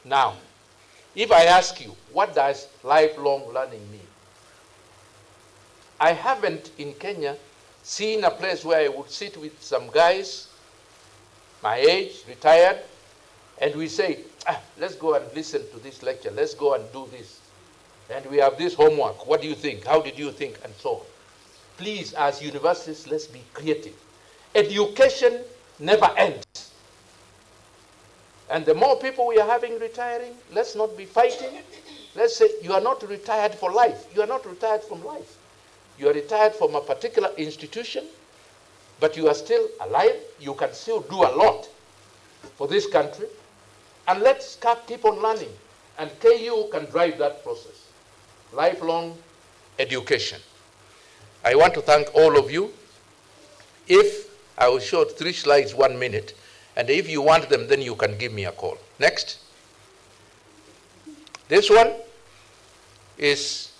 Now, if I ask you, what does lifelong learning mean? I haven't in Kenya seen a place where I would sit with some guys, my age, retired, and we say, let's go and listen to this lecture, let's go and do this. And we have this homework, what do you think? How did you think? And so on. Please, as universities, let's be creative. Education never ends. And the more people we are having retiring, let's not be fighting. Let's say you are not retired for life. You are not retired from life. You are retired from a particular institution, but you are still alive. You can still do a lot for this country. And let's keep on learning. And KU can drive that process. Lifelong education. I want to thank all of you. If I will show 3 slides 1 minute, and if you want them, then you can give me a call. Next. This one is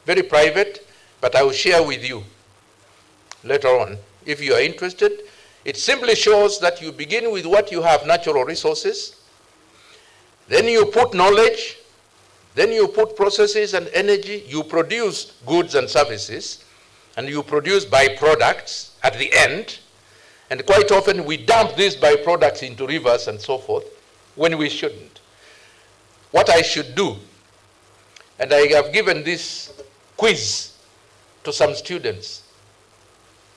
very private, but I will share with you later on. If you are interested, it simply shows that you begin with what you have, natural resources, then you put knowledge, then you put processes and energy, you produce goods and services, and you produce byproducts at the end. And quite often we dump these byproducts into rivers and so forth when we shouldn't. What I should do, and I have given this quiz to some students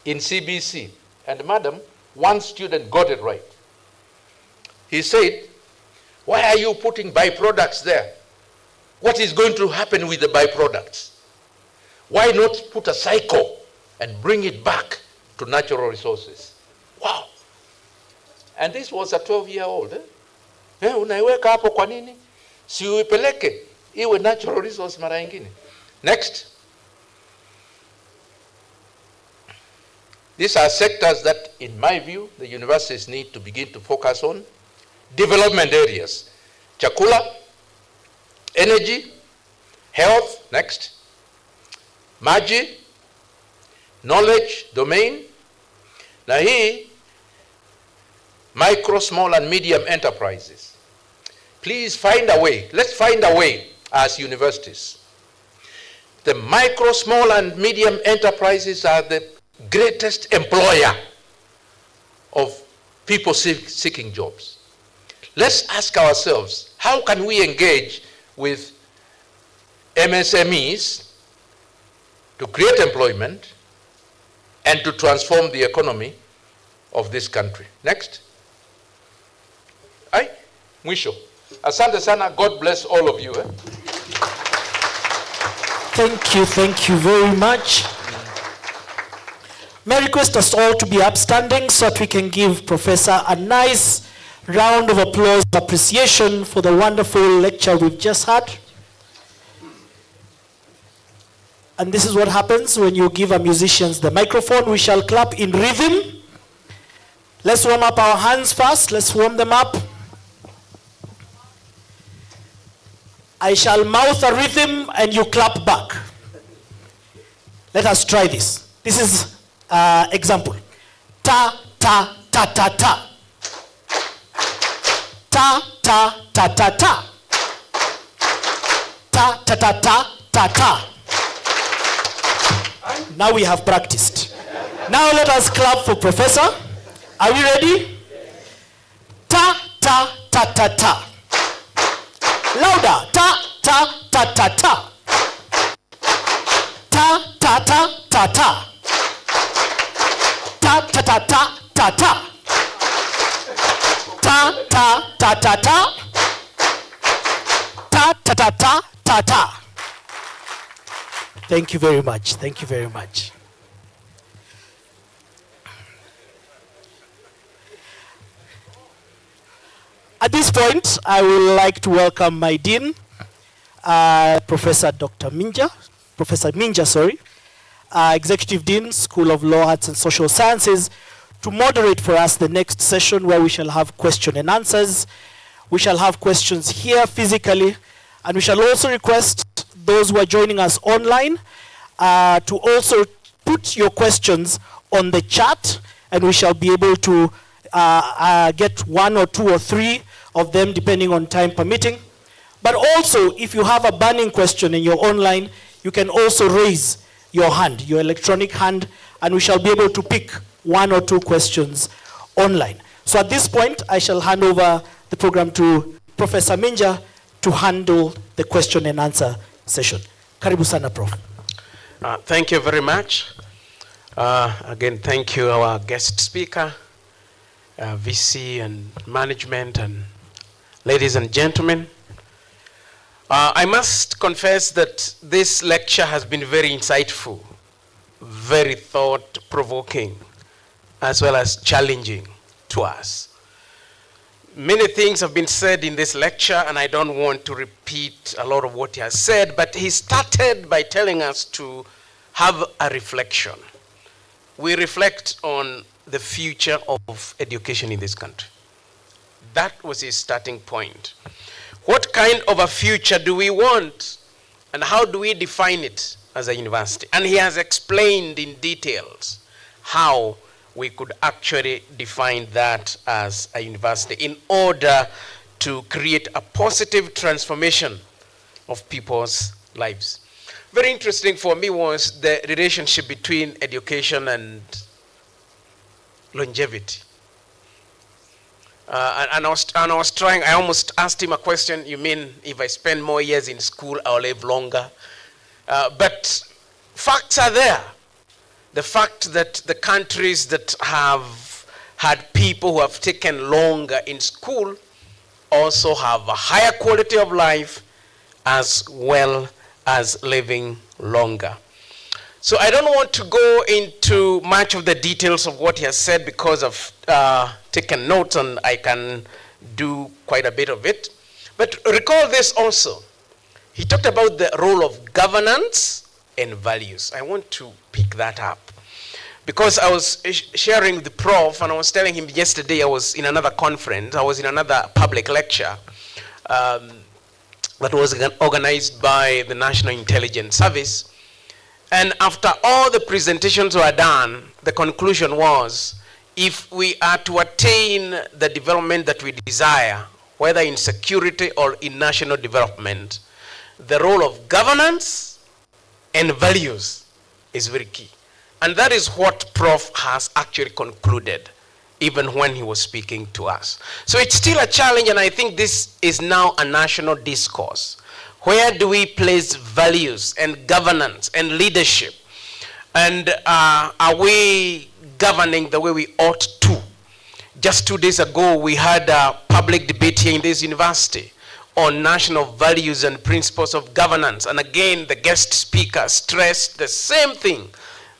in CBC, and madam, one student got it right. He said, why are you putting byproducts there? What is going to happen with the byproducts? Why not put a cycle and bring it back to natural resources? Wow. And this was a 12-year-old. Unaiweka hapo kwa nini? Si uipeleke iwe natural resource mara nyingine. Next. These are sectors that, in my view, the universities need to begin to focus on. Development areas. Chakula, energy, health, next. Maji, knowledge, domain. Na hii, micro, small, and medium enterprises. Please find a way. Let's find a way as universities. The micro, small, and medium enterprises are the greatest employer of people seeking jobs. Let's ask ourselves, how can we engage with MSMEs to create employment and to transform the economy of this country? Next. Mwisho. Asante sana. God bless all of you. Thank you very much. May I request us all to be upstanding so that we can give Professor a nice round of applause, appreciation for the wonderful lecture we've just had. And this is what happens when you give our musicians the microphone. We shall clap in rhythm. Let's warm up our hands first. Let's warm them up. I shall mouth a rhythm and you clap back. Let us try this. This is example. Ta, ta, ta, ta, ta. Ta, ta, ta, ta, ta. Ta, ta, ta, ta, ta, ta. Now we have practiced. Now let us clap for Professor. Are we ready? Ta, ta, ta, ta, ta. Louder. Ta, ta, ta, ta, ta. Ta, ta, ta, ta, ta. Ta, ta, ta, ta, ta, ta. Ta, ta, ta, ta, ta. Ta, ta, ta, ta, ta, ta. Thank you very much. Thank you very much. At this point, I would like to welcome my dean, Professor Minja, Executive Dean, School of Law, Arts and Social Sciences, to moderate for us the next session where we shall have question and answers. We shall have questions here physically, and we shall also request those who are joining us online to also put your questions on the chat, and we shall be able to get 1 or 2 or 3 of them depending on time permitting. But also, if you have a burning question in your online, you can also raise your hand, your electronic hand, and we shall be able to pick 1 or 2 questions online. So at this point, I shall hand over the program to Professor Minja to handle the question and answer session. Karibu sana, Prof. Thank you very much. Again, thank you, our guest speaker, VC and management, and ladies and gentlemen. I must confess that this lecture has been very insightful, very thought-provoking, as well as challenging to us. Many things have been said in this lecture, and I don't want to repeat a lot of what he has said, but he started by telling us to have a reflection. We reflect on the future of education in this country. That was his starting point. What kind of a future do we want, and how do we define it as a university? And he has explained in details how we could actually define that as a university in order to create a positive transformation of people's lives. Very interesting for me was the relationship between education and longevity. And I was trying, I almost asked him a question, you mean if I spend more years in school, I'll live longer? But facts are there. The fact that the countries that have had people who have taken longer in school also have a higher quality of life as well as living longer. So I don't want to go into much of the details of what he has said because I've taken notes and I can do quite a bit of it. But recall this also. He talked about the role of governance and values. I want to pick that up. Because I was sharing with the prof and I was telling him yesterday I was in another conference, I was in another public lecture that was organized by the National Intelligence Service. And after all the presentations were done, the conclusion was, if we are to attain the development that we desire, whether in security or in national development, the role of governance and values is very key. And that is what Prof has actually concluded, even when he was speaking to us. So it's still a challenge, and I think this is now a national discourse. Where do we place values and governance and leadership? And are we governing the way we ought to? Just 2 days ago, we had a public debate here in this university on national values and principles of governance. And again, the guest speaker stressed the same thing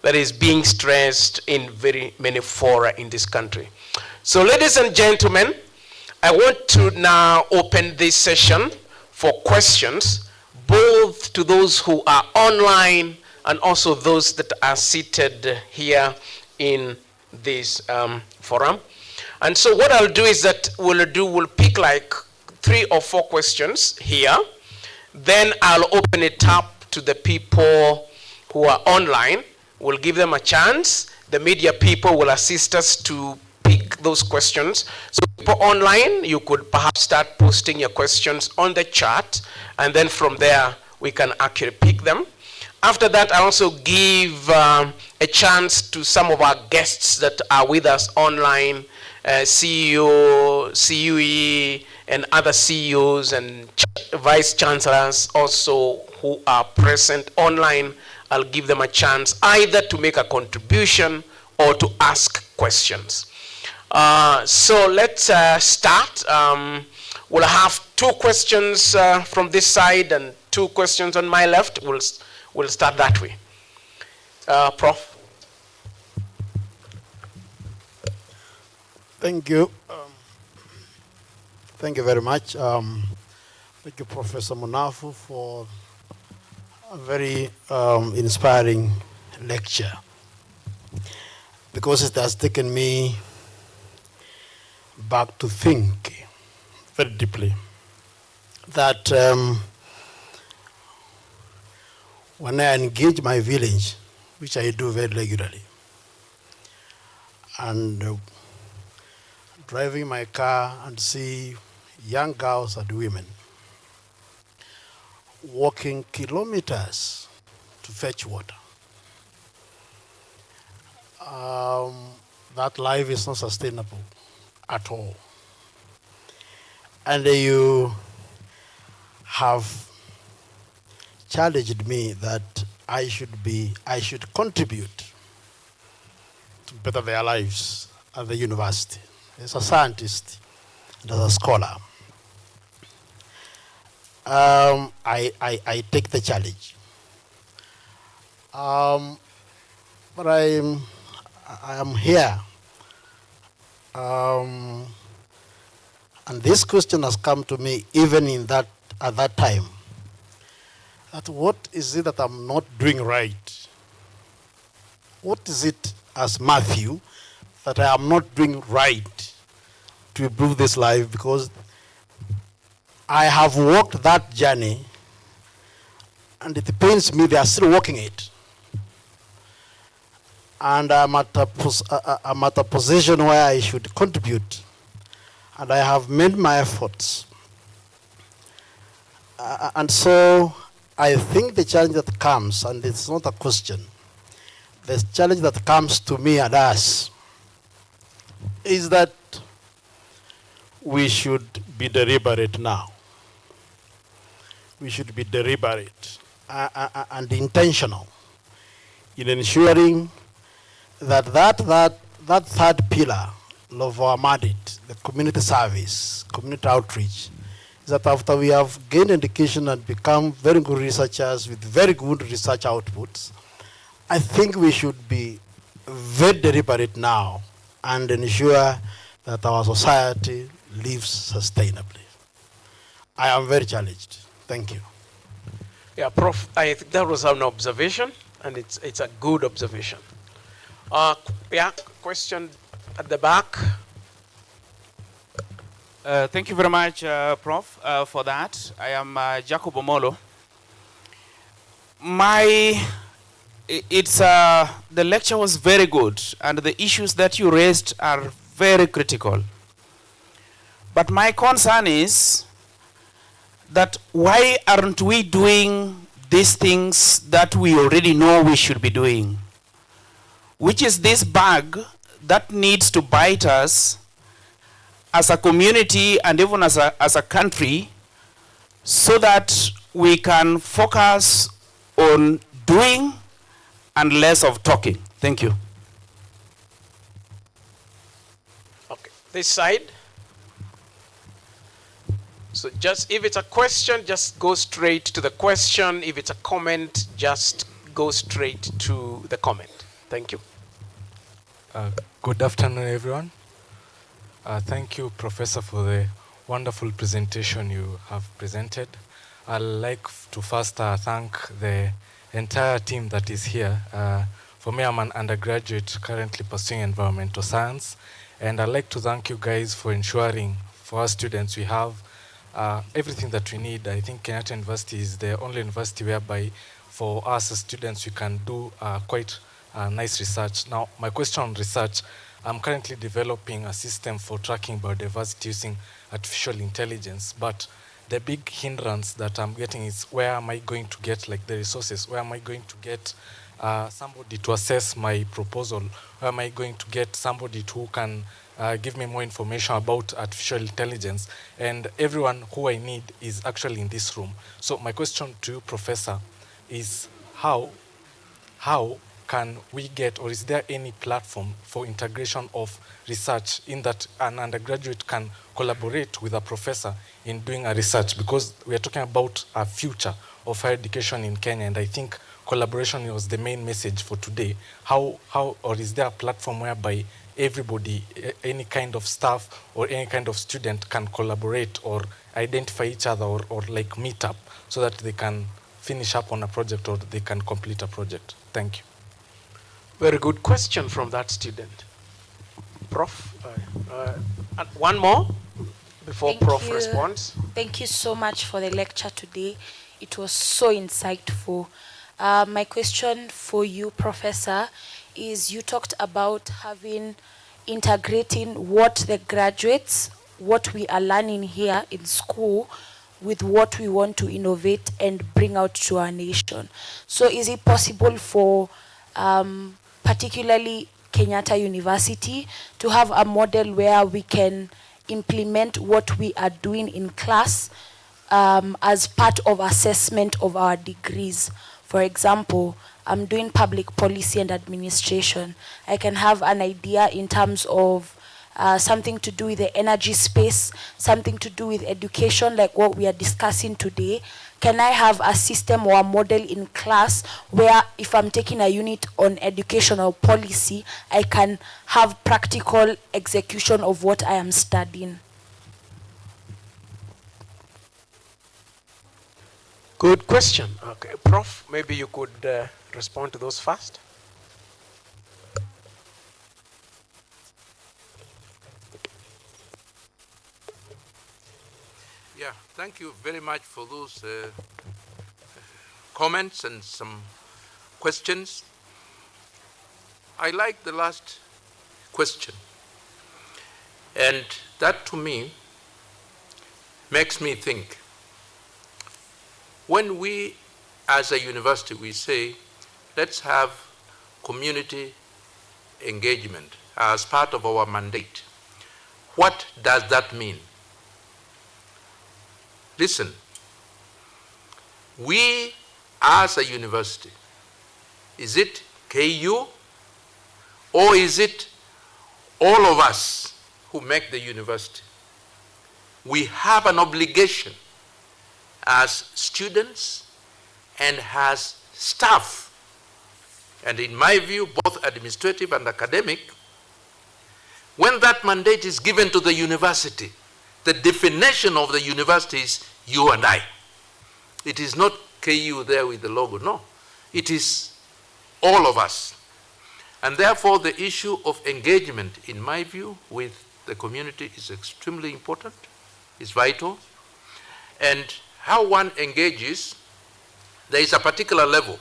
that is being stressed in very many fora in this country. So ladies and gentlemen, I want to now open this session for questions, both to those who are online and also those that are seated here in this forum. And so what I'll do is that we'll pick like 3 or 4 questions here. Then I'll open it up to the people who are online. We'll give them a chance. The media people will assist us to pick those questions. So people online, you could perhaps start posting your questions on the chat, and then from there, we can actually pick them. After that, I also give a chance to some of our guests that are with us online, CEO, CUE, and other CEOs and vice chancellors also who are present online. I'll give them a chance either to make a contribution or to ask questions. So let's start. We'll have 2 questions from this side and 2 questions on my left. We'll start that way. Prof. Thank you. Thank you very much. Thank you, Professor Munafu, for a very inspiring lecture, because it has taken me back to think very deeply that when I engage my village, which I do very regularly, and driving my car and see young girls and women walking kilometers to fetch water. That life is not sustainable at all. And you have challenged me that I should contribute to better their lives at the university as a scientist and as a scholar. I take the challenge. But I am here. And this question has come to me even at that time. That what is it that I'm not doing right? What is it as Matthew that I am not doing right to improve this life? Because I have walked that journey, and it pains me they are still walking it. And I'm at a position where I should contribute, and I have made my efforts. And so I think the challenge that comes, and it's not a question, the challenge that comes to me and us is that we should be deliberate now. We should be deliberate and intentional in ensuring that third pillar of our mandate, the community service, community outreach, is that after we have gained education and become very good researchers with very good research outputs, I think we should be very deliberate now and ensure that our society lives sustainably. I am very challenged. Thank you. Yeah, Prof, I think that was an observation, and it's a good observation. Yeah, question at the back. Thank you very much, Prof, for that. I am Jacob Omolo. The lecture was very good, and the issues that you raised are very critical. But my concern is that why aren't we doing these things that we already know we should be doing? Which is this bug that needs to bite us as a community and even as a country, so that we can focus on doing and less of talking. Thank you. Okay, this side. So just, if it's a question, just go straight to the question. If it's a comment, just go straight to the comment. Thank you. Good afternoon, everyone. Thank you, Professor, for the wonderful presentation you have presented. I'd like to first thank the entire team that is here. For me, I'm an undergraduate currently pursuing environmental science, and I'd like to thank you guys for ensuring for our students we have everything that we need. I think Kenyatta University is the only university whereby for us as students we can do quite nice research. Now, my question on research, I'm currently developing a system for tracking biodiversity using artificial intelligence, but the big hindrance that I'm getting is where am I going to get like the resources? Where am I going to get somebody to assess my proposal? Where am I going to get somebody who can give me more information about artificial intelligence? And everyone who I need is actually in this room. So my question to you, Professor, is how can we get, or is there any platform for integration of research in that an undergraduate can collaborate with a professor in doing a research? Because we are talking about a future of higher education in Kenya, and I think collaboration was the main message for today. How or is there a platform whereby everybody, any kind of staff or any kind of student can collaborate or identify each other or like meet up so that they can finish up on a project or they can complete a project? Thank you. Very good question from that student. Prof, and one more before Thank Prof you. responds. Thank you so much for the lecture today. It was so insightful. My question for you, Professor, is you talked about integrating what the graduates what we are learning here in school with what we want to innovate and bring out to our nation. So is it possible for particularly Kenyatta University to have a model where we can implement what we are doing in class as part of assessment of our degrees? For example, I'm doing public policy and administration. I can have an idea in terms of something to do with the energy space, something to do with education, like what we are discussing today. Can I have a system or a model in class where if I'm taking a unit on educational policy, I can have practical execution of what I am studying? Good question. Okay, Prof, maybe you could respond to those first. Yeah, thank you very much for those comments and some questions. I like the last question, and that to me makes me think. When we, as a university, we say, let's have community engagement as part of our mandate, what does that mean? Listen, we as a university, is it KU or is it all of us who make the university? We have an obligation as students and as staff, and in my view, both administrative and academic, when that mandate is given to the university, the definition of the university is you and I. It is not KU there with the logo, no. It is all of us. And therefore, the issue of engagement, in my view, with the community is extremely important, is vital. And how one engages, there is a particular level.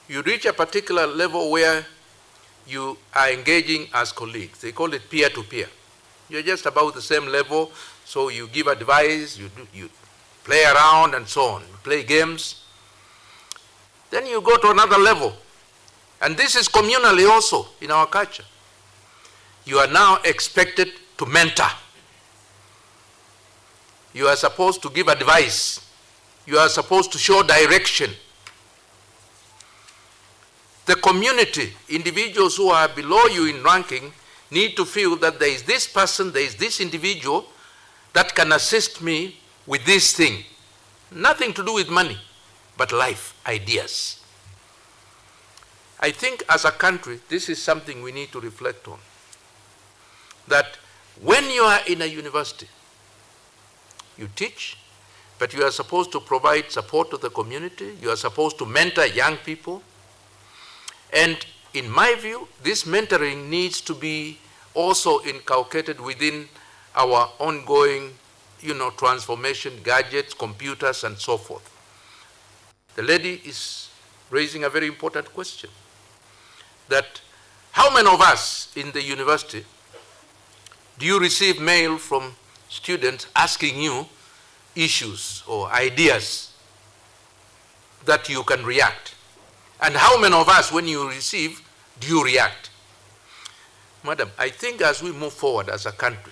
You reach a particular level where you are engaging as colleagues. They call it peer-to-peer. You're just about the same level, so you give advice, you play around and so on, you play games. Then you go to another level. And this is communally also in our culture. You are now expected to mentor. You are supposed to give advice. You are supposed to show direction. The community, individuals who are below you in ranking, need to feel that there is this person, there is this individual that can assist me with this thing. Nothing to do with money, but life, ideas. I think as a country, this is something we need to reflect on. That when you are in a university, you teach, but you are supposed to provide support to the community. You are supposed to mentor young people. And in my view, this mentoring needs to be also inculcated within our ongoing, transformation, gadgets, computers, and so forth. The lady is raising a very important question. That how many of us in the university do you receive mail from students asking you issues or ideas that you can react? And how many of us, when you receive, do you react? Madam, I think as we move forward as a country,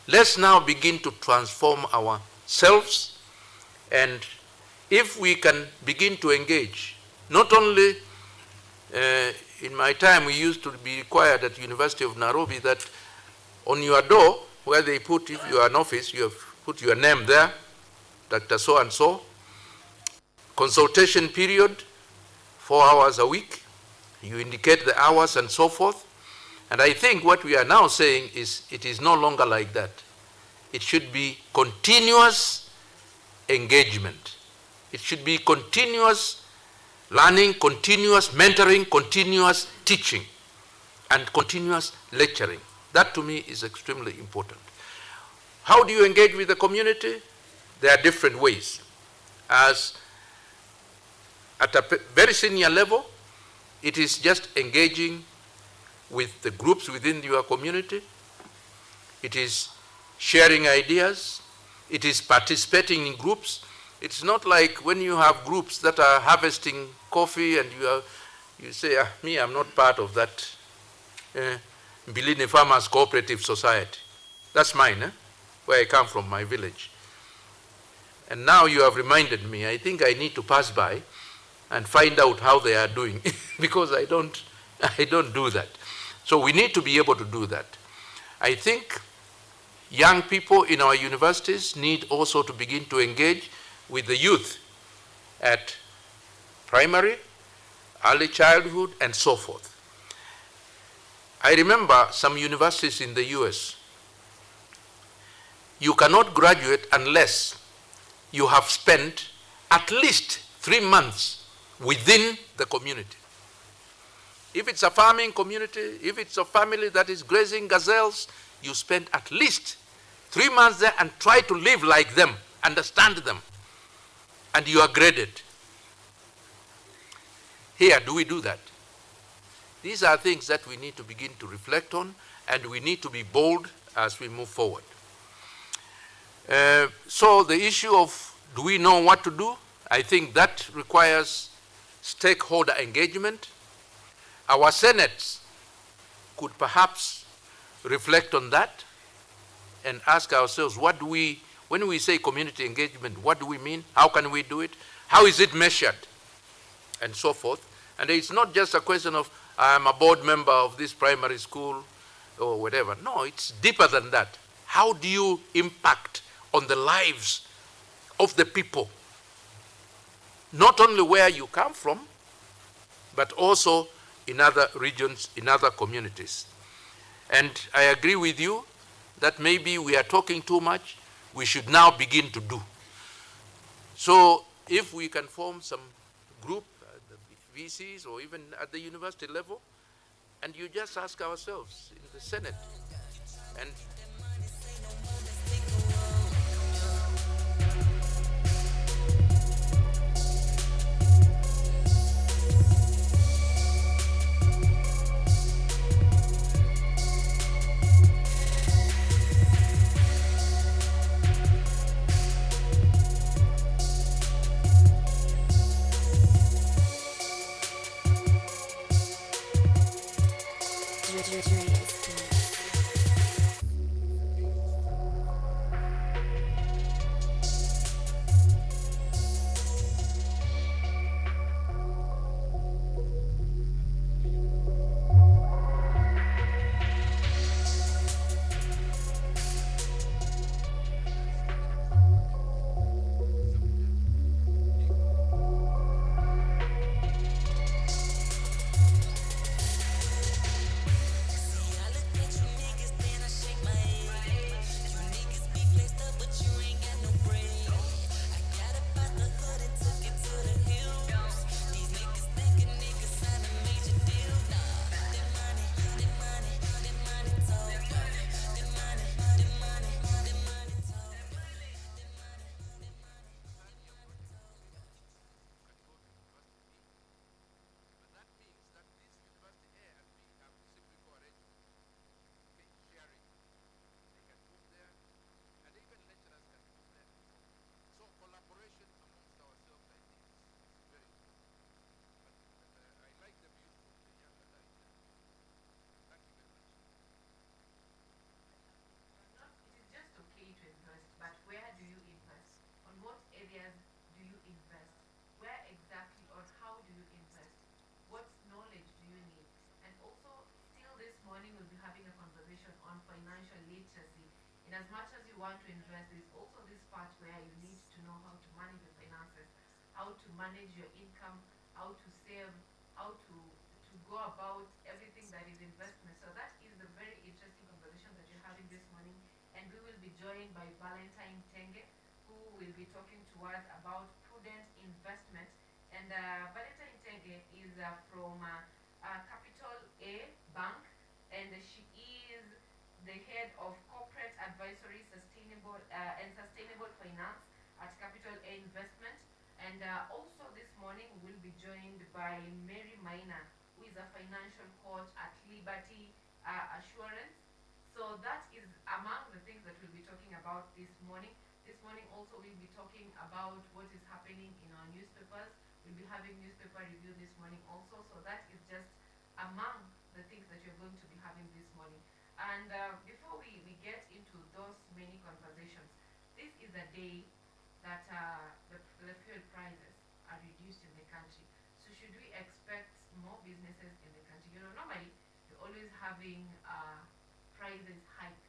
let's now begin to transform ourselves, and if we can begin to engage, not only in my time we used to be required at University of Nairobi that on your door, where they put, if you are an office, you have put your name there, Dr. So-and-so, consultation period, 4 hours a week, you indicate the hours and so forth. And I think what we are now saying is it is no longer like that. It should be continuous engagement. It should be continuous learning, continuous mentoring, continuous teaching, and continuous lecturing. That to me is extremely important. How do you engage with the community? There are different ways. As at a very senior level, it is just engaging with the groups within your community. it is sharing ideas, it is participating in groups. It's not like when you have groups that are harvesting coffee and you say, me, I'm not part of that Mbilini Farmers Cooperative Society. That's mine, where I come from, my village. And now you have reminded me, I think I need to pass by and find out how they are doing because I don't do that. So we need to be able to do that. I think young people in our universities need also to begin to engage with the youth at primary, early childhood, and so forth. I remember some universities in the US. You cannot graduate unless you have spent at least 3 months within the community. If it's a farming community, if it's a family that is grazing gazelles, you spend at least 3 months there and try to live like them, understand them, and you are graded. Here, do we do that? These are things that we need to begin to reflect on, and we need to be bold as we move forward. So the issue of do we know what to do? I think that requires stakeholder engagement. Our senates could perhaps reflect on that and ask ourselves, what do we, when we say community engagement, what do we mean? How can we do it? How is it measured? And so forth. And it's not just a question of, I'm a board member of this primary school or whatever. No, it's deeper than that. How do you impact on the lives of the people? Not only where you come from, but also in other regions, in other communities. And I agree with you that maybe we are talking too much. We should now begin to do. So if we can form some group, the VCs or even at the university level, and you just ask ourselves in the Senate, and manage your income, how to save, how to go about everything that is investment. So that is the very interesting conversation that you're having this morning. And we will be joined by Valentine Tenge, who will be talking to us about prudent investment. And Valentine Tenge is from Capital A Bank, and she is the head of corporate advisory, sustainable and sustainable finance at Capital A Investment. And also this morning we'll be joined by Mary Maina, who is a financial coach at Liberty Assurance So that is among the things that we'll be talking about this morning. This morning also we'll be talking about what is happening in our newspapers. We'll be having newspaper review this morning also. So that is just among the things that you're going to be having this morning. And before we get into those many conversations, this is a day that the fuel prices are reduced in the country. So should we expect more businesses in the country? You know, normally you're always having prices hiked,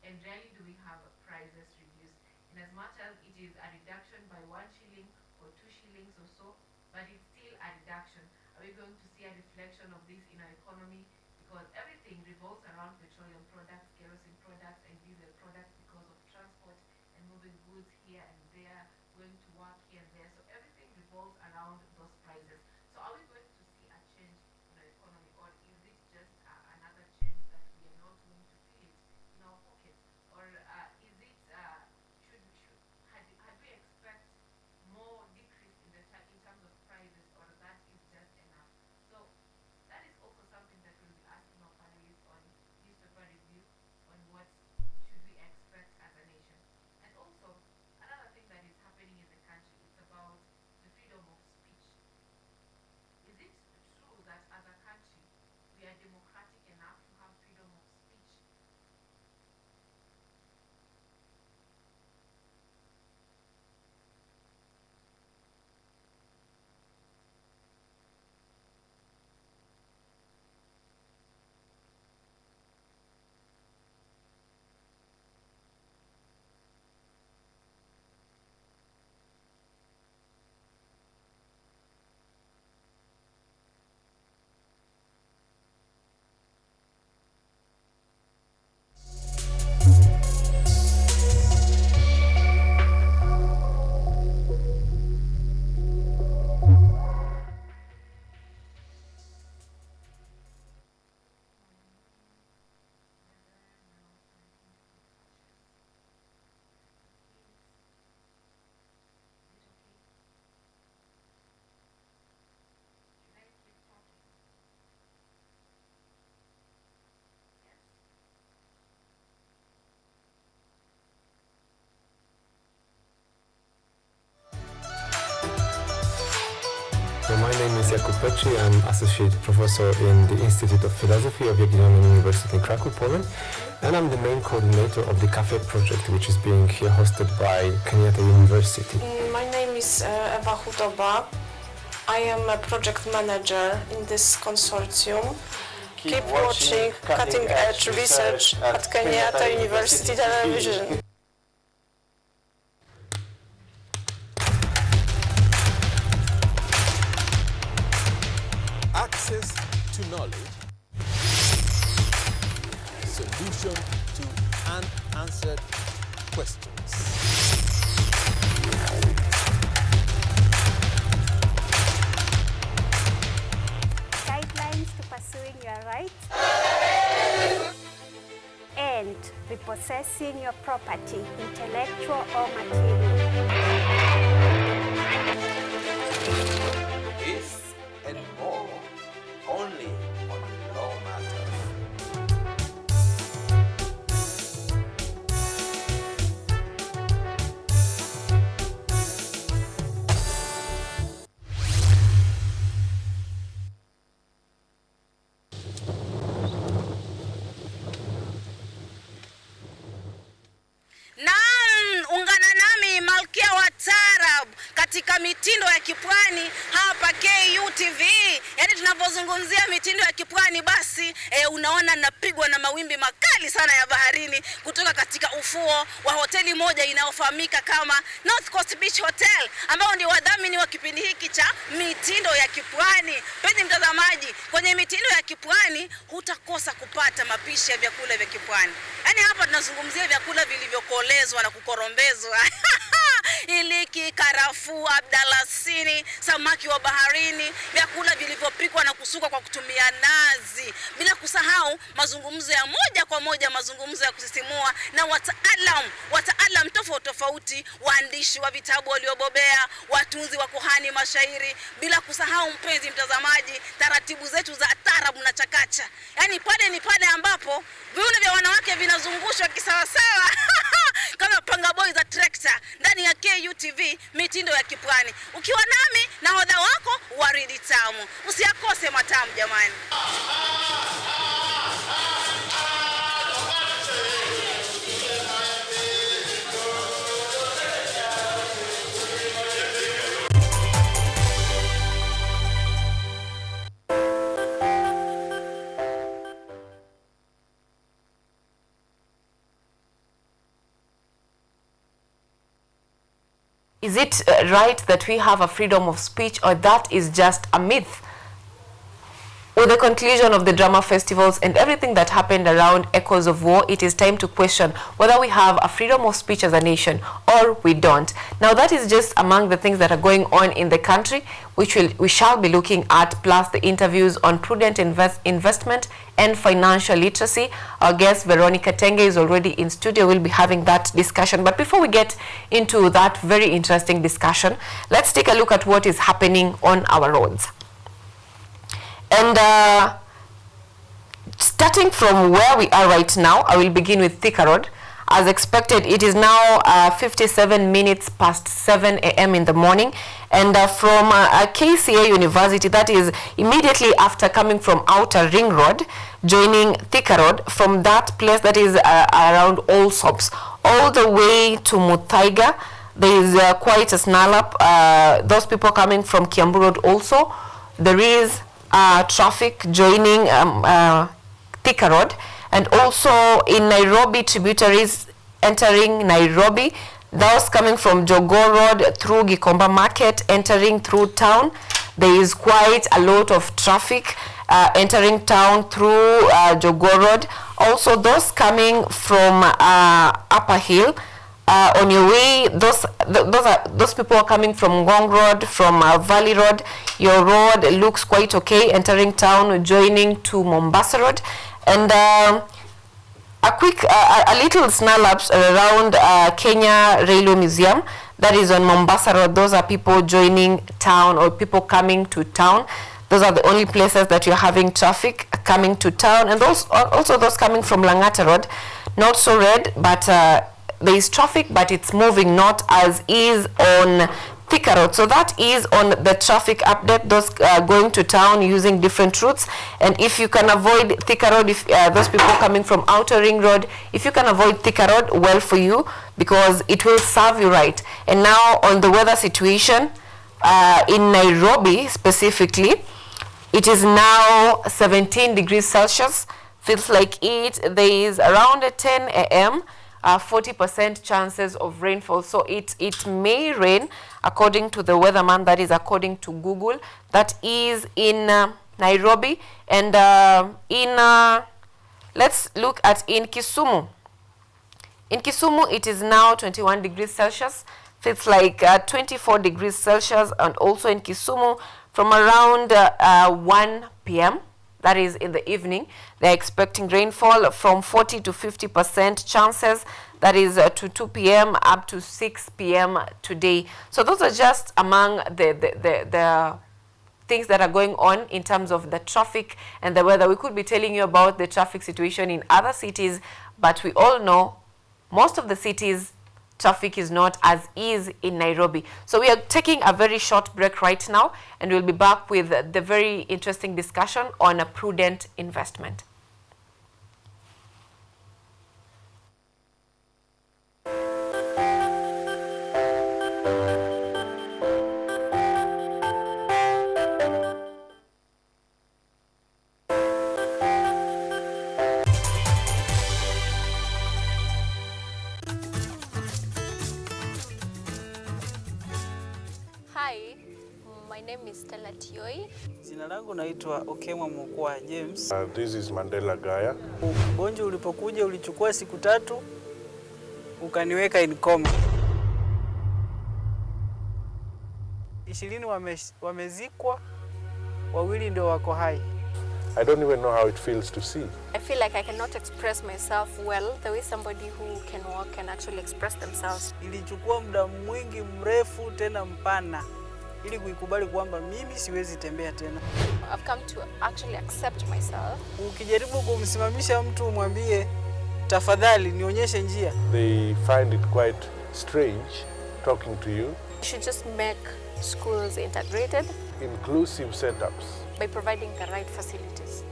and rarely do we have prices reduced. In as much as it is a reduction by 1 shilling or 2 shillings or so, but it's still a reduction. Are we going to see a reflection of this in our economy? Because everything revolves around petroleum products, kerosene products, and diesel products because of transport and moving goods here and there, going to work here and there. So everything revolves around those prices. So are we going to see a change in our economy, or is it just another change that we are not going to feel it in our pockets? Or is it, had we expect more decrease in terms of prices, or that is just enough? So that is also something that we'll be asking our panelists on newspaper review, on what should we expect as a nation. And also, another thing that is happening in the country is about the freedom of speech. Is it true that as a country, we are democratic enough to have freedom of speech? So my name is Jakub Petri. I'm Associate Professor in the Institute of Philosophy of Jagiellonian University in Krakow, Poland. And I'm the main coordinator of the Cafe project, which is being here hosted by Kenyatta University. My name is Ewa Hudoba. I am a project manager in this consortium. Keep watching cutting-edge research at Kenyatta University Television. Access to knowledge, solution to unanswered questions. Guidelines to pursuing your rights and repossessing your property, intellectual or material. This and more, only on Law Matters. Ungana nami Malkia wa Taarab katika mitindo ya kipwani hapa KUTV. Yaani tunapozungumzia mitindo ya kipwani basi unaona napigwa na mawimbi makali sana ya baharini kutoka katika ufuo wa hoteli moja inayofahamika kama North Coast Beach Hotel, ambao ndio wadhamini wa kipindi hiki cha mitindo ya kipwani. Penye mtazamaji, kwenye mitindo ya kipwani hutakosa kupata mapishi ya vyakula vya kipwani. Yaani hapa tunazungumzia vyakula vilivyokolezwa na kukorombezwa ili iliki, karafuu, abdalasini, samaki wa baharini, vyakula vilivyopikwa na kusukwa kwa kutumia nazi. Bila kusahau mazungumzo ya moja kwa moja, mazungumzo ya kusisimua na wataalam tofauti, waandishi wa vitabu waliobobea, watunzi wa kuhani mashairi. Bila kusahau mpenzi mtazamaji, taratibu zetu za taarabu na chakacha. Yaani pale ni pale ambapo viuno vya wanawake vinazungushwa kisawasawa kama panga boy za trekta ndani ya KUTV mitindo ya kipwani. Ukiwa nami na hodha wako Waridi Tamu. Usiakose matamu jamani. Is it right that we have a freedom of speech, or that is just a myth? With the conclusion of the drama festivals and everything that happened around Echoes of War, it is time to question whether we have a freedom of speech as a nation or we don't. Now that is just among the things that are going on in the country, which we shall be looking at, plus the interviews on prudent investment and financial literacy. Our guest Veronica Tenge is already in studio. We'll be having that discussion. But before we get into that very interesting discussion, let's take a look at what is happening on our roads. And starting from where we are right now, I will begin with Thika Road. As expected, it is now 57 minutes past 7 a.m. in the morning. And from KCA University, that is immediately after coming from Outer Ring Road, joining Thika Road, from that place that is around Allsops, all the way to Muthaiga, there is quite a snarl up. Those people coming from Kiambu Road also, there is traffic joining Thika Road, and also in Nairobi, tributaries entering Nairobi, those coming from Jogoo Road through Gikomba Market, entering through town. There is quite a lot of traffic entering town through Jogoo Road. Also those coming from Upper Hill, on your way, those people are coming from Ngong Road, from Valley Road. Your road looks quite okay, entering town, joining to Mombasa Road. And a little snarl ups around Kenya Railway Museum, that is on Mombasa Road. Those are people joining town or people coming to town. Those are the only places that you're having traffic coming to town. And those also those coming from Langata Road, not so red, but there is traffic, but it's moving not as is on Thika Road. So that is on the traffic update, those going to town using different routes. And if you can avoid Thika Road, if those people coming from Outer Ring Road, if you can avoid Thika Road, well for you, because it will serve you right. And now on the weather situation, in Nairobi specifically, it is now 17 degrees Celsius. Feels like it. There is around 10 a.m. 40% chances of rainfall. So it may rain according to the weatherman, that is according to Google. That is in Nairobi. And let's look at in Kisumu. In Kisumu, it is now 21 degrees Celsius. Feels like 24 degrees Celsius. And also in Kisumu, from around 1 p.m., that is in the evening, they're expecting rainfall from 40 to 50% chances. That is to 2 p.m. up to 6 p.m. today. So those are just among the things that are going on in terms of the traffic and the weather. We could be telling you about the traffic situation in other cities, but we all know most of the cities, traffic is not as is in Nairobi. So we are taking a very short break right now, and we'll be back with the very interesting discussion on a prudent investment. My name is Stella Tioi. Jina langu naitwa Okemwa Mokwa James. This is Mandela Gaya. Ugonjwa ulipokuja ulichukua siku 3 ukaniweka in coma. 20 wamezikwa, 2 ndio wako hai. I don't even know how it feels to see. I feel like I cannot express myself well the way somebody who can walk can actually express themselves. Ilichukua muda mwingi mrefu tena mpana ili kuikubali kwamba mimi siwezi tembea tena. I've come to actually accept myself. Ukijaribu kumsimamisha mtu umwambie tafadhali nionyeshe njia, They find it quite strange talking to you. You should just make schools integrated, Inclusive setups. by providing the right facilities.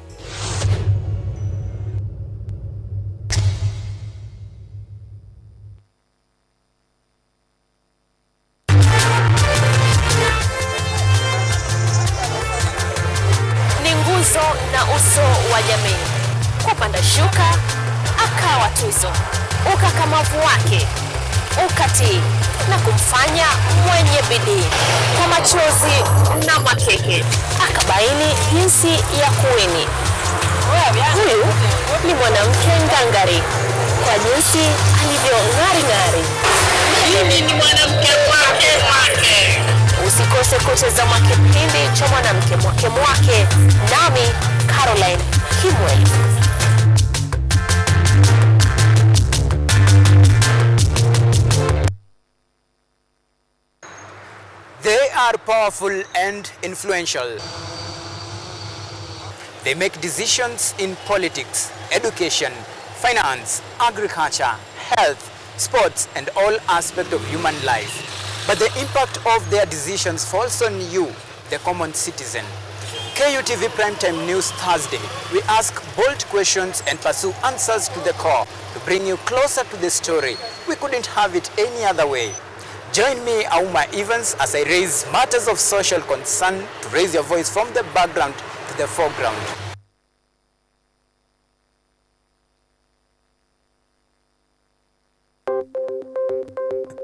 Ni nguzo na uso wa jamii. Kupanda shuka, akawa tuzo. Ukakamavu wake, ukatii na kumfanya mwenye bidii. Kwa machozi na makeke, akabaini jinsi ya kuwini. Huyu ni mwanamke ngangari, kwa jinsi alivyo ng'ari. Mimi ni mwanamke mwake. Usikose kutazama kipindi cha mwanamke mwake, nami Caroline Kimweli. They are powerful and influential. They make decisions in politics, education, finance, agriculture, health, sports, and all aspects of human life. But the impact of their decisions falls on you, the common citizen. KUTV Primetime News Thursday. We ask bold questions and pursue answers to the core to bring you closer to the story. We couldn't have it any other way. Join me, Auma Evans, as I raise matters of social concern to raise your voice from the background to the foreground.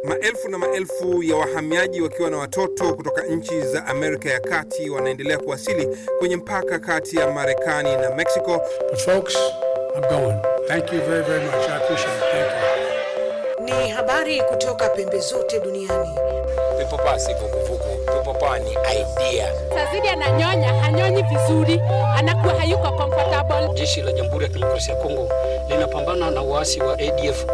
Maelfu na maelfu ya wahamiaji wakiwa na watoto kutoka nchi za Amerika ya Kati wanaendelea kuwasili kwenye mpaka kati ya Marekani na Mexico. But folks, I'm going. Thank you very, very much. I appreciate it. Thank you. Ni habari kutoka pembe zote duniani. Pepopa si vuguvugu, pepopa ni idea. Tazidi ananyonya, hanyonyi vizuri, anakuwa hayuko comfortable. Jeshi la Jamhuri ya Kidemokrasia ya Kongo linapambana na waasi wa ADF.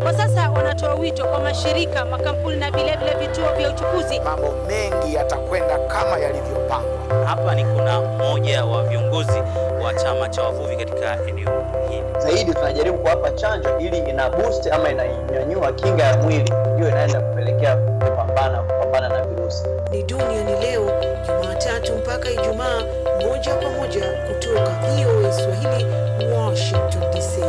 Kwa sasa wanatoa wito kwa mashirika, makampuni na vile vituo vya uchukuzi. Mambo mengi yatakwenda kama yalivyopangwa. Hapa ni kuna mmoja wa viongozi wa chama cha wavuvi katika eneo hili. Zaidi tunajaribu kuwapa chanjo ili ina boost ama inanyanyua kinga ya mwili, hiyo inaenda kupelekea kupambana na virusi. Ni duniani leo, Jumatatu mpaka Ijumaa, moja kwa moja kutoka VOA Swahili, Washington DC.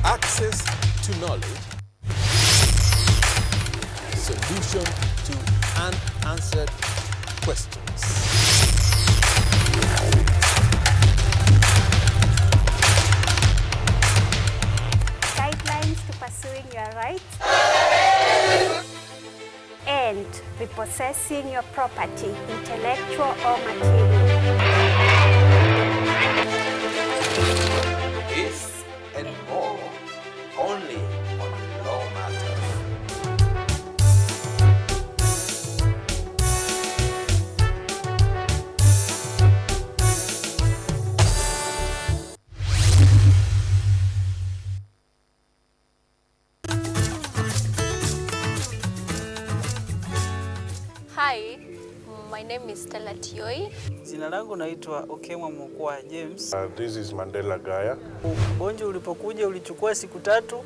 Access to knowledge, solution to unanswered questions. Guidelines to pursuing your rights and repossessing your property, intellectual or material. This and more, only on Law Matters. Hi, my name is Stella Tioi. Jina langu naitwa Okemwa Mokwa James. This is Mandela Gaya. Ugonjwa ulipokuja ulichukua siku 3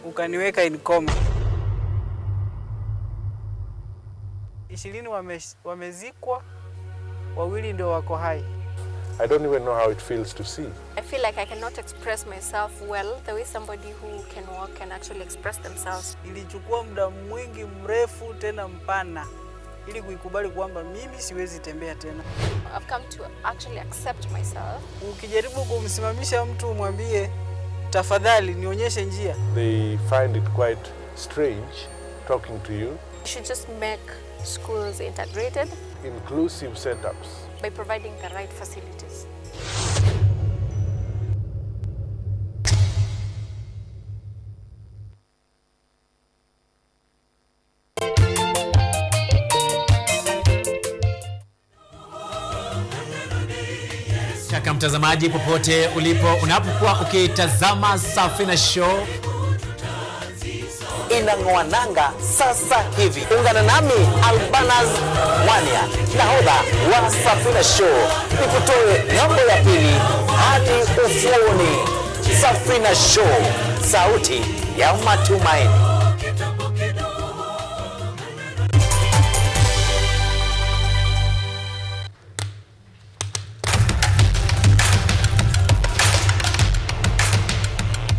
ukaniweka in coma. 20 wamezikwa, 2 ndio wako hai. I don't even know how it feels to see. I feel like I cannot express myself well the way somebody who can walk can actually express themselves. Ilichukua muda mwingi mrefu tena mpana ili kuikubali kwamba mimi siwezi tembea tena. I've come to actually accept myself. Ukijaribu kumsimamisha mtu umwambie tafadhali nionyeshe njia, They find it quite strange talking to you. We should just make schools integrated Inclusive setups. by providing the right facilities. Shaka mtazamaji popote ulipo unapokuwa ukitazama Safina Show inang'oa nanga sasa hivi. Ungana nami Albanas Mwanya, nahodha wa Safina Show, nikutoe ng'ambo ya pili hadi ufuoni. Safina Show, sauti ya matumaini.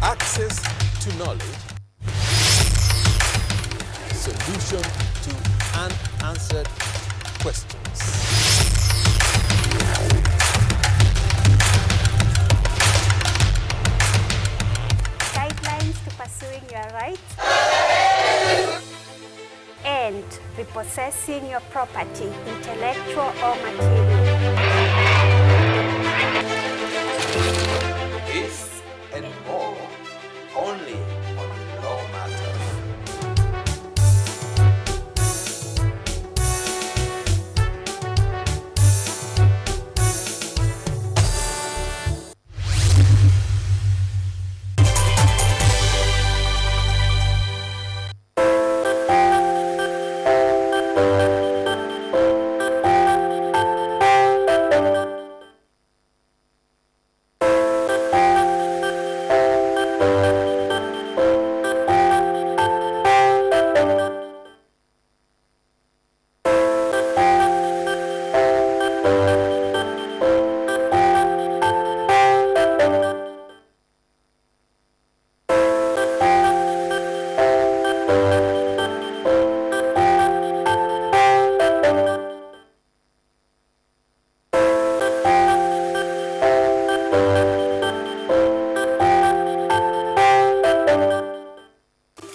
Access to knowledge, solution to unanswered questions. Guidelines to pursuing your rights and repossessing your property, intellectual or material. This and more, only on Law Matters.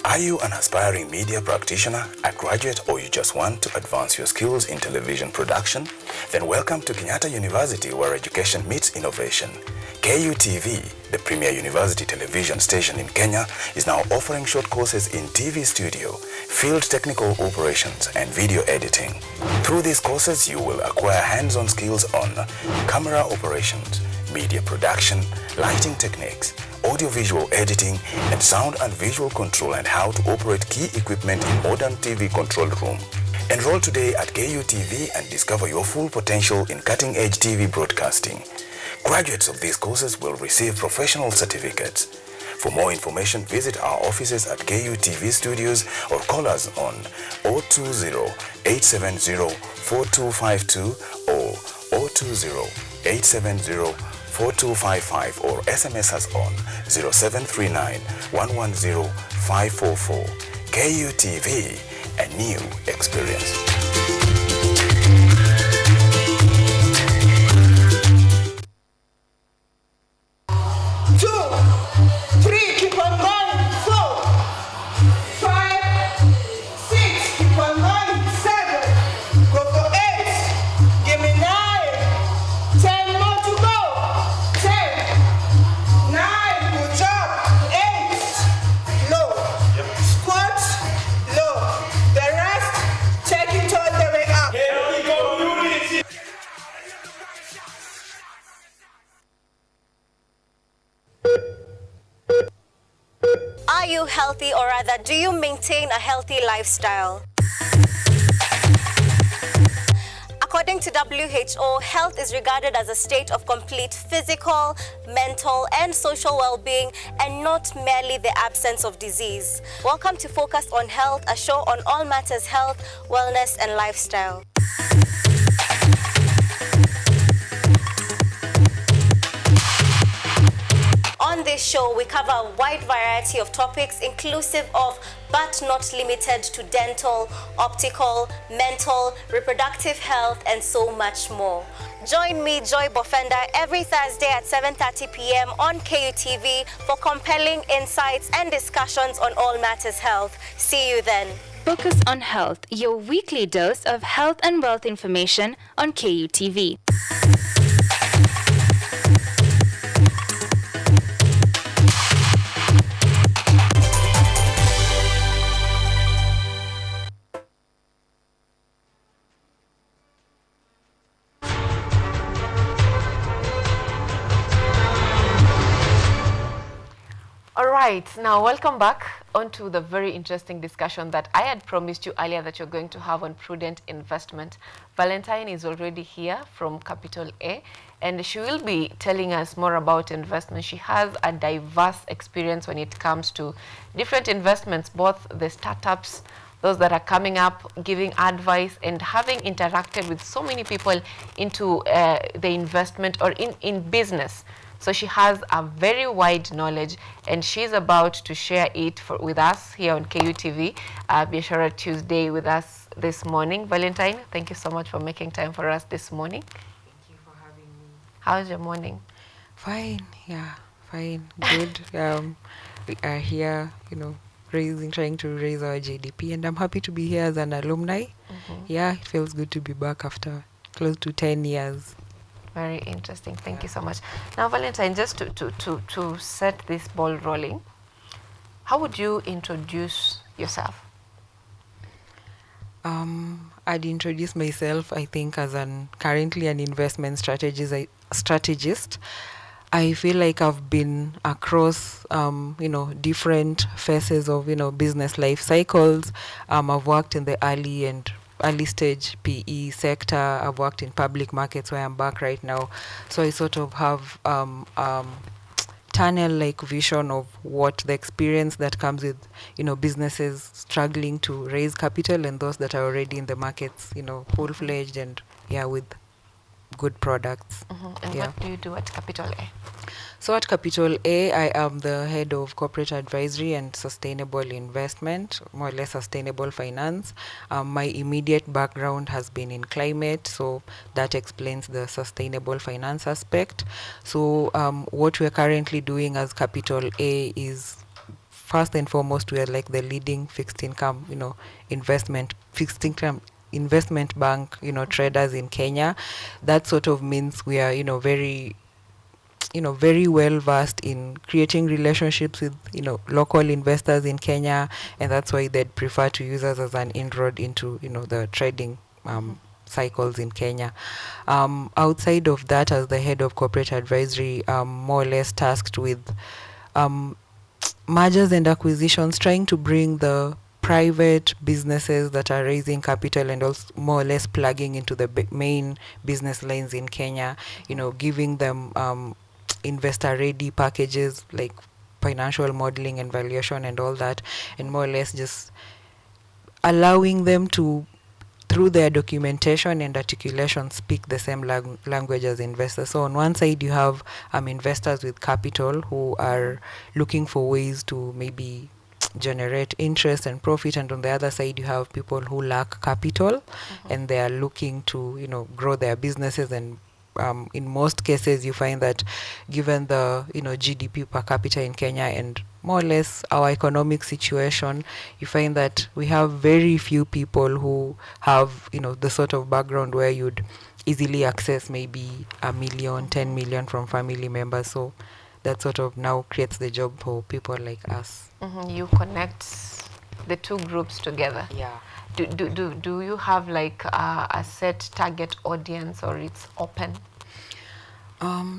Are you an aspiring media practitioner, a graduate, or you just want to advance your skills in television production? Then welcome to Kenyatta University, where education meets innovation. KUTV, the premier university television station in Kenya, is now offering short courses in TV studio, field technical operations, and video editing. Through these courses, you will acquire hands-on skills on camera operations, media production, lighting techniques, audio-visual editing, and sound and visual control, and how to operate key equipment in modern TV control room. Enroll today at KUTV and discover your full potential in cutting-edge TV broadcasting. Graduates of these courses will receive professional certificates. For more information, visit our offices at KUTV Studios or call us on 020-870-4252 or 020-870-4255 or SMS us on 0739-110-544. KUTV, a new experience. Are you healthy, or rather, do you maintain a healthy lifestyle? According to WHO, health is regarded as a state of complete physical, mental, and social well-being, and not merely the absence of disease. Welcome to Focus on Health, a show on all matters health, wellness, and lifestyle. On this show, we cover a wide variety of topics inclusive of, but not limited to, dental, optical, mental, reproductive health, and so much more. Join me, Joy Bofenda, every Thursday at 7:30 p.m. on KUTV for compelling insights and discussions on all matters health. See you then. Focus on Health, your weekly dose of health and wealth information on KUTV. All right, now welcome back onto the very interesting discussion that I had promised you earlier that you're going to have on prudent investment. Valentine is already here from Capital A, and she will be telling us more about investment. She has a diverse experience when it comes to different investments, both the startups, those that are coming up, giving advice, and having interacted with so many people into the investment or in business. So she has a very wide knowledge, and she's about to share it with us here on KUTV, Biashara Tuesday with us this morning. Valentine, thank you so much for making time for us this morning. Thank you for having me. How's your morning? Fine, yeah, fine, good. We are here, trying to raise our GDP, and I'm happy to be here as an alumni. Yeah, it feels good to be back after close to 10 years. Very interesting. Thank you so much. Now, Valentine, just to set this ball rolling, how would you introduce yourself? I'd introduce myself, I think, as currently an investment strategist. I feel like I've been across, different phases of, business life cycles. I've worked in the early stage PE sector. I've worked in public markets where I'm back right now. So I sort of have tunnel-like vision of what the experience that comes with, businesses struggling to raise capital and those that are already in the markets, full-fledged and, with good products. And what do you do at Capital A? So at Capital A, I am the head of corporate advisory and sustainable investment, more or less sustainable finance. My immediate background has been in climate, so that explains the sustainable finance aspect. So what we're currently doing as Capital A is, first and foremost, we are like the leading fixed income investment bank, traders in Kenya. That sort of means we are, very well versed in creating relationships with, local investors in Kenya, and that's why they'd prefer to use us as an inroad into, the trading cycles in Kenya. Outside of that, as the head of corporate advisory, more or less tasked with mergers and acquisitions, trying to bring the private businesses that are raising capital and also more or less plugging into the main business lines in Kenya, giving them investor-ready packages like financial modeling and valuation and all that, and more or less just allowing them to, through their documentation and articulation, speak the same language as investors. So on one side, you have investors with capital who are looking for ways to maybe generate interest and profit, and on the other side you have people who lack capital and they are looking to grow their businesses. And in most cases you find that given the GDP per capita in Kenya and more or less our economic situation, you find that we have very few people who have the sort of background where you'd easily access maybe 1 million, 10 million from family members. So that sort of now creates the job for people like us. You connect the two groups together. Yeah. Do you have like a set target audience, or it's open?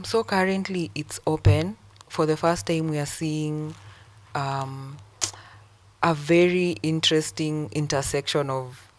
So currently it's open. For the first time we are seeing a very interesting intersection of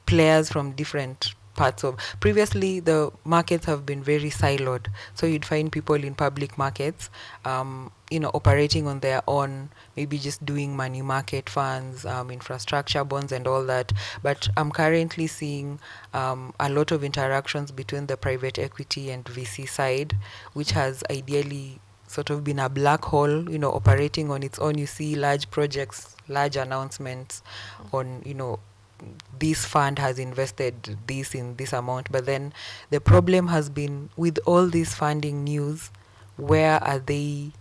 players from different parts of. Previously the markets have been very siloed, so you'd find people in public markets operating on their own, maybe just doing money market funds, infrastructure bonds and all that. But I'm currently seeing a lot of interactions between the private equity and VC side, which has ideally sort of been a black hole, operating on its own. You see large projects, large announcements on, this fund has invested this in this amount, but then the problem has been with all this funding news, where are they,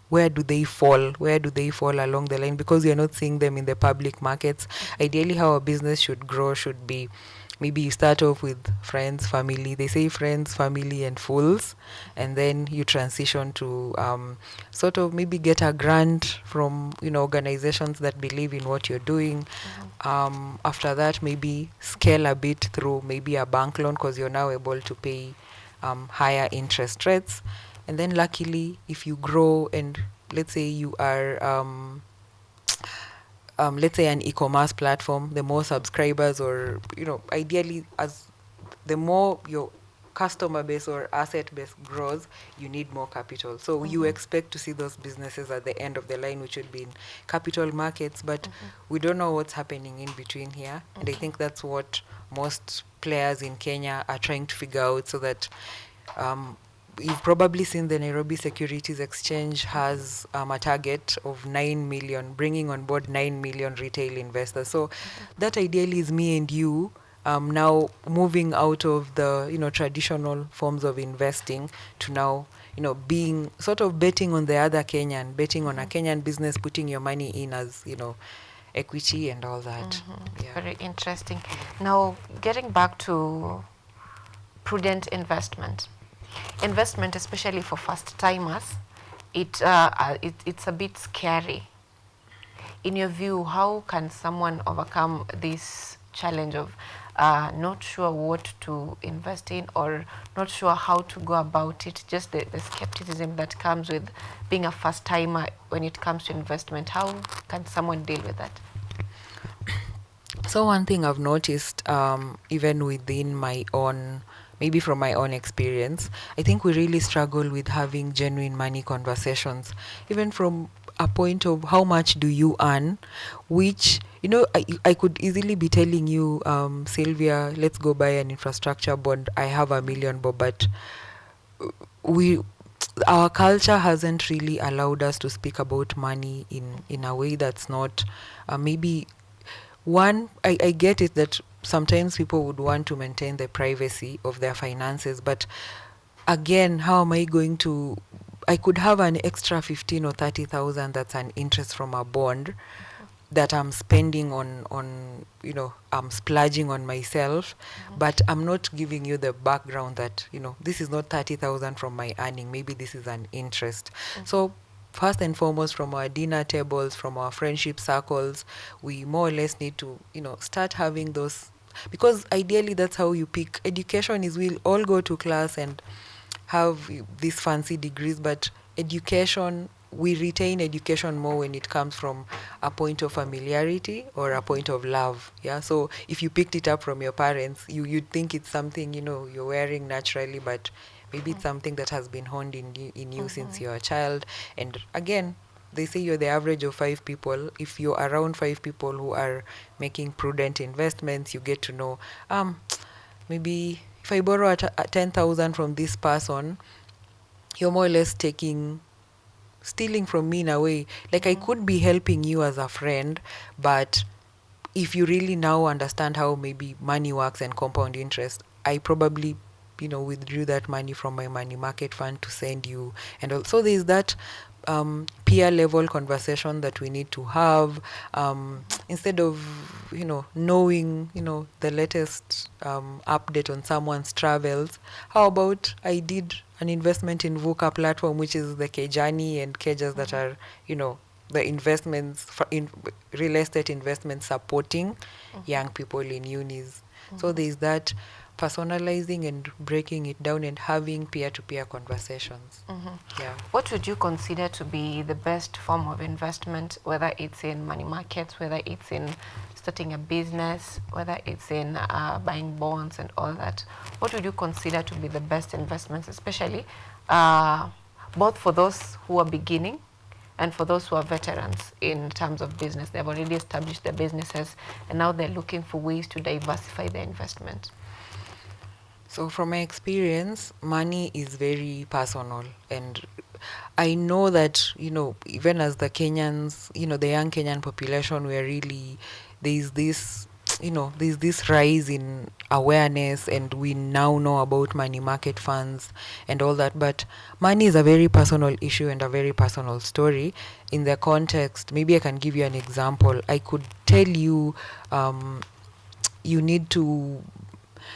where do they fall? Where do they fall along the line? Because you're not seeing them in the public markets. Ideally, how a business should grow should be, maybe you start off with friends, family. They say friends, family, and fools, and then you transition to sort of maybe get a grant from organizations that believe in what you're doing. After that, maybe scale a bit through maybe a bank loan, because you're now able to pay higher interest rates. And then luckily, if you grow and let's say you are let's say an e-commerce platform, the more subscribers, or ideally, as the more your customer base or asset base grows, you need more capital. So you expect to see those businesses at the end of the line, which would be in capital markets, but we don't know what's happening in between here. And I think that's what most players in Kenya are trying to figure out, so that you've probably seen the Nairobi Securities Exchange has a target of 9 million, bringing on board 9 million retail investors. So that ideally is me and you now moving out of the traditional forms of investing to now being sort of betting on the other Kenyan, betting on a Kenyan business, putting your money in as equity and all that. Yeah. Very interesting. Now, getting back to prudent investment, especially for first timers, it's a bit scary. In your view, how can someone overcome this challenge of not sure what to invest in, or not sure how to go about it, just the skepticism that comes with being a first timer when it comes to investment? How can someone deal with that? So one thing I've noticed, even within my own, maybe from my own experience, I think we really struggle with having genuine money conversations, even from a point of how much do you earn, which, I could easily be telling you, Sylvia, let's go buy an infrastructure bond. I have $1 million, but our culture hasn't really allowed us to speak about money in a way that's not, maybe, one, I get it that sometimes people would want to maintain the privacy of their finances, but again, how am I going to, I could have an extra 15 or 30,000 that's an interest from a bond that I'm spending on I'm splurging on myself, but I'm not giving you the background that, this is not 30,000 from my earning, maybe this is an interest. So first and foremost, from our dinner tables, from our friendship circles, we more or less need to, start having those, because ideally that's how you pick. Education is, we'll all go to class and have these fancy degrees, but education, we retain education more when it comes from a point of familiarity or a point of love. Yeah. So if you picked it up from your parents, you'd think it's something, you're wearing naturally, but maybe it's something that has been honed in you since you're a child. And again, they say you're the average of 5 people. If you're around 5 people who are making prudent investments, you get to know, maybe if I borrow 10,000 from this person, you're more or less stealing from me in a way. Like I could be helping you as a friend, but if you really now understand how maybe money works and compound interest, I probably withdrew that money from my money market fund to send you. And also there's that peer level conversation that we need to have, instead of knowing the latest update on someone's travels. How about I did an investment in VUCA platform, which is the Kejani and Kejas that are the investments in real estate investments supporting young people in unis. So there's that personalizing and breaking it down and having peer-to-peer conversations. Yeah. What would you consider to be the best form of investment, whether it's in money markets, whether it's in starting a business, whether it's in buying bonds and all that? What would you consider to be the best investments, especially both for those who are beginning and for those who are veterans in terms of business? They've already established their businesses and now they're looking for ways to diversify their investment. So from my experience, money is very personal, and I know that, even as the Kenyans, the young Kenyan population, we're really, there's this there's this rise in awareness, and we now know about money market funds and all that. But money is a very personal issue and a very personal story. In the context, maybe I can give you an example. I could tell you, you need to.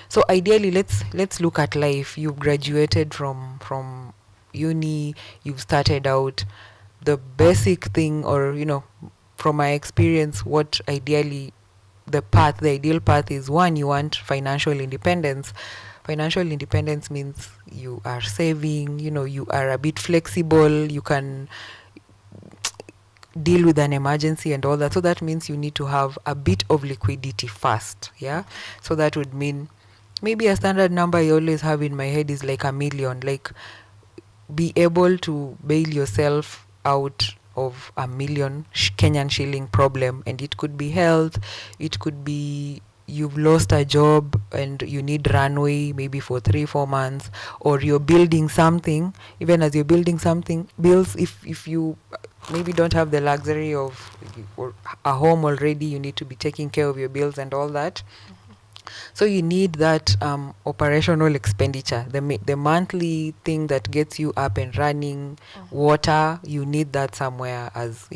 So ideally, let's look at life. You've graduated from uni. You've started out. The basic thing, or from my experience, what ideally the ideal path is, one, you want financial independence. Financial independence means you are saving, you are a bit flexible, you can deal with an emergency and all that. So that means you need to have a bit of liquidity first, yeah? So that would mean, maybe a standard number I always have in my head is like $1 million. Like, be able to bail yourself out of $1 million Kenyan shilling problem, and it could be health, it could be you've lost a job and you need runway maybe for 3-4 months, or you're building something. Even as you're building something, bills, if you maybe don't have the luxury of a home already, you need to be taking care of your bills and all that. So you need that operational expenditure, the monthly thing that gets you up and running. Water, you need that somewhere as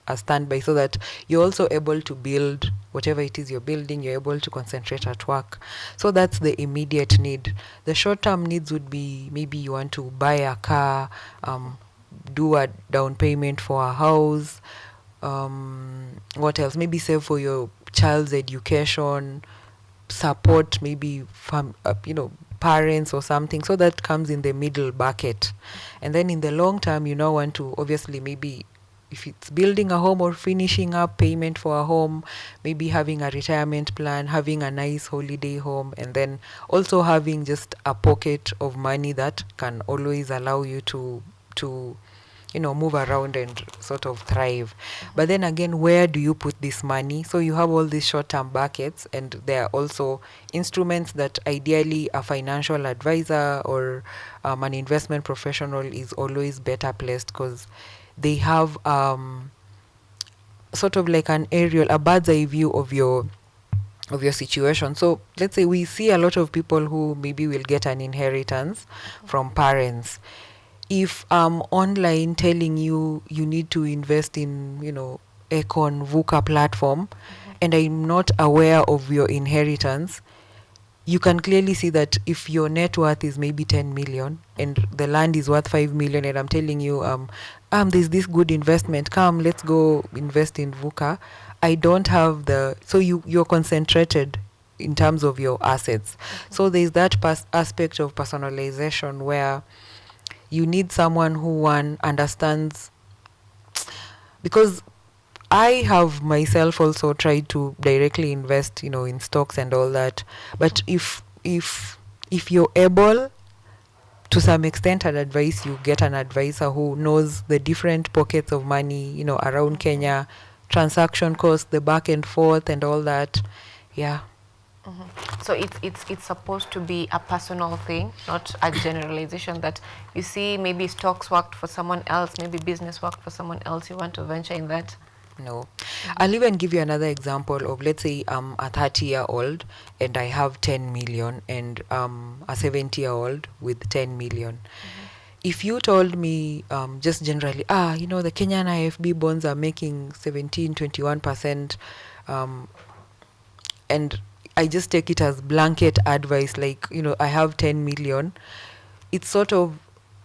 a standby, so that you're also able to build whatever it is you're building. You're able to concentrate at work. So that's the immediate need. The short-term needs would be, maybe you want to buy a car, do a down payment for a house. What else? Maybe save for your child's education, support maybe parents or something. So that comes in the middle bucket. And then in the long term, you now want to, obviously, maybe if it's building a home or finishing up payment for a home, maybe having a retirement plan, having a nice holiday home, and then also having just a pocket of money that can always allow you to move around and sort of thrive. But then again, where do you put this money? So you have all these short-term buckets, and there are also instruments that ideally a financial advisor or an investment professional is always better placed, because they have sort of like a bird's eye view of your situation. So let's say we see a lot of people who maybe will get an inheritance from parents. If I'm online telling you need to invest in, Econ, VUCA platform, and I'm not aware of your inheritance, you can clearly see that if your net worth is maybe 10 million and the land is worth 5 million, and I'm telling you, there's this good investment, come, let's go invest in VUCA. I don't have so you're concentrated in terms of your assets. So there's that aspect of personalization where you need someone who, one, understands, because I have myself also tried to directly invest, in stocks and all that. But if you're able, to some extent, I'd advise you get an advisor who knows the different pockets of money, around Kenya, transaction costs, the back and forth and all that. Yeah. So it's supposed to be a personal thing, not a generalization that you see maybe stocks worked for someone else, maybe business worked for someone else, you want to venture in that. No. I'll even give you another example of, let's say I'm a 30-year-old and I have 10 million, and a 70-year-old with 10 million. If you told me just generally, the Kenyan IFB bonds are making 17-21%, and I just take it as blanket advice, like, I have 10 million. It's sort of,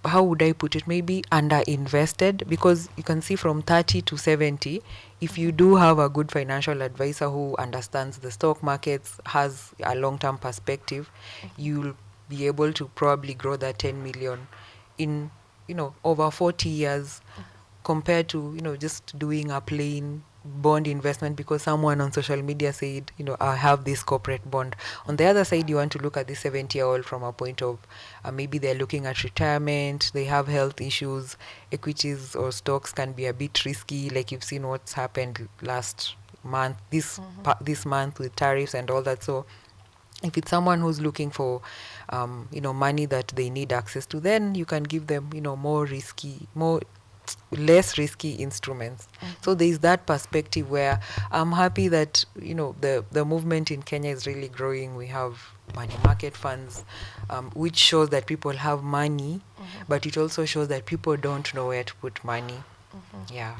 how would I put it? Maybe underinvested, because you can see from 30 to 70, if you do have a good financial advisor who understands the stock markets, has a long-term perspective, you'll be able to probably grow that 10 million in, over 40 years, compared to, just doing a plain bond investment because someone on social media said, I have this corporate bond. On the other side, you want to look at this 70-year-old from a point of maybe they're looking at retirement, they have health issues, equities or stocks can be a bit risky, like you've seen what's happened last month, this month with tariffs and all that. So if it's someone who's looking for money that they need access to, then you can give them more risky, more less risky instruments. So there is that perspective where I'm happy that, you know, the movement in Kenya is really growing. We have money market funds, which shows that people have money, but it also shows that people don't know where to put money. Yeah.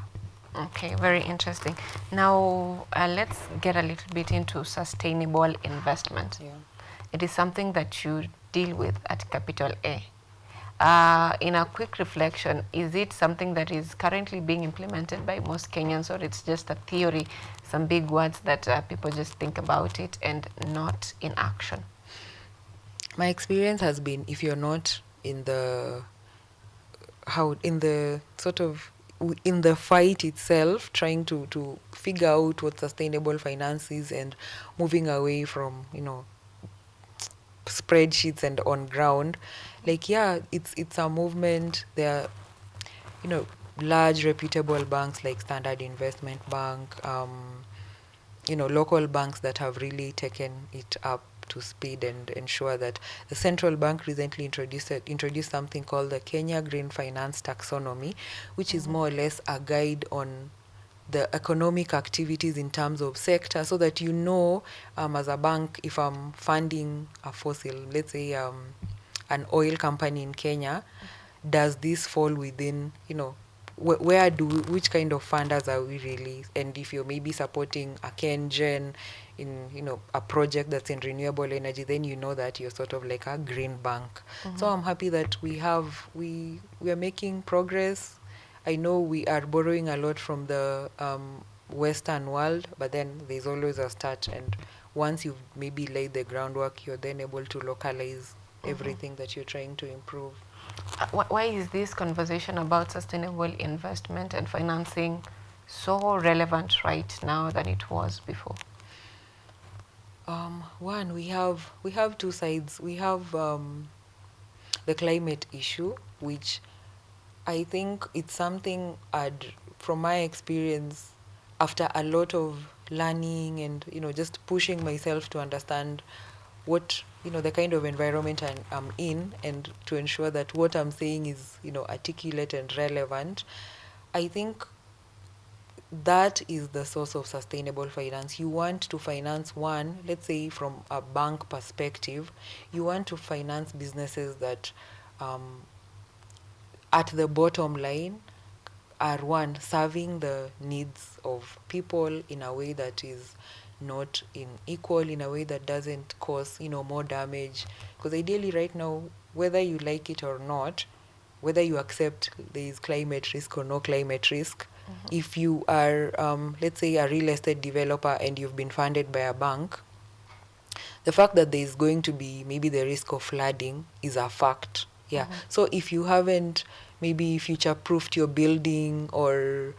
Okay, very interesting. Now, let's get a little bit into sustainable investment. Yeah. It is something that you deal with at Capital A. In a quick reflection, is it something that is currently being implemented by most Kenyans, or it's just a theory, some big words that people just think about it and not in action? My experience has been, if you're not in the in the fight itself, trying to figure out what sustainable finance is and moving away from, you know, spreadsheets and on ground, like, yeah, it's a movement. There are, you know, large reputable banks like Standard Investment Bank, you know, local banks that have really taken it up to speed and ensure that the central bank recently introduced something called the Kenya Green Finance Taxonomy, which is more or less a guide on the economic activities in terms of sector, so that you know, as a bank, if I'm funding a fossil, let's say an oil company in Kenya, does this fall within, you know, which kind of funders are we really? And if you're maybe supporting a KenGen in, you know, a project that's in renewable energy, then you know that you're sort of like a green bank. So I'm happy that we are making progress. I know we are borrowing a lot from the Western world, but then there's always a start. And once you've maybe laid the groundwork, you're then able to localize everything that you're trying to improve. Why is this conversation about sustainable investment and financing so relevant right now than it was before? One, we have two sides. We have the climate issue, which I think it's something from my experience, after a lot of learning and, you know, just pushing myself to understand what, you know, the kind of environment I'm in, and to ensure that what I'm saying is, you know, articulate and relevant. I think that is the source of sustainable finance. You want to finance one, let's say from a bank perspective, you want to finance businesses that at the bottom line are, one, serving the needs of people in a way that is not unequal, in a way that doesn't cause, you know, more damage. Because ideally right now, whether you like it or not, whether you accept there is climate risk or no climate risk, if you are, let's say, a real estate developer and you've been funded by a bank, the fact that there is going to be maybe the risk of flooding is a fact. Yeah. So if you haven't maybe future-proofed your building, or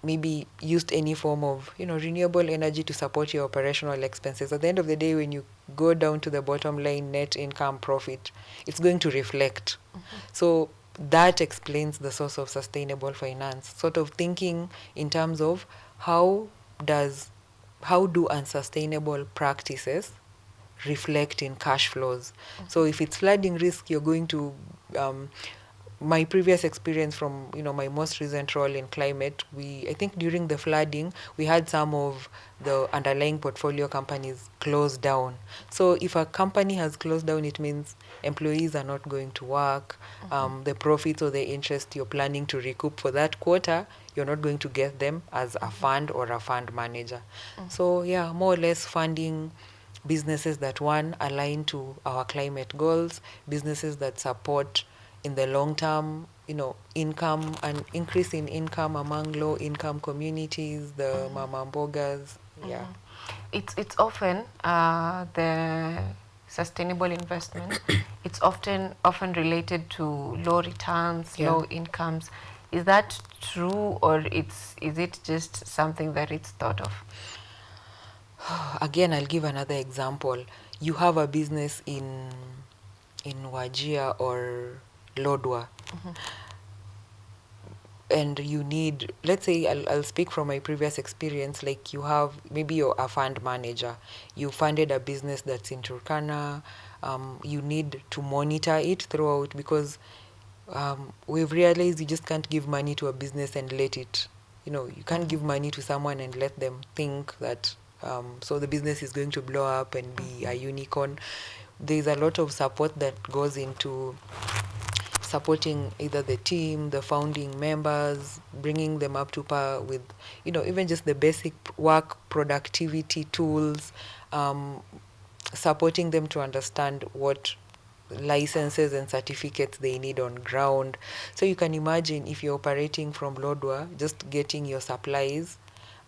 maybe used any form of, you know, renewable energy to support your operational expenses, at the end of the day, when you go down to the bottom line, net income, profit, it's going to reflect. So that explains the source of sustainable finance, sort of thinking in terms of how do unsustainable practices reflect in cash flows. So if it's flooding risk, you're going to my previous experience from, you know, my most recent role in climate, I think during the flooding, we had some of the underlying portfolio companies close down. So if a company has closed down, it means employees are not going to work. The profits or the interest you're planning to recoup for that quarter, you're not going to get them as a fund or a fund manager. So yeah, more or less funding businesses that, one, align to our climate goals, businesses that support in the long term, you know, income and increase in income among low income communities, the mama mbogas. Yeah. It's often the sustainable investment. It's often related to low returns, low incomes. Is that true, or is it just something that it's thought of? Again, I'll give another example. You have a business in Wajir or Lodwar, and you need, let's say, I'll speak from my previous experience, like maybe you're a fund manager, you funded a business that's in Turkana, you need to monitor it throughout, because we've realized you just can't give money to a business and let it, you can't give money to someone and let them think that so the business is going to blow up and be a unicorn. There's a lot of support that goes into supporting either the team, the founding members, bringing them up to par with, even just the basic work productivity tools, supporting them to understand what licenses and certificates they need on ground. So you can imagine if you're operating from Lodwar, just getting your supplies,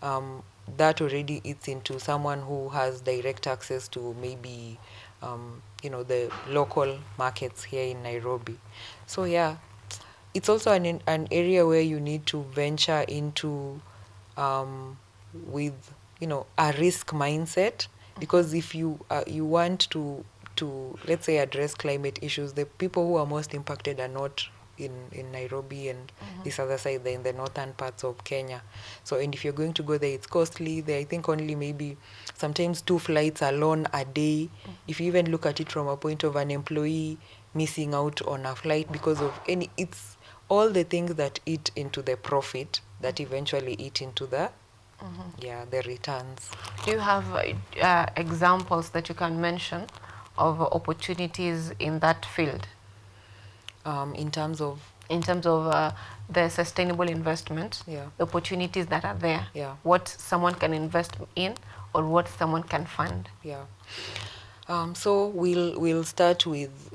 that already eats into someone who has direct access to maybe the local markets here in Nairobi. So yeah, it's also an area where you need to venture into with a risk mindset, because if you want to let's say address climate issues, the people who are most impacted are not in Nairobi and this other side, they're in the northern parts of Kenya. So, and if you're going to go there, it's costly. There, I think only maybe sometimes 2 flights alone a day. If you even look at it from a point of an employee missing out on a flight because of it's all the things that eat into the profit that eventually eat into the the returns. Do you have examples that you can mention of opportunities in that field? In terms of the sustainable investment, the opportunities that are there, what someone can invest in or what someone can fund. So we'll start with,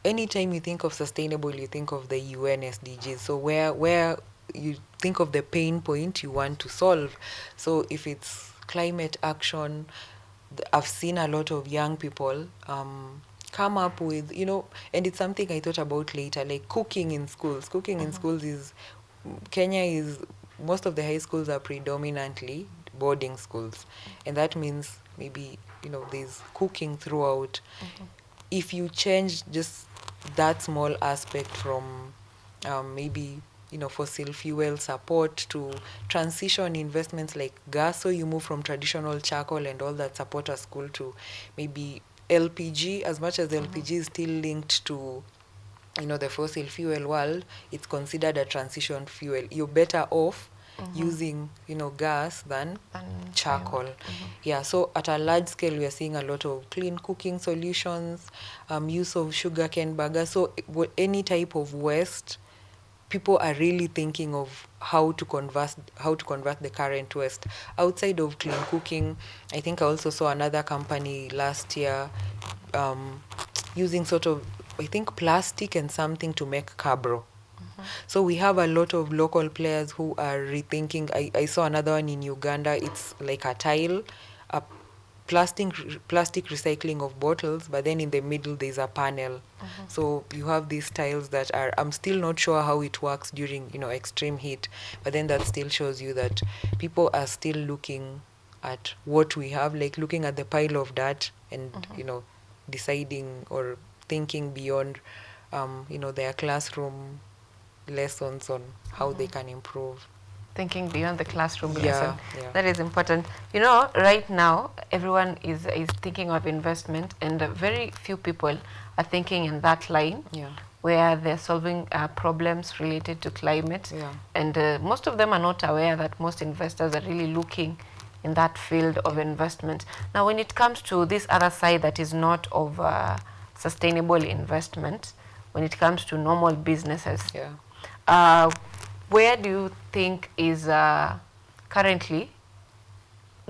anytime you think of sustainable, you think of the UN SDGs. So where you think of the pain point you want to solve. So if it's climate action, I've seen a lot of young people come up with, and it's something I thought about later, like cooking in schools. Cooking in schools most of the high schools are predominantly boarding schools. And that means maybe, there's cooking throughout. If you change just that small aspect from maybe, fossil fuel support to transition investments like gas, so you move from traditional charcoal and all that support a school to maybe LPG, as much as LPG is still linked to, the fossil fuel world, it's considered a transition fuel. You're better off using, gas than charcoal. So at a large scale, we are seeing a lot of clean cooking solutions, use of sugarcane burger. So any type of waste, people are really thinking of how to convert the current waste. Outside of clean cooking, I think I also saw another company last year using sort of, I think, plastic and something to make cabro. So we have a lot of local players who are rethinking. I saw another one in Uganda. It's like a tile, a plastic recycling of bottles, but then in the middle there's a panel. So you have these tiles that are, I'm still not sure how it works during extreme heat, but then that still shows you that people are still looking at what we have, like looking at the pile of dirt and deciding or thinking beyond their classroom lessons on how they can improve. Thinking beyond the classroom lesson. That is important. Right now, everyone is thinking of investment, and very few people are thinking in that line, where they're solving problems related to climate. And most of them are not aware that most investors are really looking in that field of investment. Now, when it comes to this other side that is not of sustainable investment, when it comes to normal businesses, where do you think is currently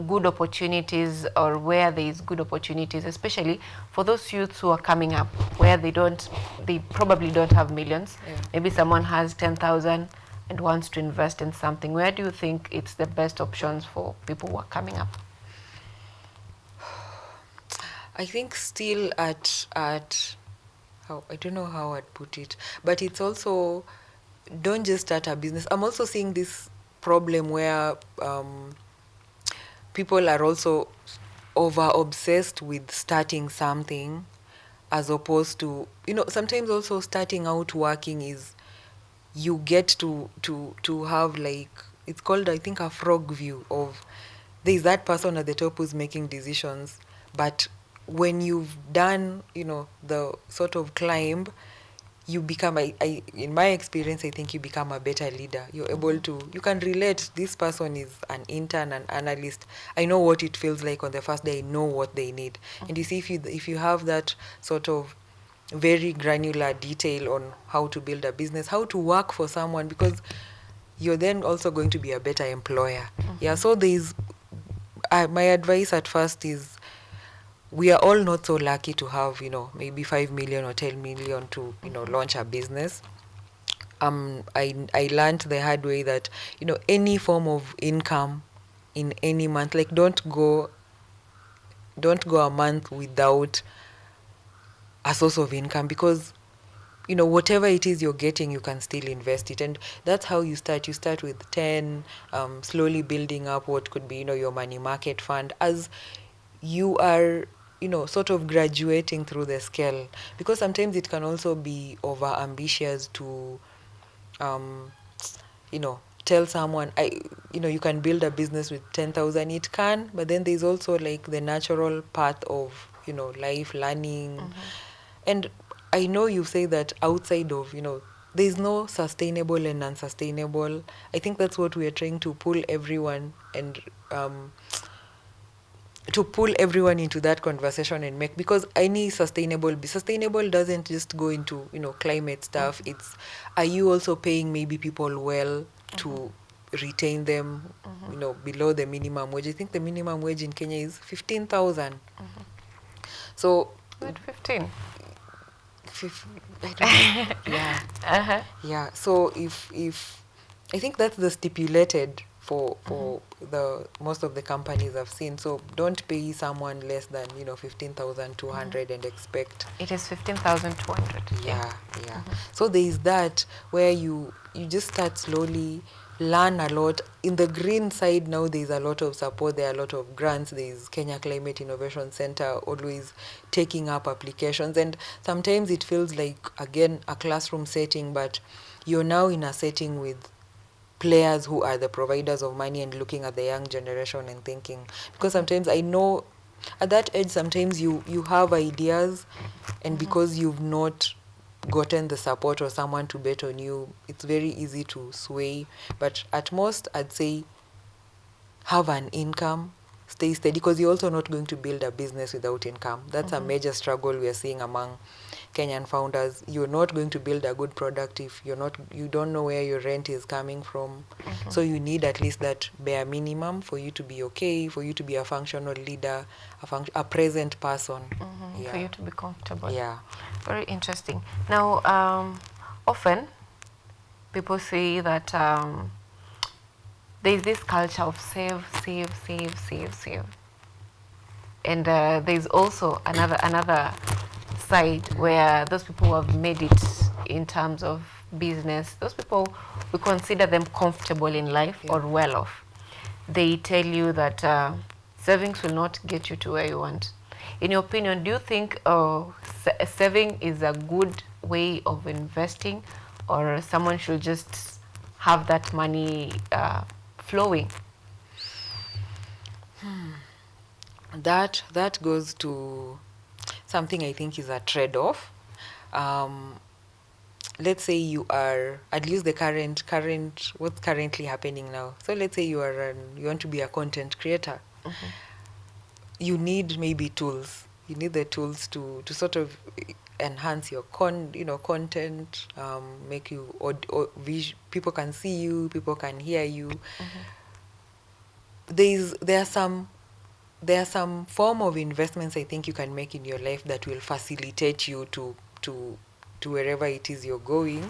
good opportunities, or where there is good opportunities, especially for those youths who are coming up, where they probably don't have millions. Maybe someone has 10,000 and wants to invest in something. Where do you think it's the best options for people who are coming up? I think still at how, I don't know how I'd put it, but it's also, don't just start a business. I'm also seeing this problem where people are also over-obsessed with starting something, as opposed to, sometimes also starting out working is, you get to have, like, it's called, I think, a frog view of, there's that person at the top who's making decisions, but when you've done, the sort of climb, you become, in my experience, I think you become a better leader. You're able to, you can relate. This person is an intern, an analyst. I know what it feels like on the first day. I know what they need. And you see, if you have that sort of very granular detail on how to build a business, how to work for someone, because you're then also going to be a better employer. Yeah, so there's, my advice at first is, we are all not so lucky to have, maybe 5 million or 10 million to, launch a business. I learned the hard way that, any form of income in any month, like don't go a month without a source of income, because whatever it is you're getting, you can still invest it. And that's how you start. You start with 10, slowly building up what could be, your money market fund, as you are, sort of graduating through the scale. Because sometimes it can also be over ambitious to, tell someone, you can build a business with 10,000. It can, but then there's also like the natural path of, life, learning. And I know you say that outside of, there's no sustainable and unsustainable. I think that's what we are trying to pull everyone and to pull everyone into that conversation and make, because any sustainable doesn't just go into, climate stuff. It's, are you also paying maybe people well to retain them, below the minimum wage? I think the minimum wage in Kenya is 15,000. So, Not 15. I don't know. Yeah. Yeah. So if I think that's the stipulated for the most of the companies I've seen. So don't pay someone less than 15,200 and expect. It is 15,200. Yeah. So there is that where you just start slowly, learn a lot. In the green side now, there's a lot of support. There are a lot of grants. There's Kenya Climate Innovation Center always taking up applications, and sometimes it feels like, again, a classroom setting, but you're now in a setting with players who are the providers of money and looking at the young generation and thinking, because sometimes I know at that age, sometimes you have ideas, and because you've not gotten the support or someone to bet on you, it's very easy to sway. But at most, I'd say have an income, stay steady, because you're also not going to build a business without income. That's a major struggle we are seeing among Kenyan founders. You're not going to build a good product if you don't know where your rent is coming from. So you need at least that bare minimum for you to be okay, for you to be a functional leader, a present person. For you to be comfortable. Yeah. Very interesting. Now, often people say that there's this culture of save. And there's also another side where those people who have made it in terms of business, those people, we consider them comfortable in life or well off. They tell you that savings will not get you to where you want. In your opinion, do you think saving is a good way of investing, or someone should just have that money flowing? That goes to something I think is a trade-off. Let's say you are, at least the current what's currently happening now. So let's say you want to be a content creator. You need maybe tools. You need the tools to sort of enhance your content, make you people can see you, people can hear you. There are some form of investments I think you can make in your life that will facilitate you to wherever it is you're going,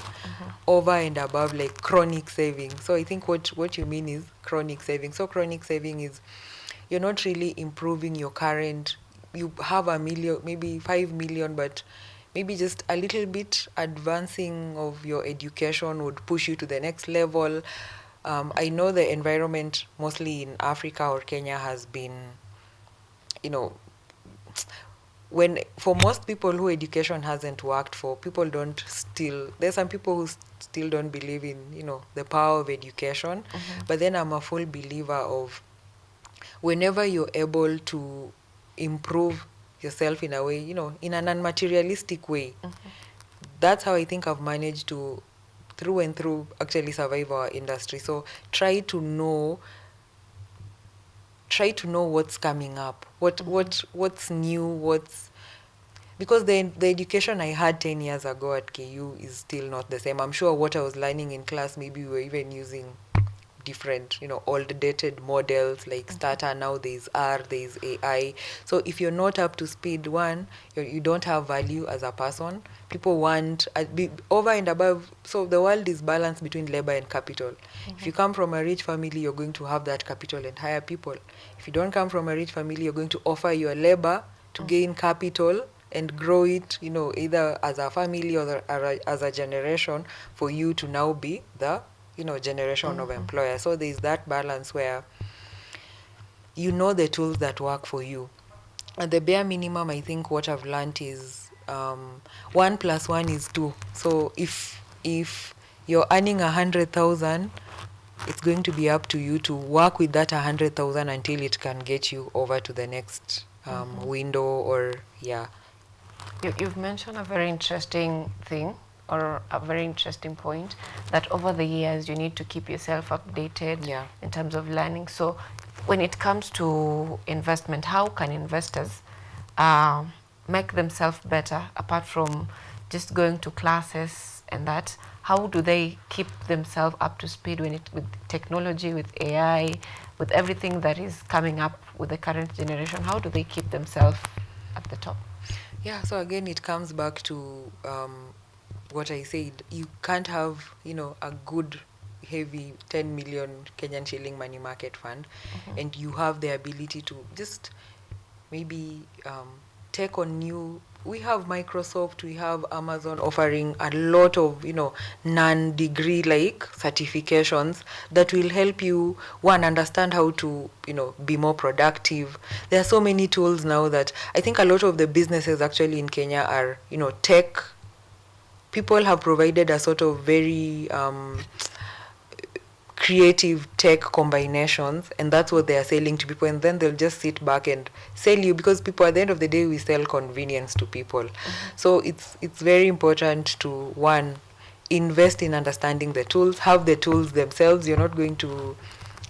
over and above like chronic saving. So I think what you mean is chronic saving. So chronic saving is, you're not really improving your current, you have $1 million, maybe 5 million, but maybe just a little bit advancing of your education would push you to the next level. I know the environment mostly in Africa or Kenya has been, when for most people who education hasn't worked for, there's some people who still don't believe in, the power of education. But then I'm a full believer of, whenever you're able to improve yourself in a way, in an unmaterialistic way, that's how I think I've managed to, through and through, actually survive our industry. So try to know what's coming up, what's new, because the education I had 10 years ago at KU is still not the same. I'm sure what I was learning in class, maybe we were even using different, old dated models like starter. Now there's R, there's AI. So if you're not up to speed, you don't have value as a person. People want over and above. So the world is balanced between labor and capital. If you come from a rich family, you're going to have that capital and hire people. If you don't come from a rich family, you're going to offer your labor to gain capital and grow it, either as a family or as a generation, for you to now be the generation of employers. So there's that balance where the tools that work for you. At the bare minimum, I think what I've learned is 1 + 1 is 2. So if you're earning 100,000, it's going to be up to you to work with that 100,000 until it can get you over to the next window, or You've mentioned a very interesting thing, or a very interesting point, that over the years you need to keep yourself updated in terms of learning. So when it comes to investment, how can investors make themselves better apart from just going to classes and that? How do they keep themselves up to speed with technology, with AI, with everything that is coming up with the current generation? How do they keep themselves at the top? Yeah, so again, it comes back to what I said. You can't have, a good, heavy 10 million Kenyan shilling money market fund, and you have the ability to just maybe take on new. We have Microsoft, we have Amazon offering a lot of, non-degree like certifications that will help you, understand how to, be more productive. There are so many tools now that I think a lot of the businesses actually in Kenya are, tech. People have provided a sort of very creative tech combinations, and that's what they are selling to people, and then they'll just sit back and sell you, because people, at the end of the day, we sell convenience to people. So it's very important to, invest in understanding the tools, have the tools themselves. You're not going to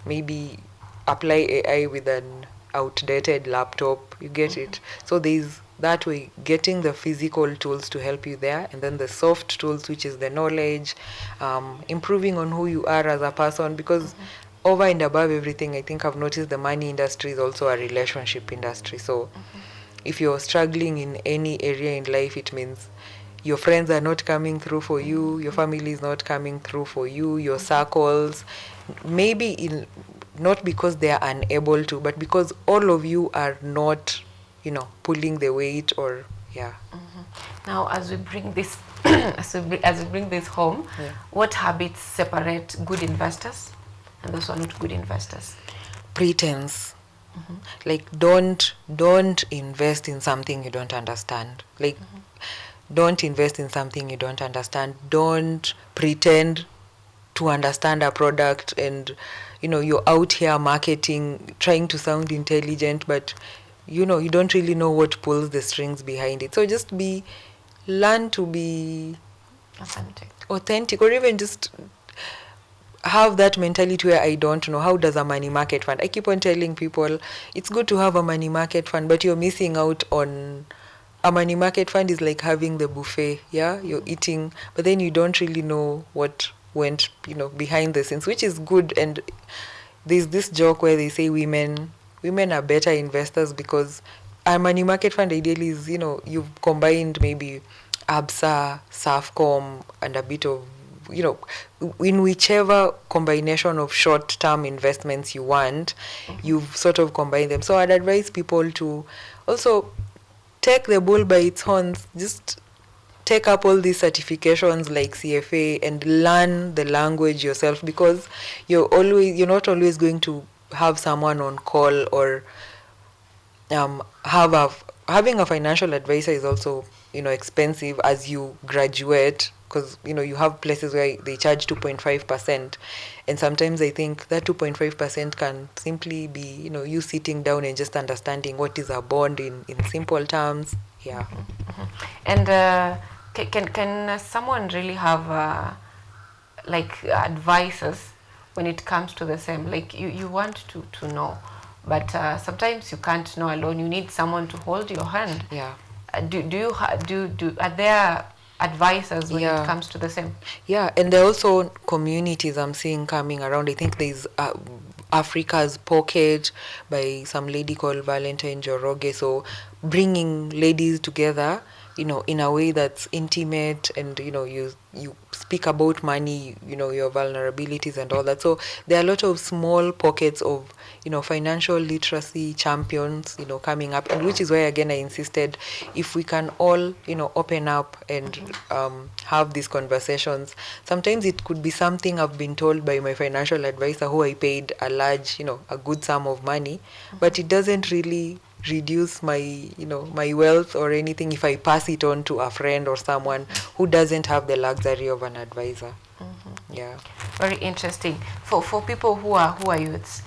maybe apply AI with an outdated laptop, you get it. So there's that way, getting the physical tools to help you there, and then the soft tools, which is the knowledge, improving on who you are as a person, because over and above everything, I think I've noticed the money industry is also a relationship industry. So if you're struggling in any area in life, it means your friends are not coming through for you, your family is not coming through for you, your circles, maybe not because they are unable to, but because all of you are not pulling the weight, or Now, as we bring this as we bring this home, what habits separate good investors and those who are not good investors? Pretense. Like, don't invest in something you don't understand. Like, don't invest in something you don't understand. Don't pretend to understand a product, and you're out here marketing, trying to sound intelligent, but you don't really know what pulls the strings behind it. So just learn to be authentic, or even just have that mentality where I don't know, how does a money market fund? I keep on telling people it's good to have a money market fund, but you're missing out on a money market fund. Is like having the buffet, you're eating, but then you don't really know what went behind the scenes, which is good. And there's this joke where they say women are better investors because a money market fund ideally is, you've combined maybe ABSA, SAFCOM, and a bit of, in whichever combination of short-term investments you want, you've sort of combined them. So I'd advise people to also take the bull by its horns, just take up all these certifications like CFA and learn the language yourself, because you're not always going to have someone on call, or having a financial advisor is also expensive as you graduate, because you have places where they charge 2.5%, and sometimes I think that 2.5% can simply be you sitting down and just understanding what is a bond in simple terms. And Can someone really have like advices when it comes to the same? Like you want to know, but sometimes you can't know alone. You need someone to hold your hand. Yeah. Are there advisors when it comes to the same? Yeah, and there are also communities I'm seeing coming around. I think there's Africa's Pocket by some lady called Valentine Joroge. So bringing ladies together, in a way that's intimate, and you speak about money, your vulnerabilities and all that. So there are a lot of small pockets of financial literacy champions coming up, and which is why again I insisted, if we can all open up and have these conversations. Sometimes it could be something I've been told by my financial advisor, who I paid a large a good sum of money, but it doesn't really reduce my my wealth or anything if I pass it on to a friend or someone who doesn't have the luxury of an advisor. Yeah, very interesting. For people who are youths,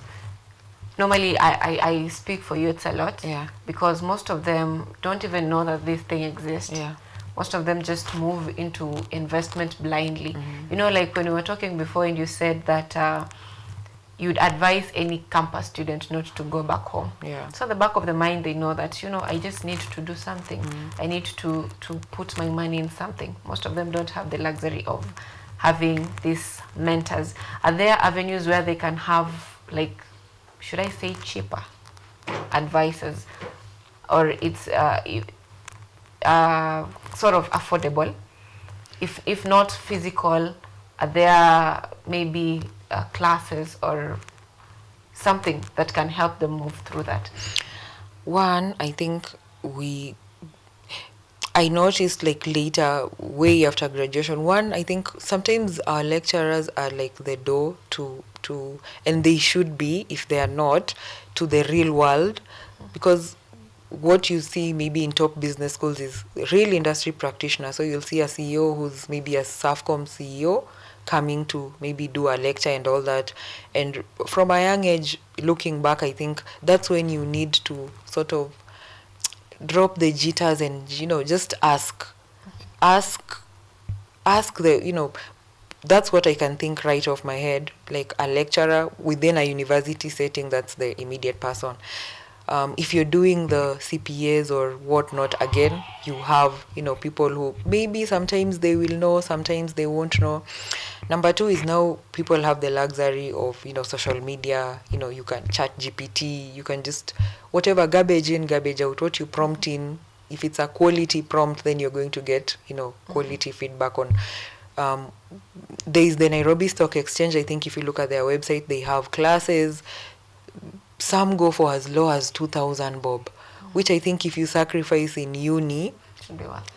normally I speak for youths a lot, because most of them don't even know that this thing exists. Most of them just move into investment blindly. Like when we were talking before and you said that you'd advise any campus student not to go back home. So the back of the mind, they know that, I just need to do something. I need to put my money in something. Most of them don't have the luxury of having these mentors. Are there avenues where they can have, like, should I say cheaper advisors, or it's sort of affordable? If not physical, are there maybe classes or something that can help them move through that? One, I think I noticed like later, way after graduation, I think sometimes our lecturers are like the door to and they should be, if they are not, to the real world, because what you see maybe in top business schools is real industry practitioners. So you'll see a CEO who's maybe a SAFCOM CEO coming to maybe do a lecture and all that. And from a young age, looking back, I think that's when you need to sort of drop the jitters and, just ask the, that's what I can think right off my head, like a lecturer within a university setting, that's the immediate person. If you're doing the CPAs or whatnot, again, you have, people who maybe sometimes they will know, sometimes they won't know. Number two is now people have the luxury of, social media. You can chat GPT, you can just, whatever, garbage in, garbage out, what you prompt in. If it's a quality prompt, then you're going to get, quality feedback on. There is the Nairobi Stock Exchange. I think if you look at their website, they have classes. Some go for as low as 2,000 bob, which I think if you sacrifice in uni,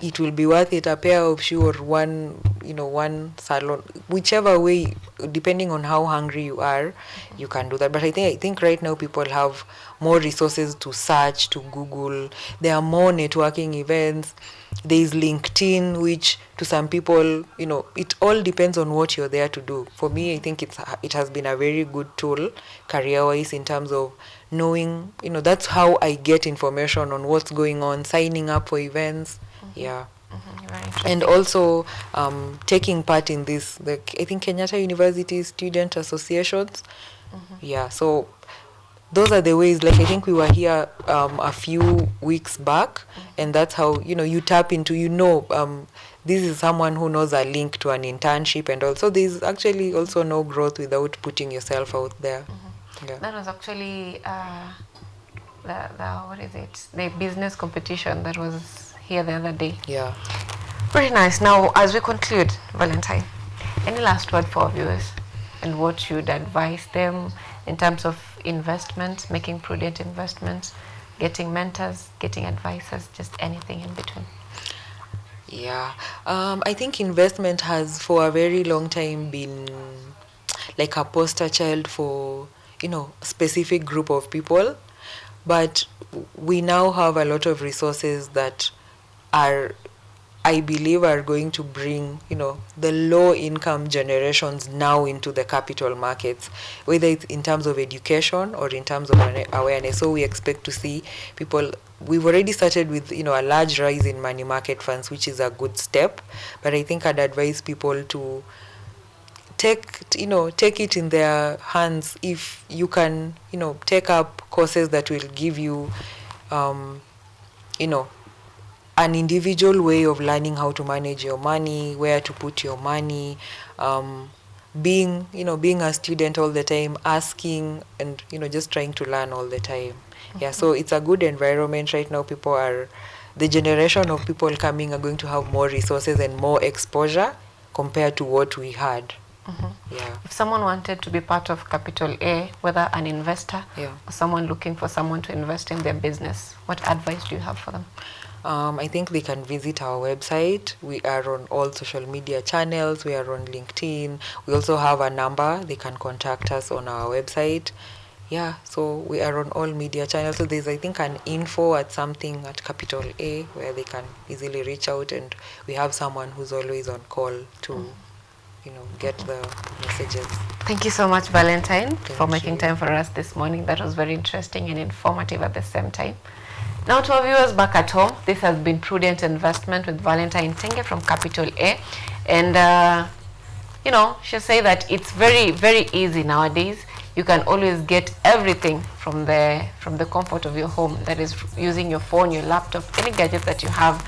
it will be worth it. A pair of shoe or one salon, whichever way, depending on how hungry you are, you can do that. But I think right now people have more resources to search, to Google. There are more networking events. There is LinkedIn, which to some people, it all depends on what you're there to do. For me, I think it has been a very good tool career-wise in terms of knowing, that's how I get information on what's going on, signing up for events. And also taking part in this, I think Kenyatta University student associations. So those are the ways. Like I think we were here a few weeks back, and that's how you tap into this is someone who knows a link to an internship, and also there's actually also no growth without putting yourself out there. That was actually the business competition that was here the other day. Very nice. Now, as we conclude, Valentine, any last word for our viewers and what you'd advise them in terms of investment, making prudent investments, getting mentors, getting advisors, just anything in between? I think investment has for a very long time been like a poster child for specific group of people, but we now have a lot of resources that I believe are going to bring the low income generations now into the capital markets, whether it's in terms of education or in terms of awareness. So we expect to see people we've already started with, you know, a large rise in money market funds, which is a good step. But I think I'd advise people to take it in their hands. If you can, you know, take up courses that will give you, you know, an individual way of learning how to manage your money, where to put your money, being a student all the time, asking, and, you know, just trying to learn all the time. Yeah, so it's a good environment right now. The generation of people coming are going to have more resources and more exposure compared to what we had. Yeah. If someone wanted to be part of Capital A, whether an investor or someone looking for someone to invest in their business, what advice do you have for them? I think they can visit our website. We are on all social media channels. We are on LinkedIn. We also have a number. They can contact us on our website. Yeah, so we are on all media channels. So there's, I think, an info at Capital A where they can easily reach out, and we have someone who's always on call to, you know, get the messages. Thank you so much, Valentine, for making time for us this morning. That was very interesting and informative at the same time. Now to our viewers back at home, this has been Prudent Investment with Valentine Tenge from Capital A. And, you know, she'll say that it's very, very easy nowadays. You can always get everything from the comfort of your home. That is using your phone, your laptop, any gadget that you have,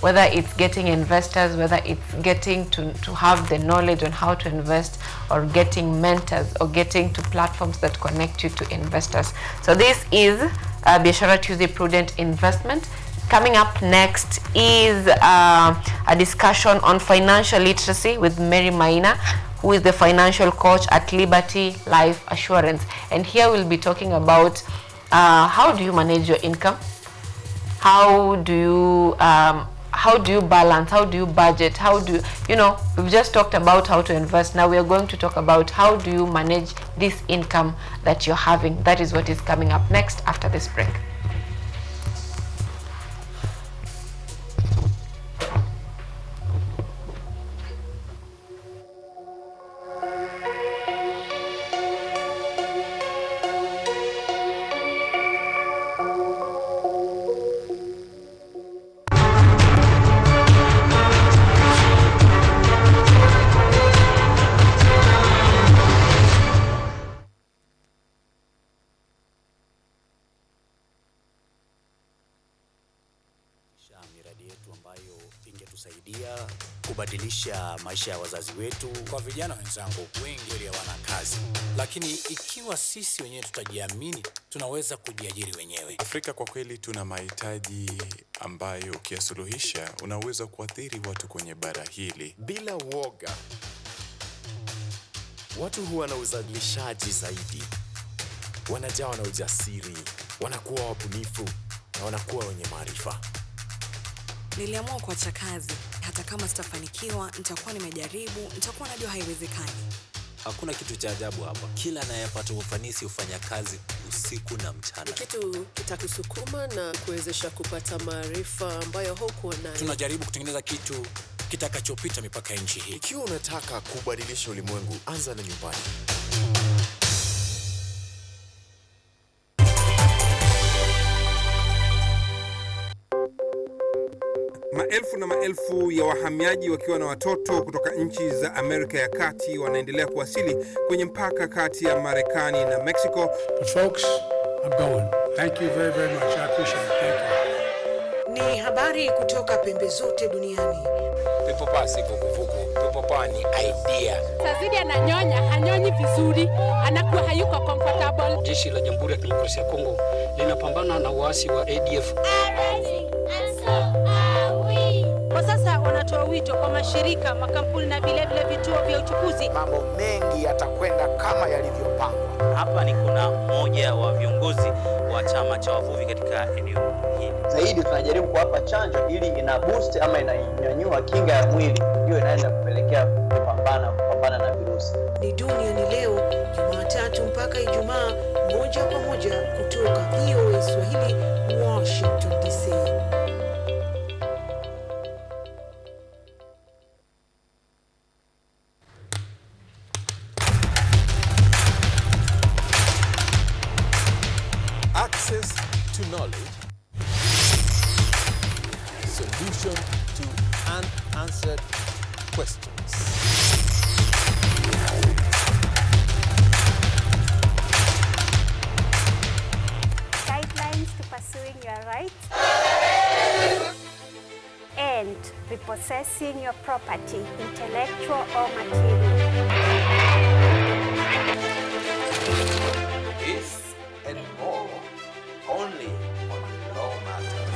whether it's getting investors, whether it's getting to have the knowledge on how to invest, or getting mentors, or getting to platforms that connect you to investors. So this is Biashara Tuesday Prudent Investment. Coming up next is a discussion on financial literacy with Mary Maina, who is the financial coach at Liberty Life Assurance. And here we'll be talking about how do you manage your income? How do you balance? How do you budget? How do you know, we've just talked about how to invest. Now we are going to talk about how do you manage this income that you're having. That is what is coming up next after this break. Kubadilisha maisha ya wazazi wetu. Kwa vijana wenzangu wengi hawana kazi, lakini ikiwa sisi wenyewe tutajiamini, tunaweza kujiajiri wenyewe. Afrika kwa kweli tuna mahitaji ambayo ukiyasuluhisha unaweza kuathiri watu kwenye bara hili. Bila woga, watu huwa na uzalishaji zaidi, wanajawa na ujasiri, wanakuwa wabunifu na wanakuwa wenye maarifa. Niliamua kuacha kazi. Hata kama sitafanikiwa, nitakuwa nimejaribu, nitakuwa najua haiwezekani. Hakuna kitu cha ajabu hapa. Kila anayepata ufanisi hufanya kazi usiku na mchana. Kitu kitakusukuma na kuwezesha kupata maarifa ambayo hukuwa nayo. Tunajaribu kutengeneza kitu kitakachopita mipaka ya nchi hii. Ikiwa unataka kubadilisha ulimwengu, anza na nyumbani. Maelfu na maelfu ya wahamiaji wakiwa na watoto kutoka nchi za Amerika ya Kati wanaendelea kuwasili kwenye mpaka kati ya Marekani na Mexico. But folks, I'm going. Thank you very, very much. I appreciate it. Thank you. Ni habari kutoka pembe zote duniani. Pepo pasi vuguvugu, pepo pani idea. Sazidi ananyonya, hanyonyi vizuri, anakuwa hayuko comfortable. Jeshi la Jamhuri ya Kidemokrasia ya Kongo linapambana na waasi wa ADF. Kwa sasa wanatoa wito kwa mashirika, makampuni na vile vituo vya uchukuzi. Mambo mengi yatakwenda kama yalivyopangwa. Hapa ni kuna mmoja wa viongozi wa chama cha wavuvi katika eneo hili. Zaidi tunajaribu kuwapa chanjo ili ina boost ama inanyanyua kinga ya mwili, hiyo inaenda kupelekea kupambana na virusi. Ni Duniani Leo, Jumatatu mpaka Ijumaa, moja kwa moja kutoka VOA Swahili, Washington DC. Access to knowledge solution to unanswered questions. Guidelines to pursuing your rights and repossessing your property, intellectual or material. This and more only on Law Matters.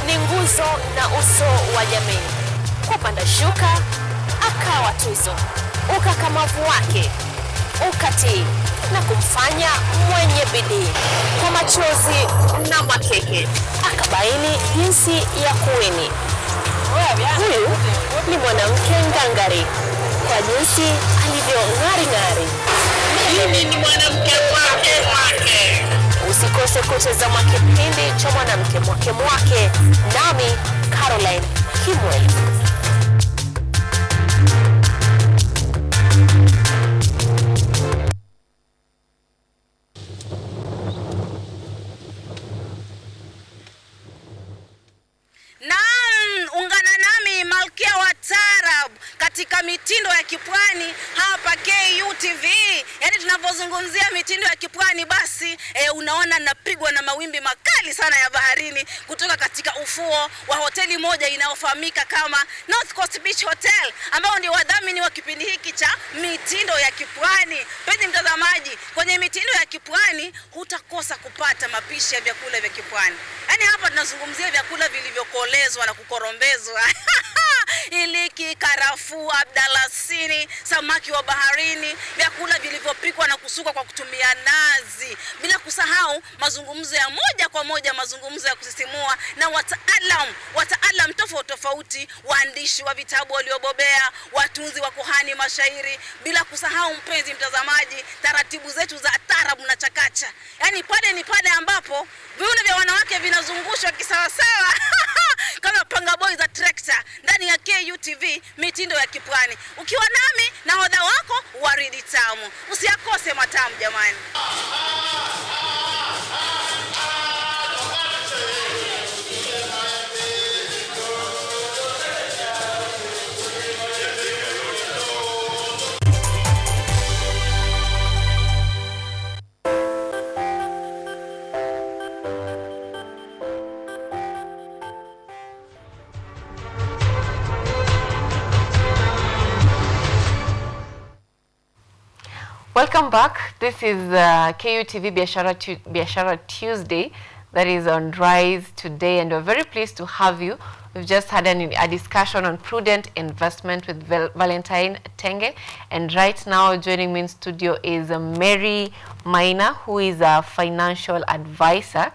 Ni nguzo na uso wa jamii. Kupanda shuka, akawa tuzo. Ukakamavu wake, ukatii na kumfanya mwenye bidii. Kwa machozi na makeke, akabaini jinsi ya kuweni. Huyu ni mwanamke ngangari, kwa jinsi alivyo ng'ari-ng'ari. Mimi ni mwanamke mwake. Usikose kutazama kipindi cha mwanamke mwake, nami Caroline Kimweli. Naam, ungana nami Malkia wa Taarab katika mitindo ya kipwani hapa KUTV. Yaani tunapozungumzia mitindo ya kipwani basi unaona napigwa na mawimbi makali sana ya baharini kutoka katika ufuo wa hoteli moja inayofahamika kama North Coast Beach Hotel, ambao ndio wadhamini wa kipindi hiki cha mitindo ya kipwani. Penzi mtazamaji, kwenye mitindo ya kipwani hutakosa kupata mapishi ya vyakula vya kipwani. Yaani hapa tunazungumzia vyakula vilivyokolezwa na kukorombezwa. Iliki, karafuu, abdalasini, samaki wa baharini, vyakula vilivyopikwa na kusukwa kwa kutumia nazi. Bila kusahau mazungumzo ya moja kwa moja, mazungumzo ya kusisimua na wataalam tofauti, waandishi wa vitabu waliobobea, watunzi wa kuhani mashairi. Bila kusahau mpenzi mtazamaji, taratibu zetu za taarab na chakacha. Yaani pale ni pale ambapo viuno vya wanawake vinazungushwa kisawasawa kama panga boy za trekta ndani ya KUTV mitindo ya kipwani. Ukiwa nami na hodha wako Waridi Tamu. Usiyakose matamu jamani. Welcome back. This is KUTV Biashara Tuesday that is on Rise today, and we're very pleased to have you. We've just had a discussion on prudent investment with Valentine Tenge, and right now joining me in studio is Mary Maina, who is a financial advisor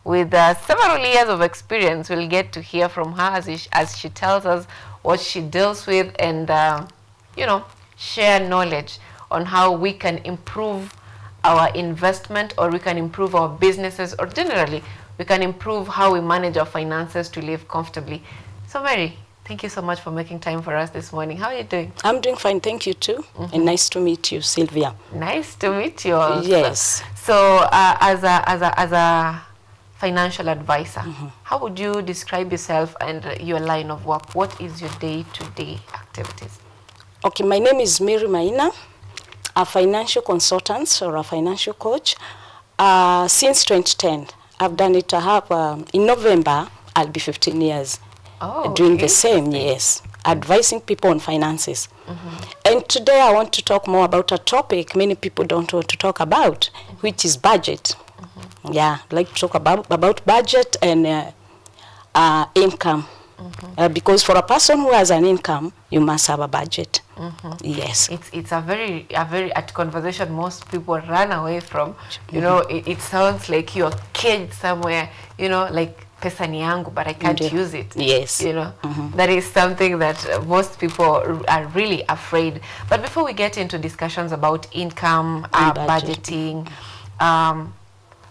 with several years of experience. We'll get to hear from her as she tells us what she deals with and, share knowledge on how we can improve our investment, or we can improve our businesses, or generally we can improve how we manage our finances to live comfortably. So Mary, thank you so much for making time for us this morning. How are you doing? I'm doing fine, thank you too. And nice to meet you, Sylvia. Nice to meet you also. Yes. So as a financial advisor, how would you describe yourself and your line of work? What is your day-to-day activities? Okay, my name is Mary Maina, a financial consultant or a financial coach. Since 2010, I've done it. I have, in November, I'll be 15 years doing the same, yes, advising people on finances. And today I want to talk more about a topic many people don't want to talk about, which is budget. Yeah, I'd like to talk about budget and income. Because for a person who has an income, you must have a budget. Yes. It's a very conversation most people run away from. You know, it sounds like you're caged somewhere, like pesa ni yangu, but I can't use it. Yes. That is something that most people are really afraid. But before we get into discussions about income, budgeting,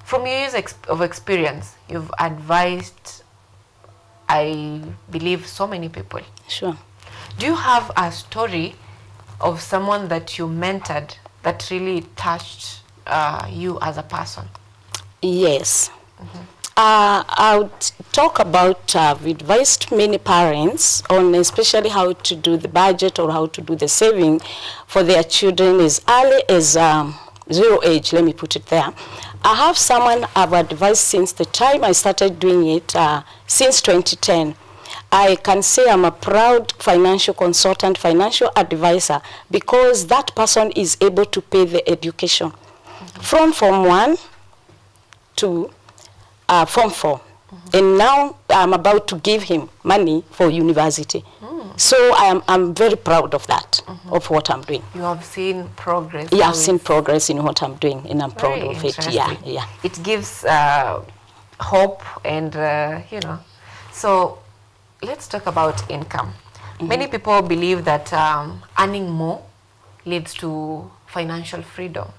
From your years of experience, you've advised, I believe, so many people. Sure. Do you have a story of someone that you mentored that really touched you as a person? Yes. I would talk about, I've advised many parents on especially how to do the budget or how to do the saving for their children as early as 0 age, let me put it there. I have someone I've advised since the time I started doing it, since 2010. I can say I'm a proud financial consultant, financial advisor, because that person is able to pay the education from Form 1 to Form 4. And now I'm about to give him money for university. So I'm very proud of that, of what I'm doing. You have seen progress. Yeah, I've seen progress in what I'm doing, and I'm proud of it. Yeah, yeah. It gives hope and, you know. So let's talk about income. Many people believe that earning more leads to financial freedom.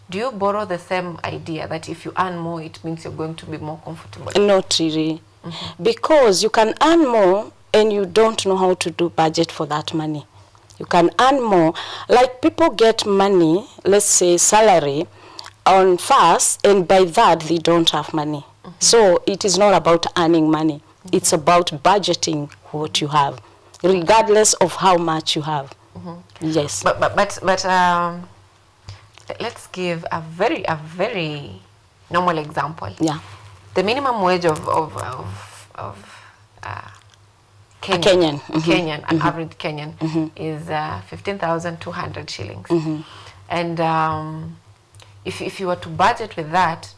Do you borrow the same idea that if you earn more, it means you're going to be more comfortable? Not really. Because you can earn more and you don't know how to do budget for that money. You can earn more. Like people get money, let's say salary, on first, and by that they don't have money. So it is not about earning money. It's about budgeting what you have, regardless of how much you have. Yes. But let's give a very normal example. Yeah. The minimum wage of Kenyan, an average Kenyan, is 15,200 shillings. And if you were to budget with that,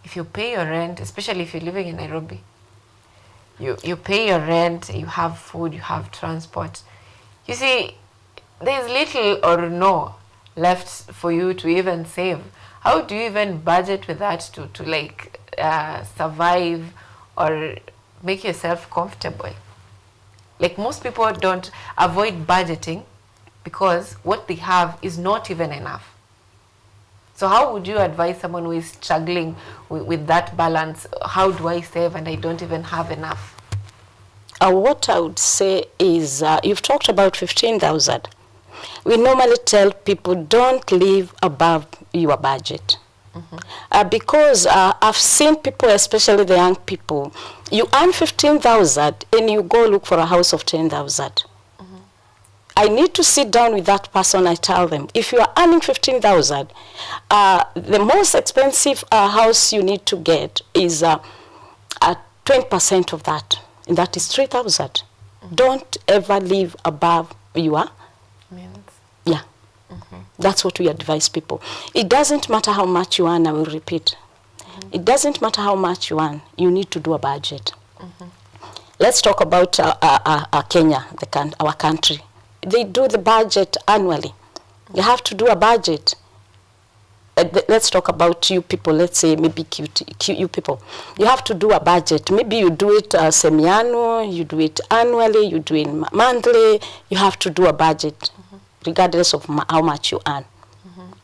if you pay your rent, especially if you're living in Nairobi, you pay your rent, you have food, you have transport. You see, there's little or no left for you to even save. How do you even budget with that to like survive or make yourself comfortable? Like most people don't avoid budgeting because what they have is not even enough. So how would you advise someone who is struggling with that balance? How do I save and I don't even have enough? What I would say is, you've talked about 15,000. We normally tell people don't live above your budget. Because I've seen people, especially the young people, you earn 15,000 and you go look for a house of 10,000. I need to sit down with that person. I tell them, if you are earning 15,000, the most expensive house you need to get is 20% of that, and that is 3,000. Don't ever live above your means. Yeah. That's what we advise people. It doesn't matter how much you earn, I will repeat. It doesn't matter how much you earn, you need to do a budget. Let's talk about Kenya, our country. They do the budget annually. You have to do a budget. Let's talk about you people, let's say maybe you people. You have to do a budget. Maybe you do it semi-annual, you do it annually, you do it monthly. You have to do a budget, regardless of how much you earn.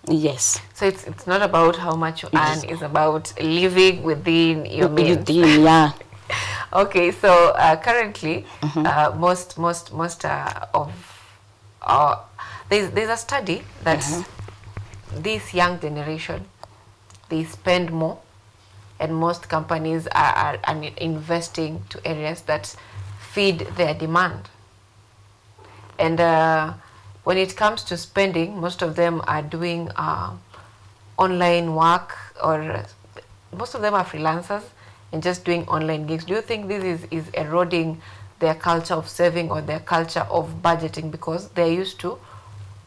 Yes. So it's not about how much you earn, it's about living within your means. Within, yeah. Okay, so currently, most of there's a study that this young generation, they spend more, and most companies are investing to areas that feed their demand. And when it comes to spending, most of them are doing online work, or most of them are freelancers and just doing online gigs. Do you think this is eroding their culture of saving or their culture of budgeting, because they're used to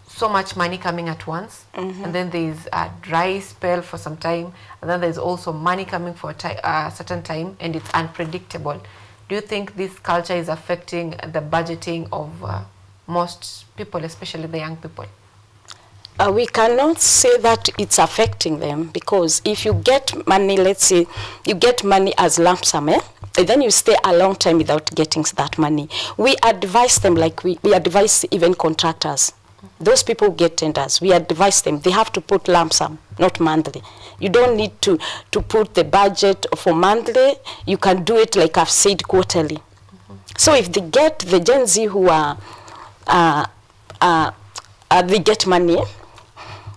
so much money coming at once, and then there's a dry spell for some time, and then there's also money coming for a certain time, and it's unpredictable? Do you think this culture is affecting the budgeting of most people, especially the young people? We cannot say that it's affecting them, because if you get money, let's say you get money as lump sum, and then you stay a long time without getting that money. We advise them, like we advise even contractors. Those people get tenders. We advise them, they have to put lump sum not monthly. You don't need to put the budget for monthly. You can do it, like I've said, quarterly. So if they get the Gen Z who are they get money,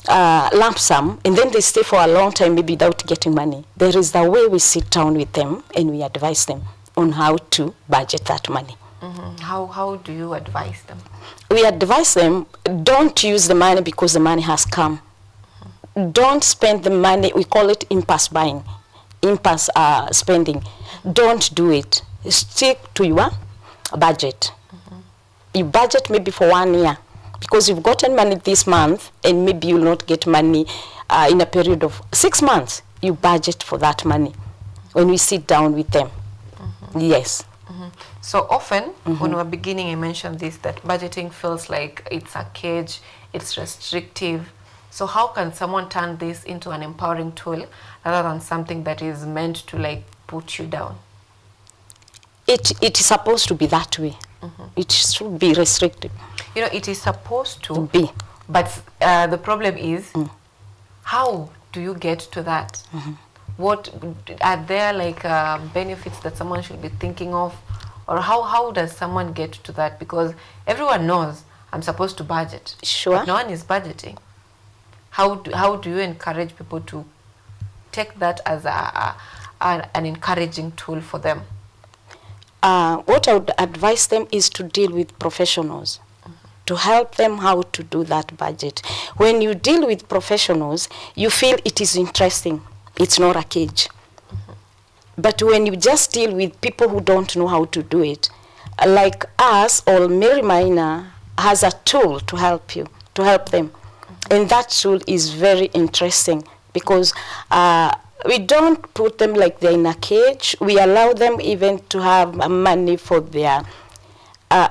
lump sum, and then they stay for a long time maybe without getting money, there is the way we sit down with them and we advise them on how to budget that money. How do you advise them? We advise them, don't use the money because the money has come. Don't spend the money, we call it impulse buying, impulse spending. Don't do it. Stick to your budget. You budget maybe for 1 year, because you've gotten money this month and maybe you'll not get money in a period of 6 months. You budget for that money when we sit down with them. Yes. So often when we're beginning, I mentioned this, that budgeting feels like it's a cage, it's restrictive. So how can someone turn this into an empowering tool rather than something that is meant to like put you down? It is supposed to be that way. It should be restricted. You know, it is supposed to be. But the problem is, how do you get to that? What are there like benefits that someone should be thinking of? Or how does someone get to that? Because everyone knows I'm supposed to budget. Sure. But no one is budgeting. How do you encourage people to take that as an encouraging tool for them? What I would advise them is to deal with professionals, to help them how to do that budget. When you deal with professionals, you feel it is interesting. It's not a cage. But when you just deal with people who don't know how to do it, like us or Mary Maina has a tool to help you, to help them. And that tool is very interesting because we don't put them like they're in a cage. We allow them even to have money for their, I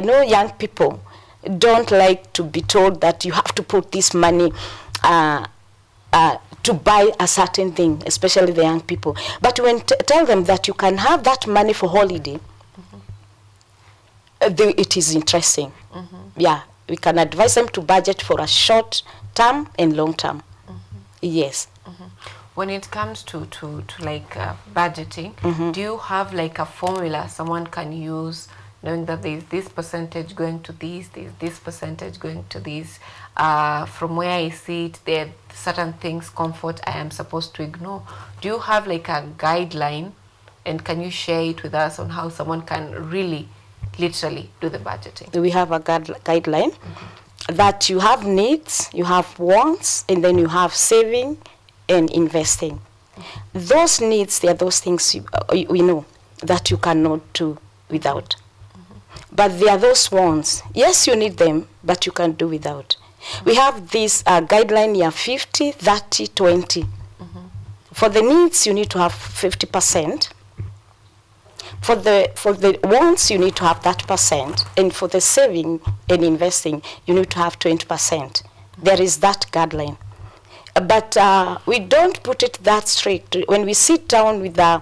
know young people don't like to be told that you have to put this money to buy a certain thing, especially the young people. But when tell them that you can have that money for holiday, it is interesting. Yeah, we can advise them to budget for a short term and long term. Yes. When it comes to like budgeting, do you have like a formula someone can use, knowing that there's this percentage going to this, there's this percentage going to this? From where I sit, there are certain things, comfort, I am supposed to ignore. Do you have like a guideline, and can you share it with us on how someone can really, literally do the budgeting? We have a guideline that you have needs, you have wants, and then you have saving and investing. Those needs, they are those things we know that you cannot do without. But there are those wants. Yes, you need them, but you can do without. We have this guideline here, 50, 30, 20. For the needs, you need to have 50%. For the wants, you need to have that percent. And for the saving and investing, you need to have 20%. There is that guideline. But we don't put it that strict. When we sit down with the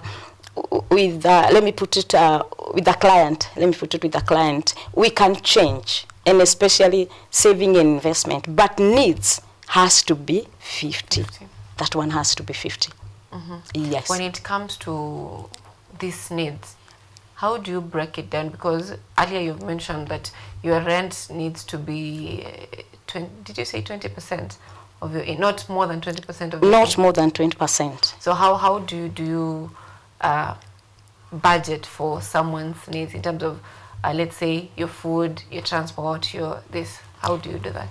client, we can change, and especially saving and investment. But needs has to be 50. That one has to be 50. Yes. When it comes to these needs, how do you break it down? Because earlier you mentioned that your rent needs to be 20, did you say 20% of your, not more than 20% of your Not income? more than 20%. So how do you budget for someone's needs in terms of, let's say, your food, your transport, your this? How do you do that?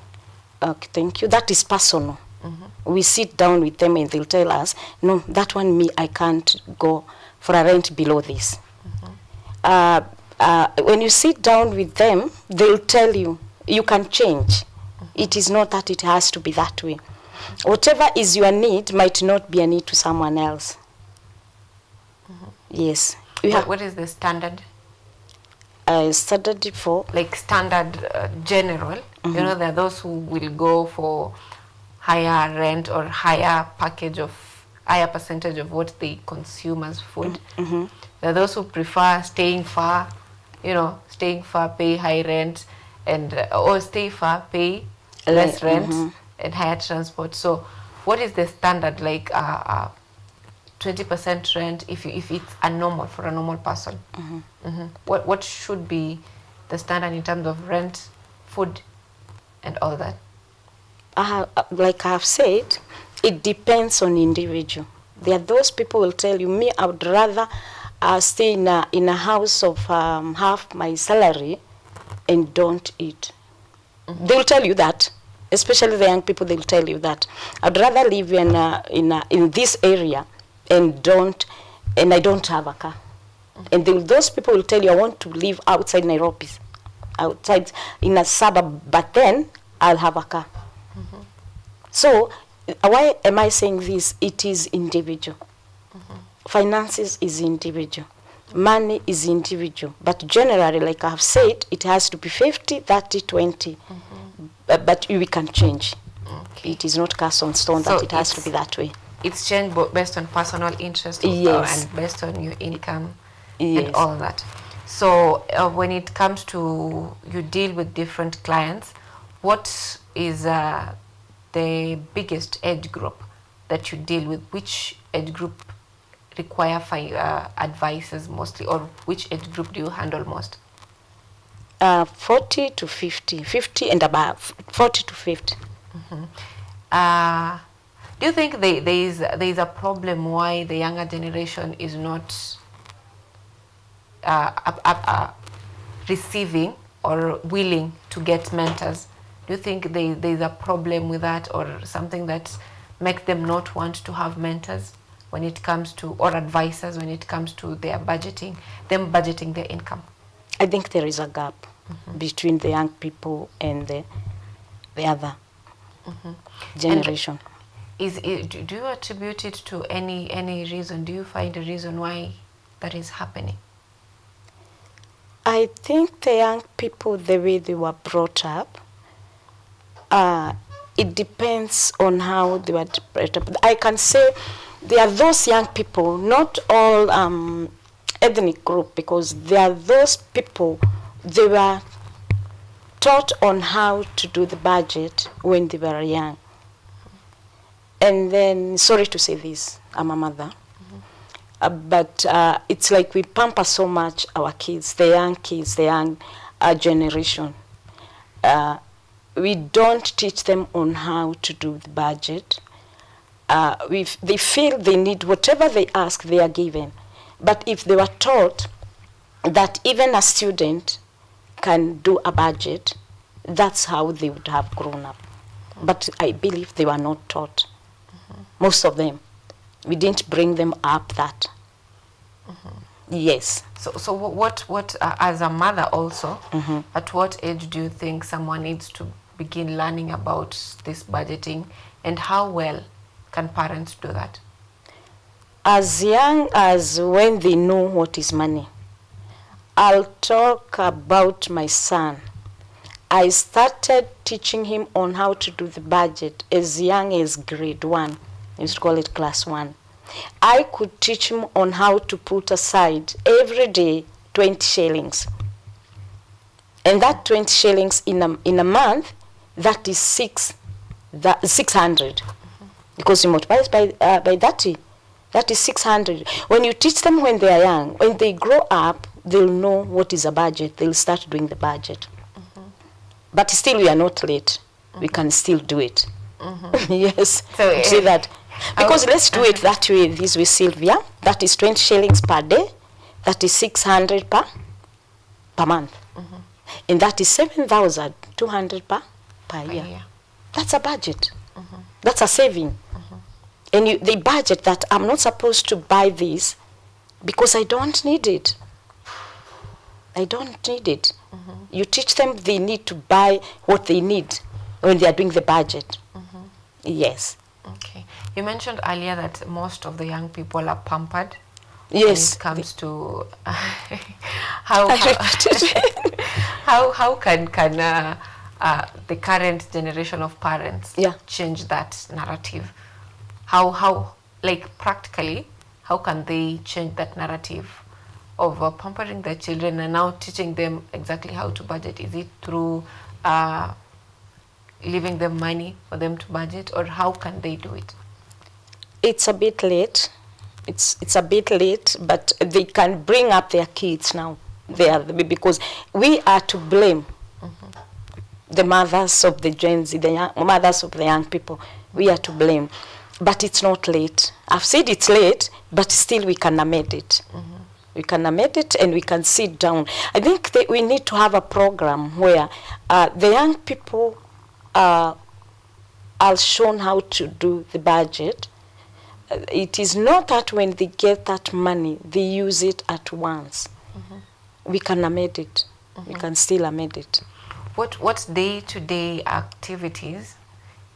Okay, thank you. That is personal. We sit down with them and they'll tell us, no, that one, me, I can't go for a rent below this. When you sit down with them, they'll tell you, you can change. It is not that it has to be that way. Whatever is your need might not be a need to someone else. Yes. What is the standard? Standard for? Like standard general. You know, there are those who will go for higher rent or higher percentage of what they consume as food. There are those who prefer staying far, pay high rent, and or stay far, pay less rent. and higher transport. So what is the standard, like 20% rent if it's a normal for a normal person? What should be the standard in terms of rent, food, and all that? Like I have said, it depends on individual. There are those people will tell you, me, I would rather stay in a house of half my salary and don't eat. They will tell you that, especially the young people. They will tell you that I'd rather live in this area and I don't have a car. And those people will tell you, I want to live outside Nairobi, outside in a suburb, but then I'll have a car. So why am I saying this? It is individual. Finances is individual. Money is individual. But generally, like I have said, it has to be 50, 30, 20. But we can change. It is not cast on stone that it has to be that way. It's changed based on personal interest yes. and based on your income yes. and all that. So when it comes to you deal with different clients, what is the biggest age group that you deal with? Which age group require advices mostly, or which age group do you handle most? 40 to 50, 50 and above, 40 to 50. Do you think there is a problem why the younger generation is not receiving or willing to get mentors? Do you think there is a problem with that, or something that makes them not want to have mentors when it comes to, or advisors when it comes to their budgeting, them budgeting their income? I think there is a gap between the young people and the other generation. And do you attribute it to any reason? Do you find a reason why that is happening? I think the young people, the way they were brought up, it depends on how they were brought up. I can say there are those young people, not all ethnic group, because there are those people, they were taught on how to do the budget when they were young. And then, sorry to say this, I'm a mother, but it's like we pamper so much our kids, the young generation. We don't teach them on how to do the budget. They feel they need whatever they ask, they are given. But if they were taught that even a student can do a budget, that's how they would have grown up. But I believe they were not taught. Most of them. We didn't bring them up that. Yes. So what as a mother also, at what age do you think someone needs to begin learning about this budgeting, and how well can parents do that? As young as when they know what is money. I'll talk about my son. I started teaching him on how to do the budget as young as grade 1. I used to call it class 1. I could teach him on how to put aside every day 20 shillings. And that 20 shillings in a month, that is 600. Because you multiply it by 30, that is 600. When you teach them when they are young, when they grow up, they'll know what is a budget. They'll start doing the budget. But still, we are not late. We can still do it. Yes, so, see that. Because let's do it that way, this with Sylvia. That is 20 shillings per day. That is 600 per month. And that is 7,200 per year. That's a budget. That's a saving. And they budget that I'm not supposed to buy this because I don't need it. I don't need it. You teach them they need to buy what they need when they are doing the budget. Yes. Okay. You mentioned earlier that most of the young people are pampered. Yes. When it comes to how can the current generation of parents change that narrative? How like practically, how can they change that narrative of pampering their children and now teaching them exactly how to budget? Is it through leaving them money for them to budget, or how can they do it? It's a bit late. It's a bit late, but they can bring up their kids now. Because we are to blame. The mothers of the Gen Z, mothers of the young people, we are to blame. But it's not late. I've said it's late, but still we can amend it. We can amend it and we can sit down. I think that we need to have a program where the young people are shown how to do the budget. It is not that when they get that money, they use it at once. We can amend it. We can still amend it. What day-to-day activities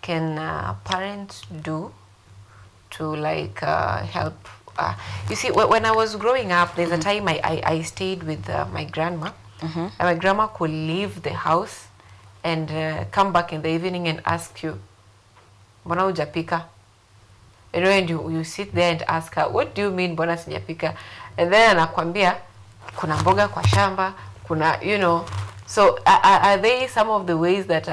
can parents do to like help? You see, when I was growing up, there's a time I stayed with my grandma. And my grandma could leave the house and come back in the evening and ask you, "Mbona hujapika?" You know, and you sit there and ask her, "What do you mean, mbona sijapika?" And then anakwambia, "Kuna mboga kwa shamba, kuna," you know. So are they some of the ways that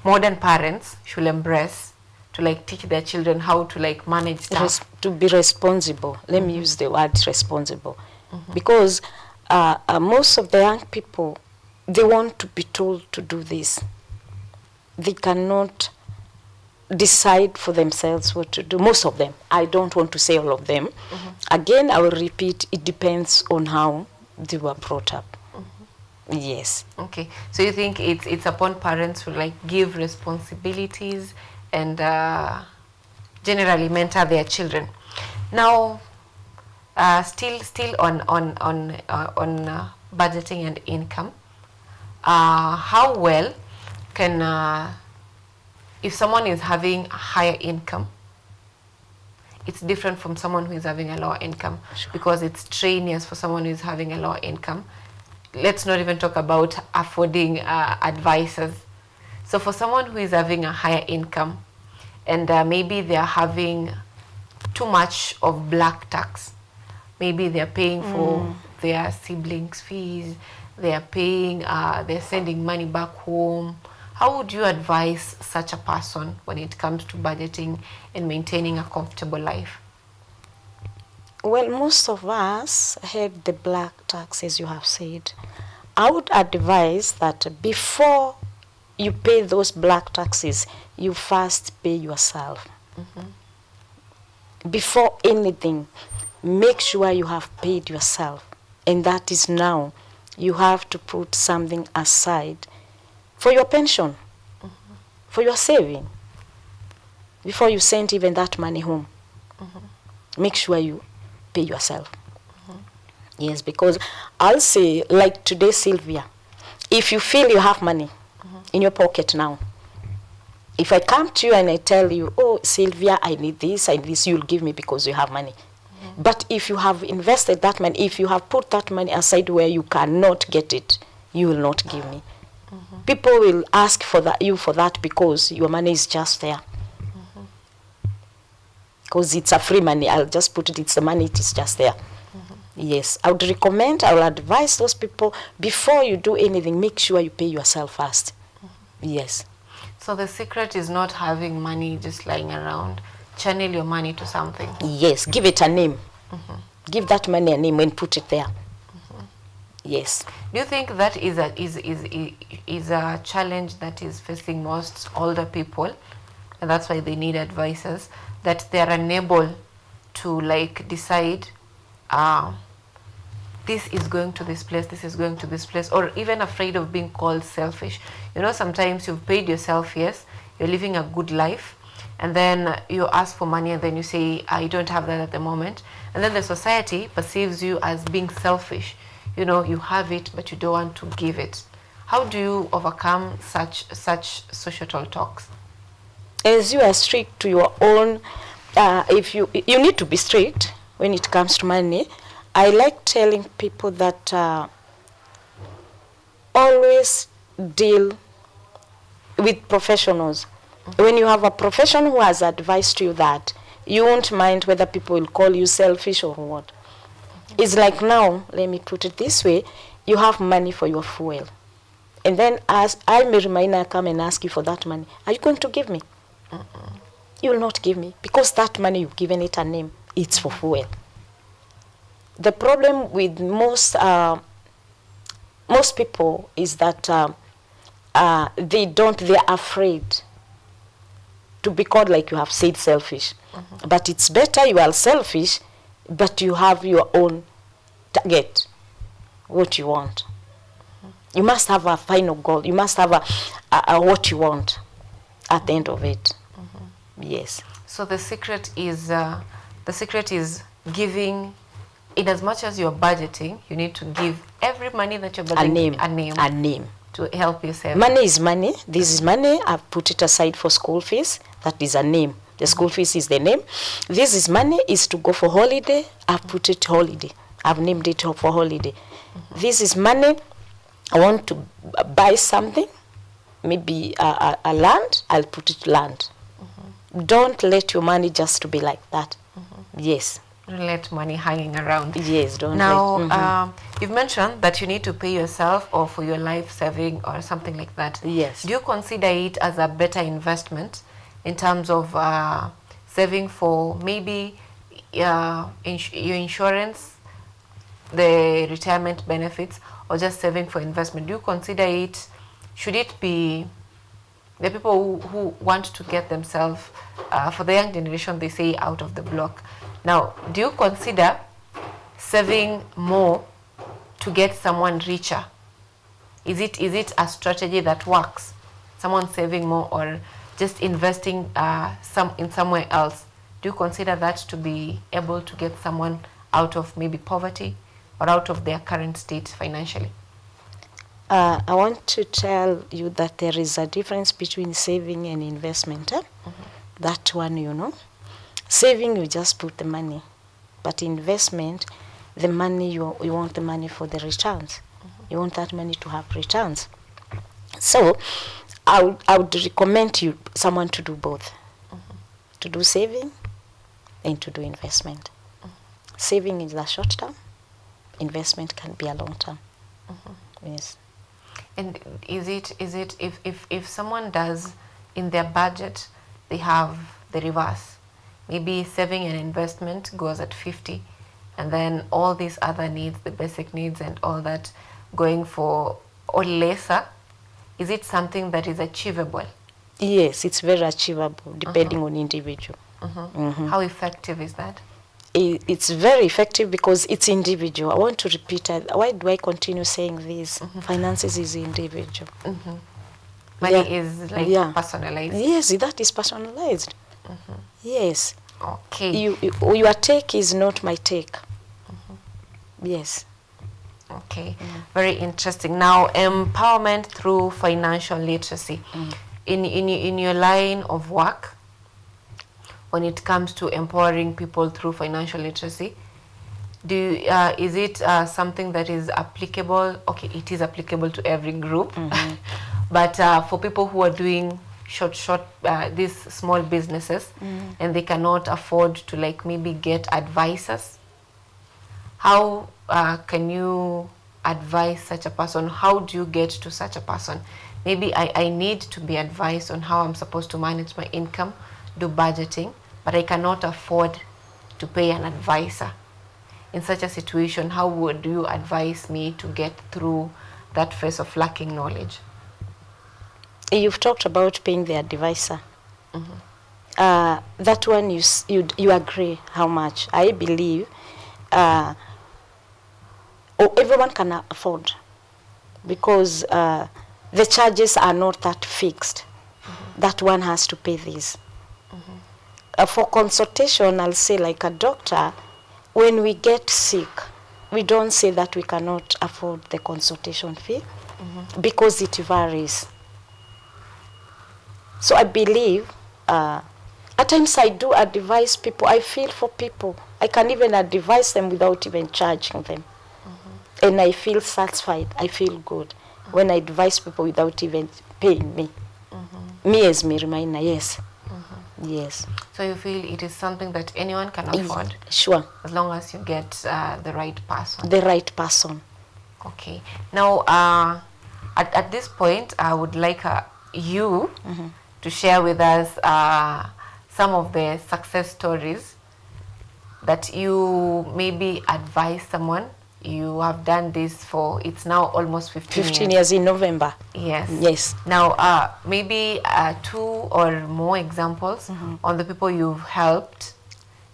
modern parents should embrace to like teach their children how to like manage stuff? To be responsible. Let me use the word responsible. Because most of the young people, they want to be told to do this. They cannot decide for themselves what to do. Most of them. I don't want to say all of them. Again, I will repeat, it depends on how they were brought up. Yes. Okay. So you think it's upon parents to like give responsibilities and generally mentor their children. Now, still on budgeting and income. How well can if someone is having a higher income, it's different from someone who is having a lower income, because it's strenuous for someone who is having a lower income. Let's not even talk about affording advisors. So for someone who is having a higher income and maybe they're having too much of black tax, maybe they're paying for their siblings' fees, they're paying, they're sending money back home. How would you advise such a person when it comes to budgeting and maintaining a comfortable life? Well, most of us have the black tax, as you have said. I would advise that before you pay those black taxes, you first pay yourself. Before anything, make sure you have paid yourself. And that is now, you have to put something aside for your pension, for your saving, before you send even that money home. Make sure you pay yourself. Yes, because I'll say, like today, Sylvia, if you feel you have money in your pocket now, if I come to you and I tell you, "Oh, Sylvia, I need this, you'll give me because you have money. But if you have invested that money, if you have put that money aside where you cannot get it, you will not give me. People will ask for you for that because your money is just there. Because it's a free money. I'll just put it, it's the money, it is just there. Yes, I would recommend, I will advise those people, before you do anything, make sure you pay yourself first. Yes. So the secret is not having money just lying around. Channel your money to something. Yes, give it a name. Give that money a name and put it there. Yes. Do you think that is a challenge that is facing most older people, and that's why they need advisors, that they are unable to like decide this is going to this place, this is going to this place, or even afraid of being called selfish? You know, sometimes you've paid yourself, yes, you're living a good life, and then you ask for money and then you say, I don't have that at the moment, and then the society perceives you as being selfish. You know, you have it, but you don't want to give it. How do you overcome such societal talks? As you are strict to your own, if you need to be strict when it comes to money. I like telling people that always deal with professionals. When you have a professional who has advised you that, you won't mind whether people will call you selfish or what. It's like now, let me put it this way, you have money for your fuel. And then as I, Mary Maina, come and ask you for that money, are you going to give me? You will not give me, because that money you've given it a name. It's for fuel. The problem with most people is that they're afraid to be called, like you have said, selfish. But it's better you are selfish, but you have your own target, what you want. You must have a final goal. You must have a what you want at the end of it. Yes. So the secret is giving. In as much as you're budgeting, you need to give every money that you're budgeting a name to help yourself. Money is money. This is money. I've put it aside for school fees. That is a name. The school fees is the name. This is money is to go for holiday. I've put it holiday. I've named it for holiday. This is money. I want to buy something, maybe a land. I'll put it land. Don't let your money just to be like that. Yes. Don't let money hanging around. Yes, don't. Now, you've mentioned that you need to pay yourself or for your life saving or something like that. Yes. Do you consider it as a better investment in terms of saving for maybe your insurance, the retirement benefits, or just saving for investment? Do you consider it, should it be the people who want to get themselves, for the young generation, they say, out of the block? Now, do you consider saving more to get someone richer? Is it a strategy that works? Someone saving more or just investing in somewhere else? Do you consider that to be able to get someone out of maybe poverty or out of their current state financially? I want to tell you that there is a difference between saving and investment. That one, you know. Saving, you just put the money. But investment, the money, you want the money for the returns. You want that money to have returns. So, I would recommend you someone to do both. To do saving and to do investment. Saving is a short term. Investment can be a long term. Yes. And is it if someone does in their budget, they have the reverse? Maybe saving and investment goes at 50, and then all these other needs, the basic needs and all that, going for or lesser. Is it something that is achievable? Yes, it's very achievable, depending on individual. How effective is that? It's very effective because it's individual. I want to repeat it. Why do I continue saying this? Finances is individual. Money is like personalized. Yes, that is personalized. Yes. Okay. Your take is not my take. Yes. Okay. Very interesting. Now, empowerment through financial literacy. In your line of work, when it comes to empowering people through financial literacy, is it something that is applicable? Okay, it is applicable to every group, but for people who are doing these small businesses, and they cannot afford to maybe get advisors, how can you advise such a person? How do you get to such a person? Maybe I need to be advised on how I'm supposed to manage my income, do budgeting, but I cannot afford to pay an advisor. In such a situation, how would you advise me to get through that phase of lacking knowledge? You've talked about paying the advisor. That one you agree how much? I believe everyone can afford, because the charges are not that fixed. That one has to pay this. For consultation, I'll say, like a doctor, when we get sick, we don't say that we cannot afford the consultation fee, because it varies. So I believe, at times I do advise people. I feel for people. I can even advise them without even charging them. And I feel satisfied. I feel good when I advise people without even paying me. Me as Mary Maina, yes. Yes. So you feel it is something that anyone can afford? Sure. As long as you get the right person. The right person. Okay. Now, At this point, I would like you to share with us some of the success stories that you maybe advise someone. You have done this for, it's now almost 15 years in November. Yes. Yes. Now, maybe 2 or more examples on the people you've helped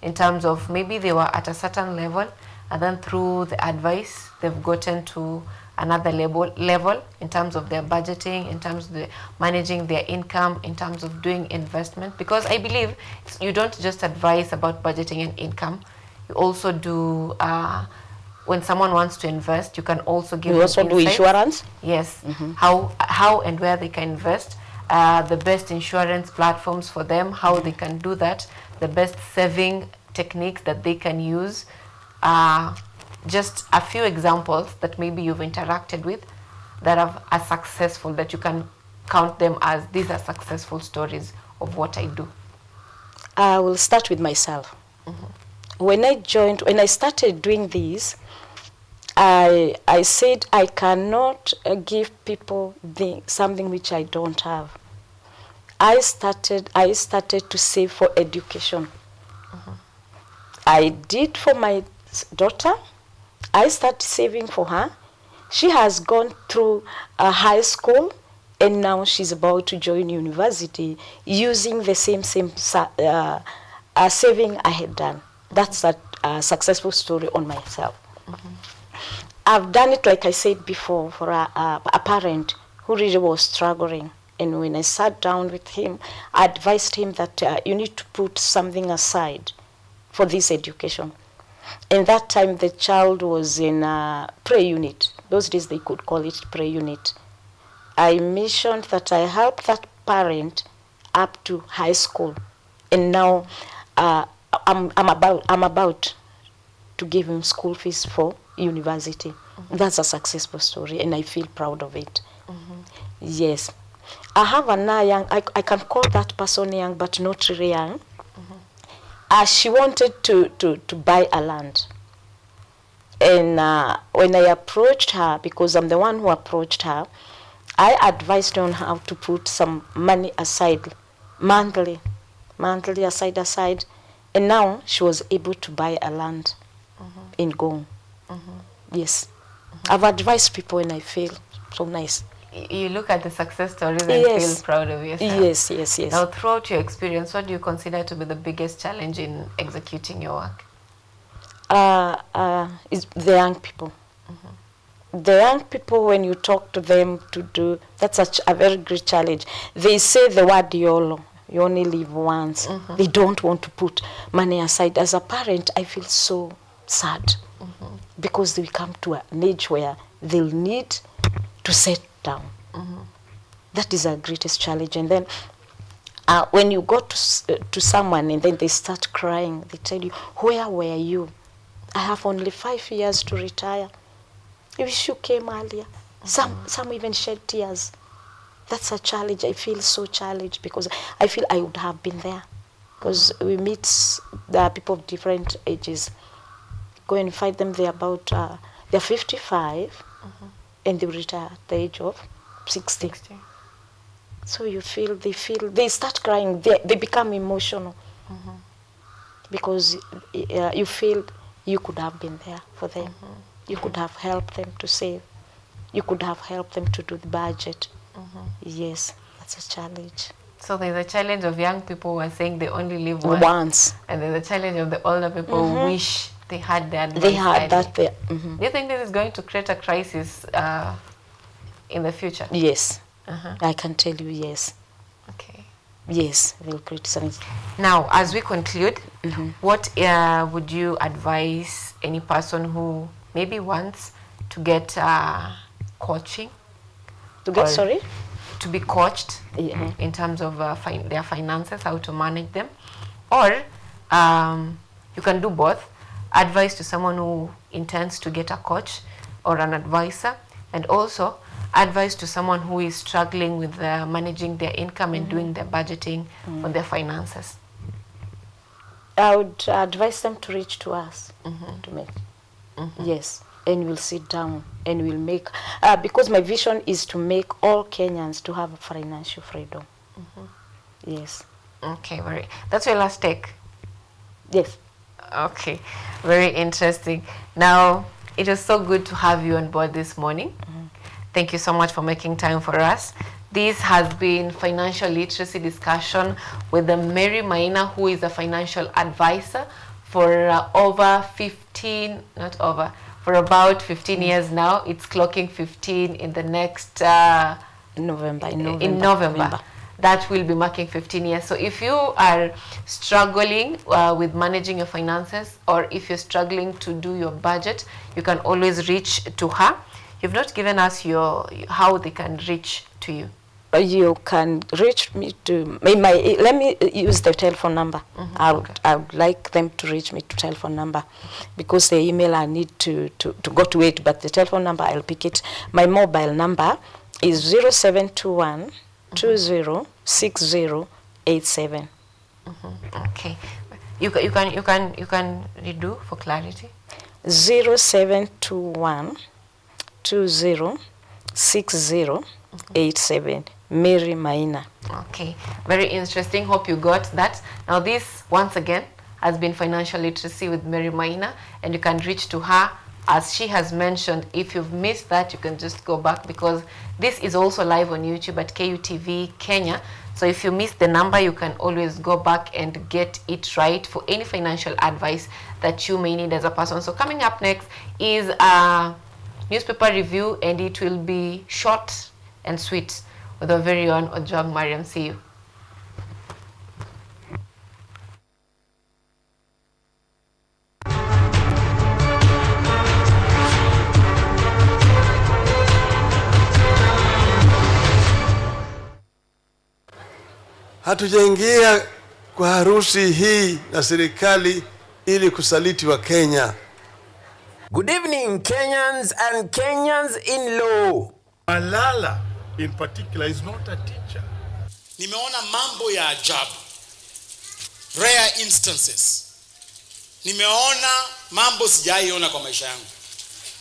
in terms of maybe they were at a certain level and then through the advice they've gotten to another level in terms of their budgeting, in terms of the managing their income, in terms of doing investment. Because I believe you don't just advise about budgeting and income, you also do when someone wants to invest, you can also give them insights. You also do insurance? Yes. How and where they can invest, the best insurance platforms for them, how they can do that, the best saving techniques that they can use. Just a few examples that maybe you've interacted with that are successful, that you can count them as these are successful stories of what I do. I will start with myself. When I started doing this, I said I cannot give people something which I don't have. I started to save for education. I did for my daughter. I started saving for her. She has gone through a high school and now she's about to join university using the same saving I had done. That's a successful story on myself. I've done it, like I said before, for a parent who really was struggling. And when I sat down with him, I advised him that you need to put something aside for this education. And that time the child was in a pre-unit. Those days they could call it pre-unit. I mentioned that I helped that parent up to high school. And now I'm about to give him school fees for university. That's a successful story and I feel proud of it. Yes. I have another young, I can call that person young but not really young. She wanted to buy a land. And when I approached her, because I'm the one who approached her, I advised her on how to put some money aside, monthly aside. And now she was able to buy a land in Gong. Yes. I've advised people and I feel so nice. You look at the success stories and feel proud of yourself. Yes. Now, throughout your experience, what do you consider to be the biggest challenge in executing your work? Is the young people. The young people, when you talk to them to do, that's a very great challenge. They say the word YOLO, you only live once. They don't want to put money aside. As a parent, I feel so sad because they come to an age where they'll need to set down. That is our greatest challenge. And then when you go to someone and then they start crying, they tell you, where were you? I have only 5 years to retire. I wish you came earlier. Some even shed tears. That's a challenge. I feel so challenged because I feel I would have been there. Because we meet the people of different ages. Go and find them, they're 55 and they retire at the age of 60. So they start crying, they become emotional. Because you feel you could have been there for them. You could have helped them to save. You could have helped them to do the budget. Yes, that's a challenge. So there's a challenge of young people who are saying they only live once. And there's a challenge of the older people who wish they had that. They had that there. Do you think this is going to create a crisis in the future? Yes. I can tell you yes. Okay. Yes, we'll create something. Now, as we conclude, what would you advise any person who maybe wants to get coaching? To get, sorry? To be coached in terms of their finances, how to manage them. Or you can do both. Advice to someone who intends to get a coach or an advisor, and also advice to someone who is struggling with managing their income and doing their budgeting on their finances. I would advise them to reach to us to make. Yes, and we'll sit down and we'll make, because my vision is to make all Kenyans to have financial freedom. Yes. Okay, that's your last take? Yes. Okay, very interesting. Now, it was so good to have you on board this morning. Thank you so much for making time for us. This has been financial literacy discussion with Mary Maina, who is a financial advisor for about 15 years now. It's clocking 15 in the next November. That will be marking 15 years. So if you are struggling with managing your finances, or if you're struggling to do your budget, you can always reach to her. You've not given us how they can reach to you. You can reach me to let me use the telephone number. I would like them to reach me to telephone number, because the email I need to go to it, but the telephone number I'll pick it. My mobile number is 0721 206087. Okay. You can redo for clarity. 0721 206087. Mary Maina. Okay, very interesting. Hope you got that. Now this, once again, has been Financial Literacy with Mary Maina, and you can reach to her. As she has mentioned, if you've missed that, you can just go back, because this is also live on YouTube at KUTV Kenya. So if you missed the number, you can always go back and get it right for any financial advice that you may need as a person. So coming up next is a newspaper review, and it will be short and sweet with our very own Ojwang Mariam. See you. Hatujaingia kwa harusi hii na serikali ili kusaliti wa Kenya. Good evening, Kenyans and Kenyans in law. Malala in particular is not a teacher. Nimeona mambo ya ajabu. Rare instances. Nimeona mambo sijaiona kwa maisha yangu.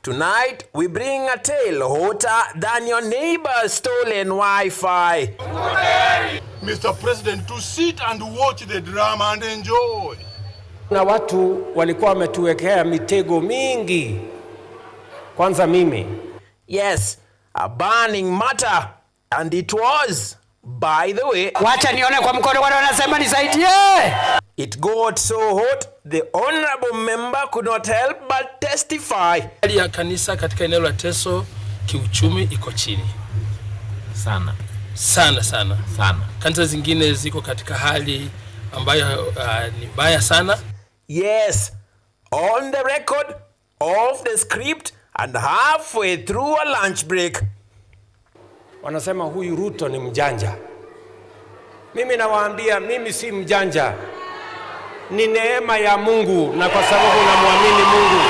Tonight, we bring a tale hotter than your neighbor's stolen Wi-Fi. Mr. President, to sit and watch the drama and enjoy. Na watu walikuwa wametuwekea mitego mingi. Kwanza mimi. Yes, a burning matter. And it was, by the way. Wacha nione kwa mkono wale wanasema nisaidie. It got so hot, the honorable member could not help but testify. Hali ya kanisa katika eneo la Teso kiuchumi iko chini. Sana. Kanisa zingine ziko katika hali ambayo ni mbaya sana. Yes, on the record, off the script, and halfway through a lunch break. Wanasema huyu Ruto ni mjanja. Mimi nawaambia mimi si mjanja. Ni neema ya Mungu, na kwa sababu namwamini Mungu.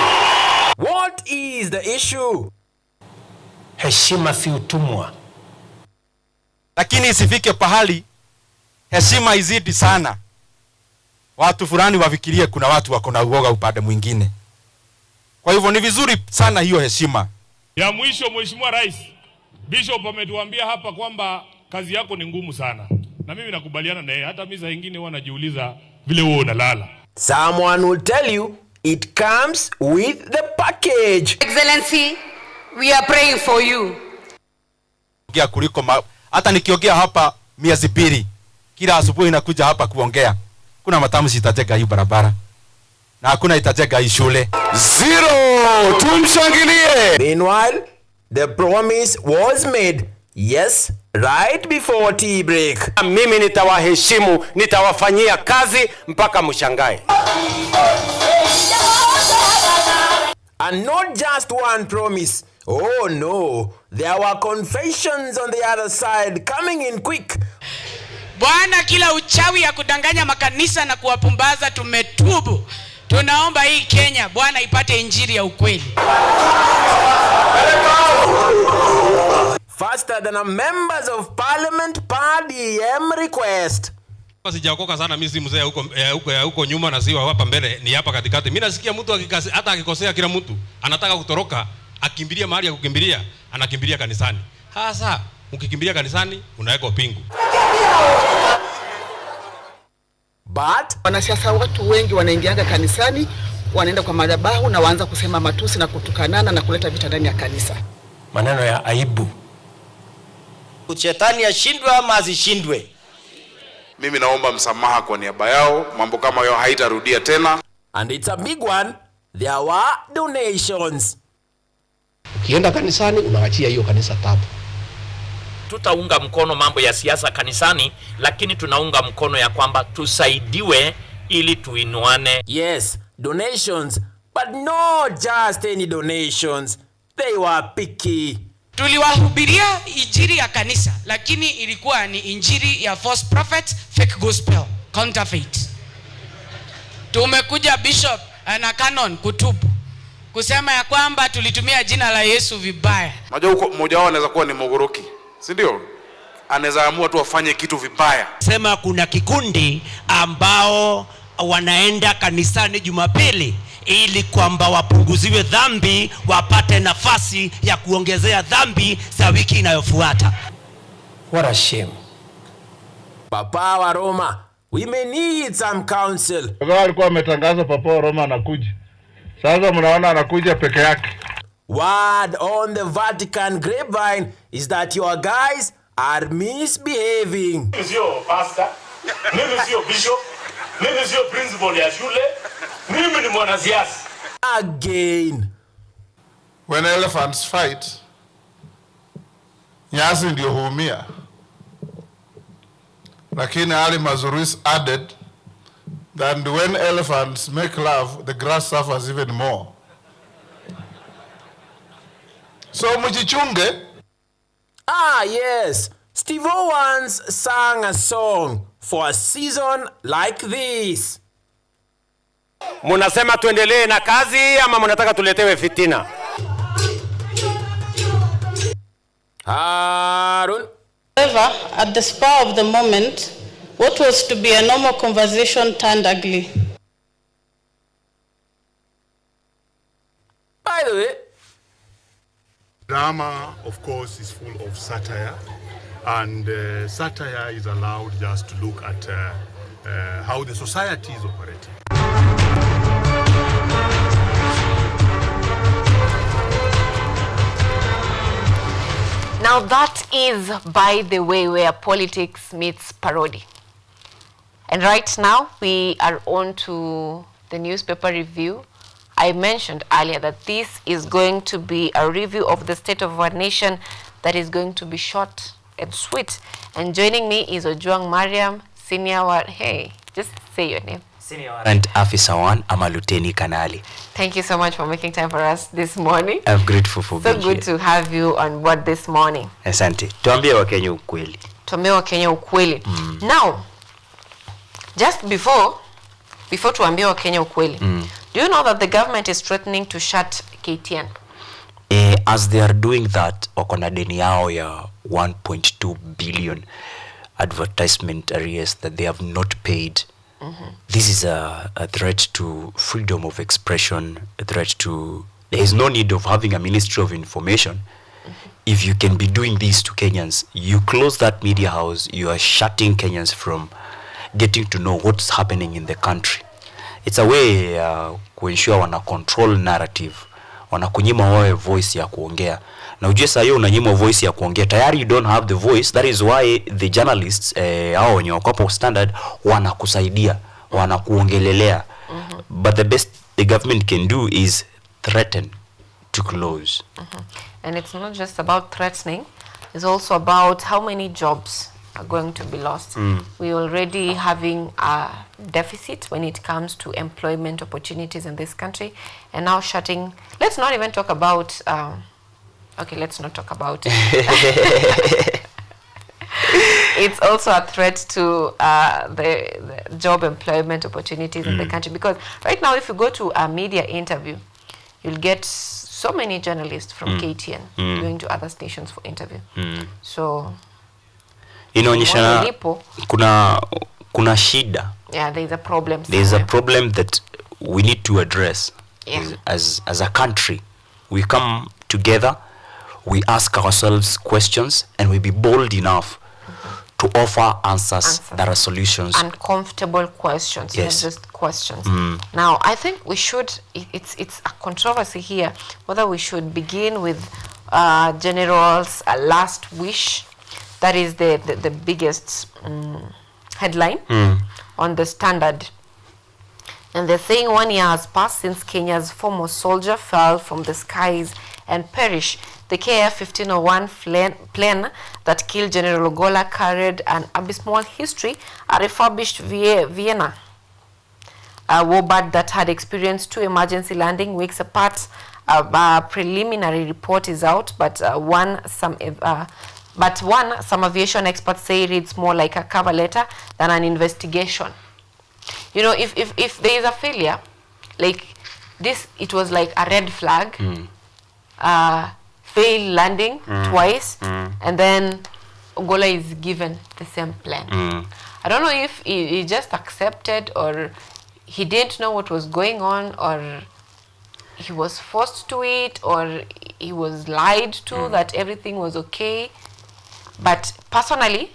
What is the issue? Heshima si utumwa. Lakini isifike pahali heshima izidi sana, watu fulani wafikirie kuna watu wako na uoga upande mwingine. Kwa hivyo ni vizuri sana hiyo heshima. Ya mwisho, Mheshimiwa Rais, Bishop ametuambia hapa kwamba kazi yako ni ngumu sana. Na mimi nakubaliana na yeye. Hata mimi saa nyingine huwa najiuliza vile wewe unalala. Someone will tell you it comes with the package. Excellency, we are praying for you. Kuliko hata nikiongea hapa miezi 2, kila asubuhi nakuja hapa kuongea. Kuna matamshi itajenga hii barabara. Na hakuna itajenga hii shule. Zero! Tumshangilie! Meanwhile, the promise was made. Yes, right before tea break. Mimi nitawaheshimu, nitawafanyia kazi mpaka mshangae. And not just one promise. Oh no, there were confessions on the other side coming in quick. Bwana, kila uchawi ya kudanganya makanisa na kuwapumbaza tumetubu. Tunaomba hii Kenya Bwana ipate injili ya ukweli. Faster than a members of parliament per DM request. Sijaokoka sana mimi, si mzee huko nyuma na siwa hapa mbele, ni hapa katikati. Mimi nasikia mtu hata akikosea, kila mtu anataka kutoroka, akimbilia mahali ya kukimbilia, anakimbilia kanisani. Sasa ukikimbilia kanisani unaweka pingu. But wanasiasa watu wengi wanaingianga kanisani, wanaenda kwa madhabahu na waanza kusema matusi na kutukanana na kuleta vita ndani ya kanisa. Maneno ya aibu. Shetani ashindwe ama asishindwe? Mimi naomba msamaha kwa niaba yao, mambo kama hayo haitarudia tena. And it's a big one. There were donations. Ukienda kanisani unaachia hiyo kanisa tabu. Tutaunga mkono mambo ya siasa kanisani, lakini tunaunga mkono ya kwamba tusaidiwe ili tuinuane. Yes, donations, but not just any donations. They were picky. Tuliwahubiria injili ya kanisa, lakini ilikuwa ni injili ya false prophets, fake gospel, counterfeit. Tumekuja bishop na canon kutubu kusema ya kwamba tulitumia jina la Yesu vibaya. Unajua huko mmoja wao anaweza kuwa ni mogoroki, si ndio? Anaweza amua tu afanye kitu vibaya. Sema kuna kikundi ambao wanaenda kanisani Jumapili ili kwamba wapunguziwe dhambi, wapate nafasi ya kuongezea dhambi za wiki inayofuata. What a shame. Papa wa Roma, we may need some counsel. Kwa alikuwa ametangaza Papa wa Roma anakuja. Sasa mnaona anakuja peke yake. Word on the Vatican grapevine is that your guys are misbehaving. Mimi sio pastor, mimi sio bishop, mimi sio principal ya shule, mimi ni mwanasiasa. Again. When elephants fight, nyasi ndio huumia. Lakini Ali Mazuris added that when elephants make love, the grass suffers even more. So mjichunge. Yes. Steve once sang a song for a season like this. Munasema tuendelee na kazi ama munataka tuletewe fitina? Harun. However, at the spur of the moment, what was to be a normal conversation turned ugly. By the way, drama, of course, is full of satire, and satire is allowed just to look at how the society is operating. Now that is, by the way, where politics meets parody. And right now we are on to the newspaper review. I mentioned earlier that this is going to be a review of the state of our nation that is going to be short and sweet. And joining me is Ojuang Mariam, Senior Hey, just say your name. Senior Warrant Officer 1, I'm a Lieutenant Kanali. Thank you so much for making time for us this morning. I'm grateful for being here. So good to have you on board this morning. Asante. Tuambie Wakenya ukweli. Tuambie Wakenya ukweli. Now, just before tuambie Wakenya ukweli, do you know that the government is threatening to shut KTN? As they are doing that, wako na deni yao ya 1.2 billion advertisement arrears that they have not paid. This is a threat to freedom of expression, a threat to... There is no need of having a Ministry of Information. If you can be doing this to Kenyans, you close that media house, you are shutting Kenyans from getting to know what's happening in the country. It's a way to ensure wana control narrative, wana kunyima wawe voice ya kuongea. Na ujue saa hiyo unanyima voice ya kuongea, tayari you don't have the voice. That is why the journalists hao wenye wako standard wanakusaidia, wanakuongelelea. But the best the government can do is threaten to close. And it's not just about threatening, it's also about how many jobs are going to be lost. We're already having a deficit when it comes to employment opportunities in this country, and now shutting. Let's not even talk about okay, let's not talk about it. It's also a threat to the job employment opportunities in the country, because right now if you go to a media interview, you'll get so many journalists from KTN going to other stations for interview. So inaonyesha kuna shida. Yeah, there is a problem. There is a problem that we need to address. Yeah. As a country, we come together, we ask ourselves questions, and we be bold enough to offer answers that are solutions. Uncomfortable questions, yes. not just questions. Now, I think we should, it's a controversy here, whether we should begin with General's last wish. That is the biggest headline on the Standard. And they're saying 1 year has passed since Kenya's foremost soldier fell from the skies and perished. The KF-1501 plane that killed General Ogola carried an abysmal history, a refurbished Vienna warbird that had experienced 2 emergency landing weeks apart. A preliminary report is out, but some aviation experts say reads more like a cover letter than an investigation. You know, if there is a failure, like this, it was like a red flag, failed landing twice, and then Ogola is given the same plan. I don't know if he just accepted, or he didn't know what was going on, or he was forced to it, or he was lied to that everything was okay. But personally,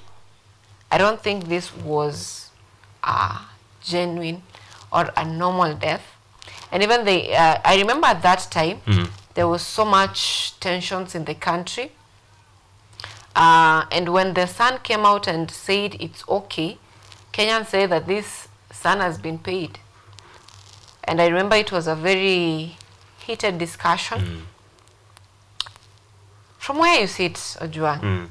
I don't think this was genuine or a normal death. And even I remember at that time there was so much tensions in the country, and when the son came out and said it's okay, Kenyans say that this son has been paid. And I remember it was a very heated discussion. From where you sit, Ojwang,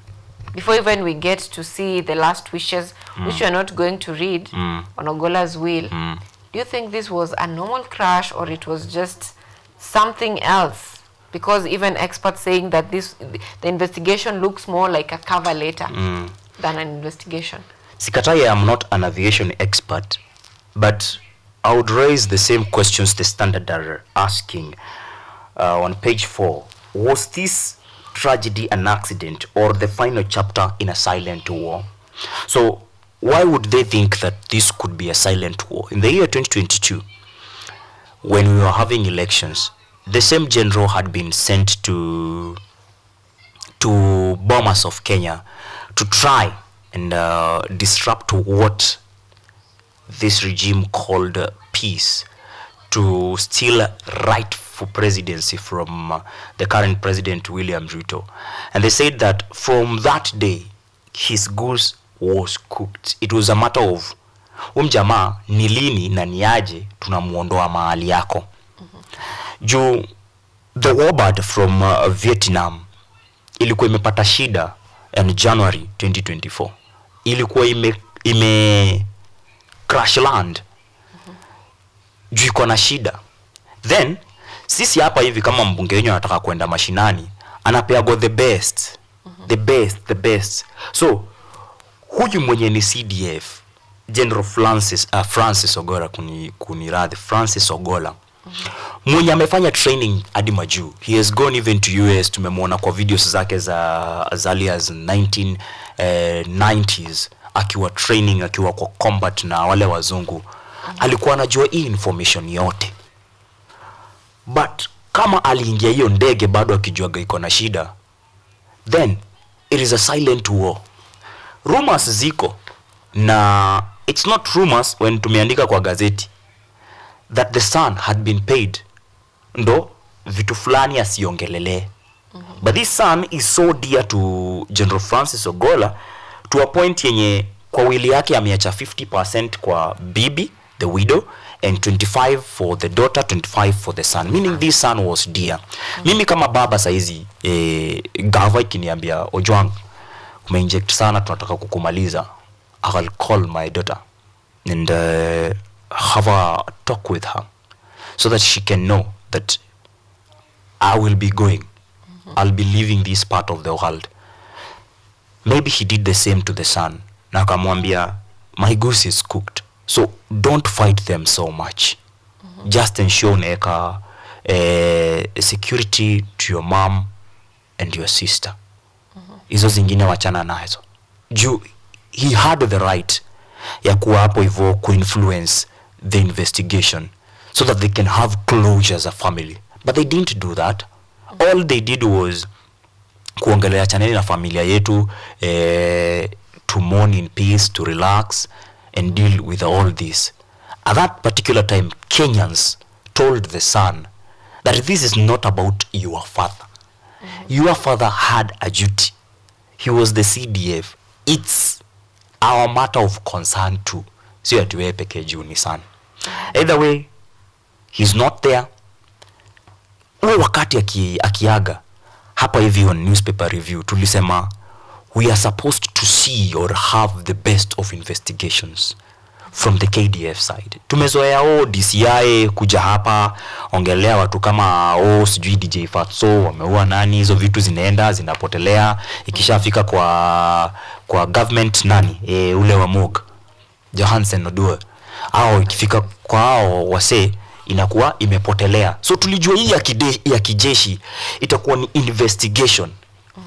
before even we get to see the last wishes, which we are not going to read on Ogola's will, do you think this was a normal crash, or it was just something else? Because even experts saying that the investigation looks more like a cover letter than an investigation. Sikatai, I'm not an aviation expert, but I would raise the same questions the Standard are asking on page 4. Was this tragedy an accident, or the final chapter in a silent war? So why would they think that this could be a silent war? In the year 2022, when we were having elections, the same general had been sent to bombers of Kenya to try and disrupt what this regime called peace, to steal right for presidency from the current president William Ruto. And they said that from that day, his goose was cooked. It was a matter of jamaa ni lini na niaje tunamuondoa mahali yako. Juu the warbird from Vietnam ilikuwa imepata shida in January 2024. Ilikuwa ime crash land. Juu iko na shida. Then sisi hapa hivi kama mbunge wenyewe anataka kwenda mashinani, anapeago the best. The best. So huyu mwenye ni CDF, General Francis Ogola, kuniradhi, Francis Ogola, mwenye amefanya training hadi majuu. He has gone even to US. Tumemwona kwa videos zake za as early as 1990s akiwa training, akiwa kwa combat na wale wazungu. Alikuwa anajua hii information yote. But kama aliingia hiyo ndege bado akijua iko na shida, then it is a silent war. Rumors ziko, na it's not rumors when tumeandika kwa gazeti that the son had been paid, ndo vitu fulani asiongelele. But this son is so dear to General Francis Ogola to a point yenye kwa wili yake ameacha 50% kwa bibi, the widow, and 25 for the daughter, 25 for the son, meaning this son was dear. Mimi kama baba saizi gava ikiniambia, Ojwang, umeinject sana, tunataka kukumaliza, I'll call my daughter and have a talk with her so that she can know that I will be going. I'll be leaving this part of the world. Maybe he did the same to the son. Na akamwambia, my goose is cooked. So don't fight them so much. Just ensure unaweka security to your mom and your sister. Hizo zingine wachana nazo. He had the right ya kuwa hapo hivyo ku-influence the investigation so that they can have closure as a family. But they didn't do that. All they did was kuongelea chaneli na familia yetu, to mourn in peace, to relax and deal with all this. At that particular time, Kenyans told the son that this is not about your father. Your father had a duty. He was the CDF. It's our matter of concern too. Sio ati wewe peke juu ni son. Either way, he's not there. Wakati akiaga hapa hivi on newspaper review tulisema we are supposed to see or have the best of investigations from the KDF side. Tumezoea DCI kuja hapa ongelea watu kama sijui DJ Fatso wameua nani, hizo vitu zinaenda zinapotelea, ikishafika kwa government nani ule wa Mog Johansen Odua au ikifika kwa hao wase inakuwa imepotelea. So tulijua hii ya kijeshi itakuwa ni investigation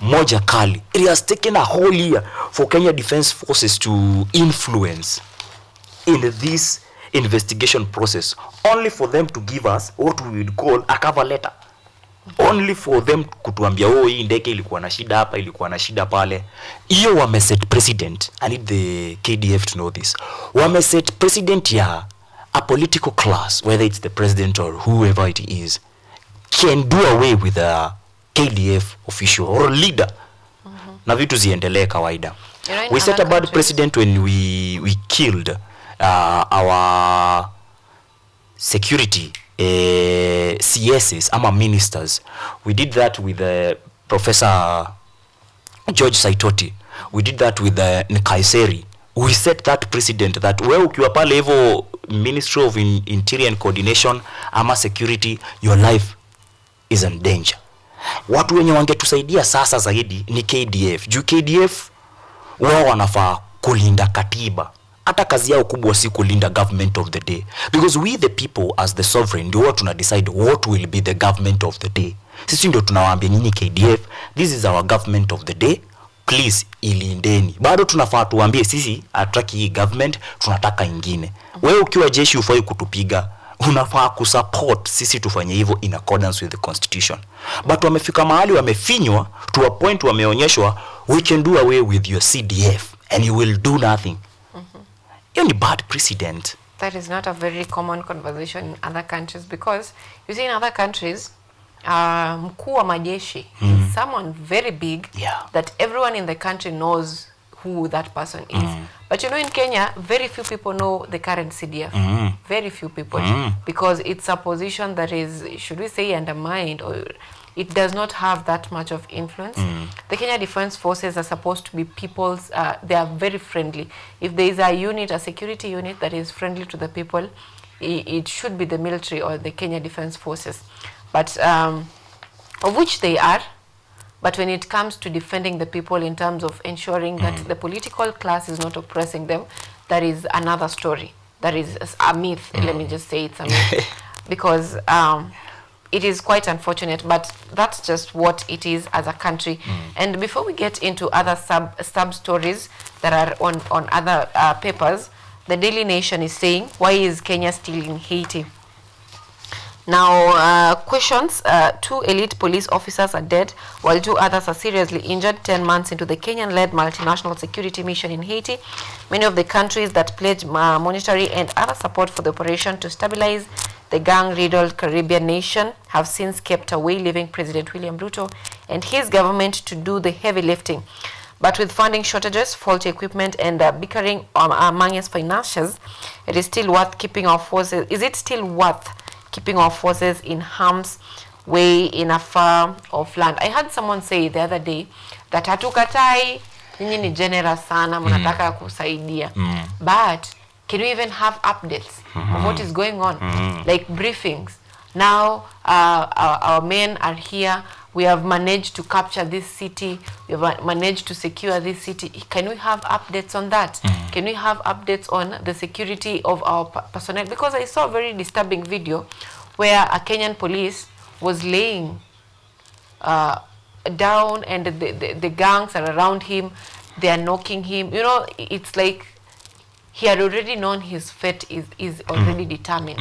moja kali. It has taken a whole year for Kenya Defence Forces to influence in this investigation process, only for them to give us what we would call a cover letter. Only for them kutuambia hii ndege ilikuwa na shida hapa, ilikuwa na shida pale. Hiyo wameset president. I need the KDF to know this. Wameset president ya a political class, whether it's the president or whoever it is, can do away with a KDF official or leader. Na vitu ziendelee kawaida. We set a bad precedent when we killed our security CSs ama ministers. We did that with Professor George Saitoti. We did that with Nkaiseri. We set that precedent that wewe ukiwa pale hivyo Ministry of Interior and Coordination ama security, your life is in danger. Watu wenye wangetusaidia sasa zaidi ni KDF. Juu KDF wao wanafaa kulinda katiba. Hata kazi yao kubwa si kulinda government of the day, because we the people as the sovereign ndio tuna decide what will be the government of the day. Sisi ndio tunawaambia nyinyi KDF, this is our government of the day, please ilindeni. Bado tunafaa tuambie sisi hatutaki hii government, tunataka ingine. Wewe ukiwa jeshi ufai kutupiga, unafaa kusupport sisi tufanye hivyo in accordance with the constitution. But wamefika mahali wamefinywa to a point wameonyeshwa we can do away with your CDF and you will do nothing. Only bad precedent. That is not a very common conversation in other countries, because you see in other countries, mkuu wa majeshi is someone very big that everyone in the country knows who that person is. But you know, in Kenya, very few people know the current CDF. Very few people, because it's a position that is, should we say, undermined, or it does not have that much of influence. The Kenya Defence Forces are supposed to be people's, they are very friendly. If there is a unit, a security unit that is friendly to the people, it should be the military or the Kenya Defence Forces. But, of which they are, but when it comes to defending the people in terms of ensuring that the political class is not oppressing them, that is another story. That is a myth. Let me just say it's a myth. Because it is quite unfortunate, but that's just what it is as a country. And before we get into other sub stories that are on other papers, the Daily Nation is saying, why is Kenya still in Haiti? Now, questions, 2 elite police officers are dead, while 2 others are seriously injured 10 months into the Kenyan-led multinational security mission in Haiti. Many of the countries that pledged monetary and other support for the operation to stabilize the gang-riddled Caribbean nation have since kept away, leaving President William Ruto and his government to do the heavy lifting. But with funding shortages, faulty equipment, and bickering among its financiers, it is still worth keeping our forces. Is it still worth keeping our forces in harm's way in a far off land? I heard someone say the other day that hatukatai, nyinyi ni generous sana, mnataka kusaidia. But can we even have updates of what is going on? Like briefings. Now our men are here. We have managed to capture this city. We have managed to secure this city. Can we have updates on that? Can we have updates on the security of our personnel? Because I saw a very disturbing video where a Kenyan police was laying down, and the gangs are around him. They are knocking him. You know, it's like he had already known his fate is already determined.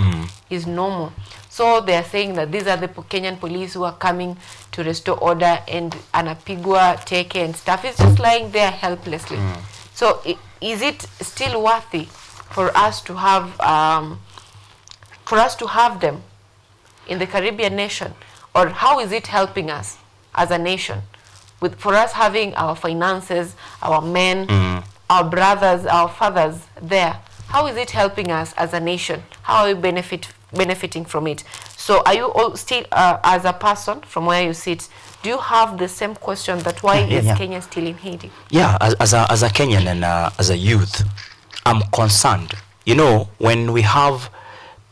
Is normal. So they are saying that these are the Kenyan police who are coming to restore order, and anapigwa, teke and stuff. It's just lying there helplessly. So is it still worthy for us to have them in the Caribbean nation, or how is it helping us as a nation for us having our finances, our men, our brothers, our fathers there? How is it helping us as a nation? How are we benefiting from it? So are you all still, as a person from where you sit, do you have the same question that why is Kenya still in Haiti? Yeah, as a Kenyan and as a youth, I'm concerned. You know, when we have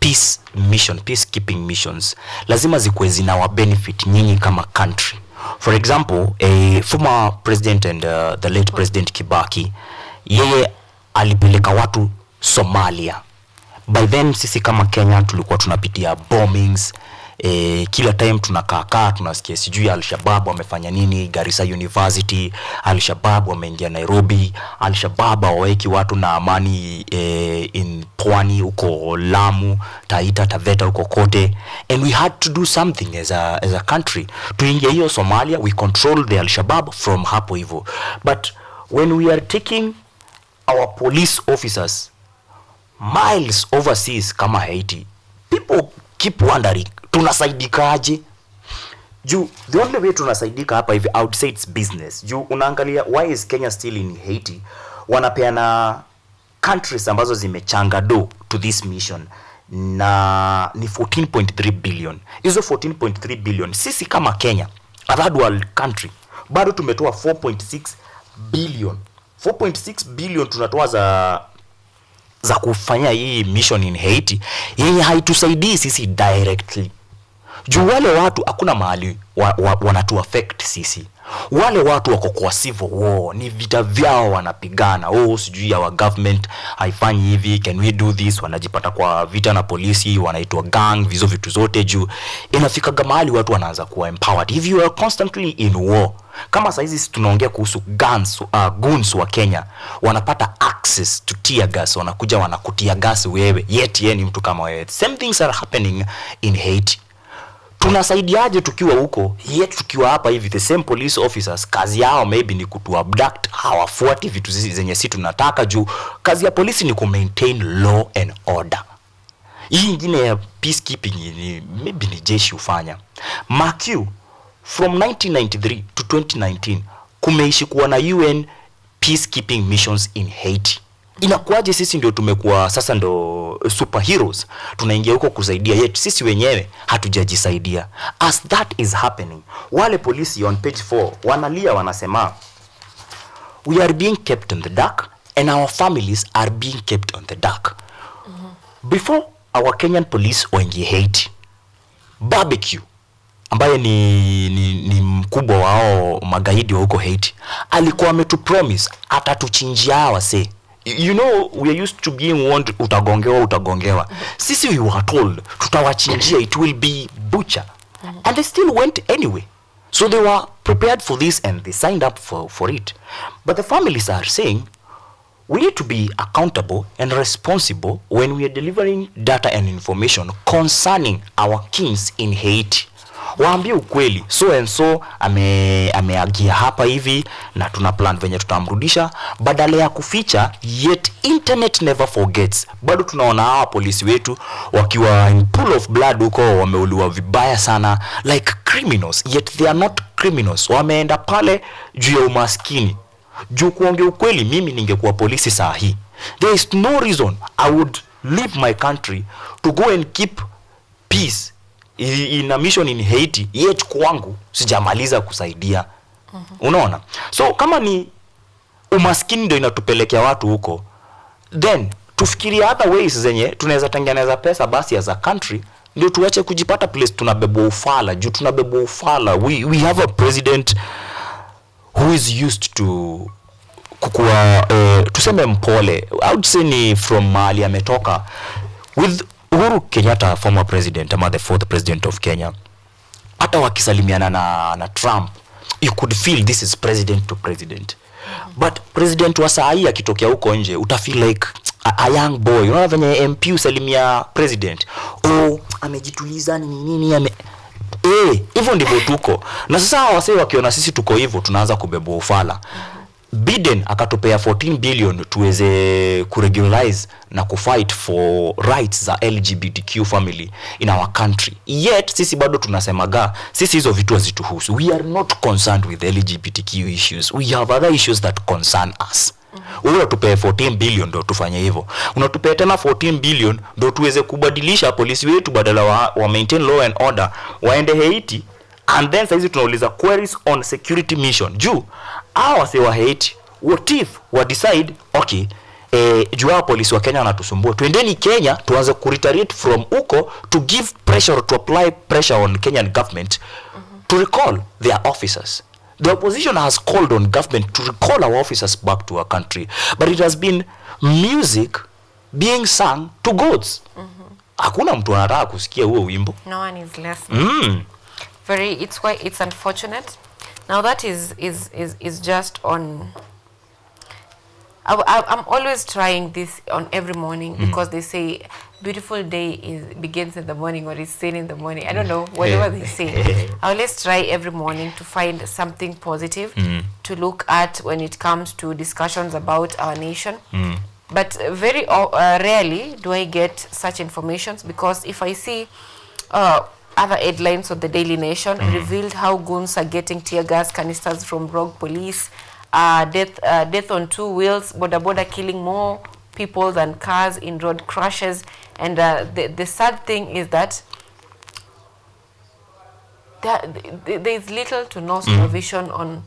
peacekeeping missions, lazima zikuwe zinawa benefit nyinyi kama country. For example, a former president and the late President Kibaki, yeye alipeleka watu Somalia. By then sisi kama Kenya tulikuwa tunapitia bombings, kila time tunakaa tunasikia sijui Al-Shabaab wamefanya nini Garissa University, Al-Shabaab wameingia Nairobi, Al-Shabaab waweki watu na amani in Pwani huko Lamu, Taita, Taveta huko kote, and we had to do something as a country. Tuingia hiyo Somalia, we control the Al-Shabaab from hapo hivyo. But when we are taking our police officers miles overseas kama Haiti, people keep wondering, tunasaidikaje? The only way tunasaidika hapa hivi, I would say it's business. Unaangalia, why is Kenya still in Haiti? Wanapeana countries ambazo zimechanga do to this mission na ni 14.3 billion. Hizo 14.3 billion, sisi kama Kenya, a third world country, bado tumetoa 4.6 billion. 4.6 billion tunatoa za kufanya hii mission in Haiti, yenye haitusaidii sisi directly. Wale watu hakuna mahali wanatu affect sisi. Wale watu wako kwa civil war, ni vita vyao wanapigana. Sijui our government haifanyi hivi, can we do this? Wanajipata kwa vita na polisi, wanaitwa gang, vizo vitu zote inafika mahali watu wanaanza kuwa empowered. If you are constantly in war, kama saizi tunaongea kuhusu goons wa Kenya, wanapata access to tear gas, wanakuja wanakutia gas wewe, yet yeye ni mtu kama wewe. Same things are happening in Haiti. Tunasaidiaje tukiwa huko, yet tukiwa hapa hivi the same police officers kazi yao maybe ni kutuabduct, hawafuati vitu zenye sisi tunataka kazi ya polisi ni maintain law and order. Hii nyingine ya peacekeeping maybe ni jeshi ufanya. Mark you, from 1993 to 2019 kumeishi kuwa na UN peacekeeping missions in Haiti. Inakuaje sisi ndio tumekuwa sasa ndo superheroes, tunaingia huko kusaidia, yet sisi wenyewe hatujajisaidia? As that is happening, wale polisi on page 4 wanalia, wanasema we are being kept in the dark and our families are being kept on the dark. Before our Kenyan police waingie Haiti, barbecue ambaye ni mkubwa wao magaidi wa huko Haiti, alikuwa ametupromise atatuchinjia wase. You know, we are used to being warned, utagongewa. Sisi we were told, tutawachinjia, it will be butcher. And they still went anyway. So they were prepared for this and they signed up for it. But the families are saying, we need to be accountable and responsible when we are delivering data and information concerning our kings in Haiti. Waambie ukweli, so and so ameagia hapa hivi na tuna plan venye tutamrudisha, badala ya kuficha. Yet internet never forgets. Bado tunaona hawa polisi wetu wakiwa in pool of blood huko, wameuliwa vibaya sana like criminals, yet they are not criminals. Wameenda pale juu ya umaskini. Kuongea ukweli, mimi ningekuwa polisi saa hii, there is no reason I would leave my country to go and keep peace in a mission in Haiti, yet kwangu sijamaliza kusaidia. Unaona? So kama ni umaskini ndio inatupelekea watu huko, then tufikirie other ways zenye tunaweza tengeneza pesa basi as a country, ndio tuache kujipata place tunabebwa ufala. Tunabebwa ufala. We have a president who is used to kukua tuseme mpole. I would say ni from Mali ametoka. With Uhuru Kenyatta, former president, ama the fourth president of Kenya, hata wakisalimiana na Trump, you could feel this is president to president. But president wa saa hii akitokea huko nje, utafeel like a young boy, unaona venye MP usalimia president, oh amejituliza nini hivyo ndivyo tuko. Na sasa wase wakiona sisi tuko hivyo tunaanza kubeba ufala. Biden akatupea 14 billion tuweze kuregularize na kufight for rights za LGBTQ family in our country. Yet sisi bado tunasemaga sisi hizo vitu hazituhusu. We are not concerned with LGBTQ issues. We have other issues that concern us. Wewe tupee 14 billion ndo tufanye hivyo. Unatupea tena 14 billion ndo tuweze kubadilisha polisi wetu badala wa maintain law and order waende Haiti. And then saizi tunauliza queries on security mission. Juu hawa wase wa Haiti, what if wa decide okay, juu polisi wa Kenya wanatusumbua, twendeni Kenya tuanze kuretaliate from uko to give pressure, to apply pressure on Kenyan government to recall their officers. The opposition has called on government to recall our officers back to our country, but it has been music being sung to goats. Hakuna mtu anataka kusikia huo wimbo. No one is listening. It's unfortunate. Now that is just on. I'm always trying this on every morning because they say beautiful day begins in the morning or is seen in the morning. I don't know, whatever they say. I always try every morning to find something positive to look at when it comes to discussions about our nation. But very rarely do I get such informations, because if I see other headlines of the Daily Nation revealed how goons are getting tear gas canisters from rogue police, death on two wheels, border killing more people than cars in road crashes, and the sad thing is that there is little to no supervision on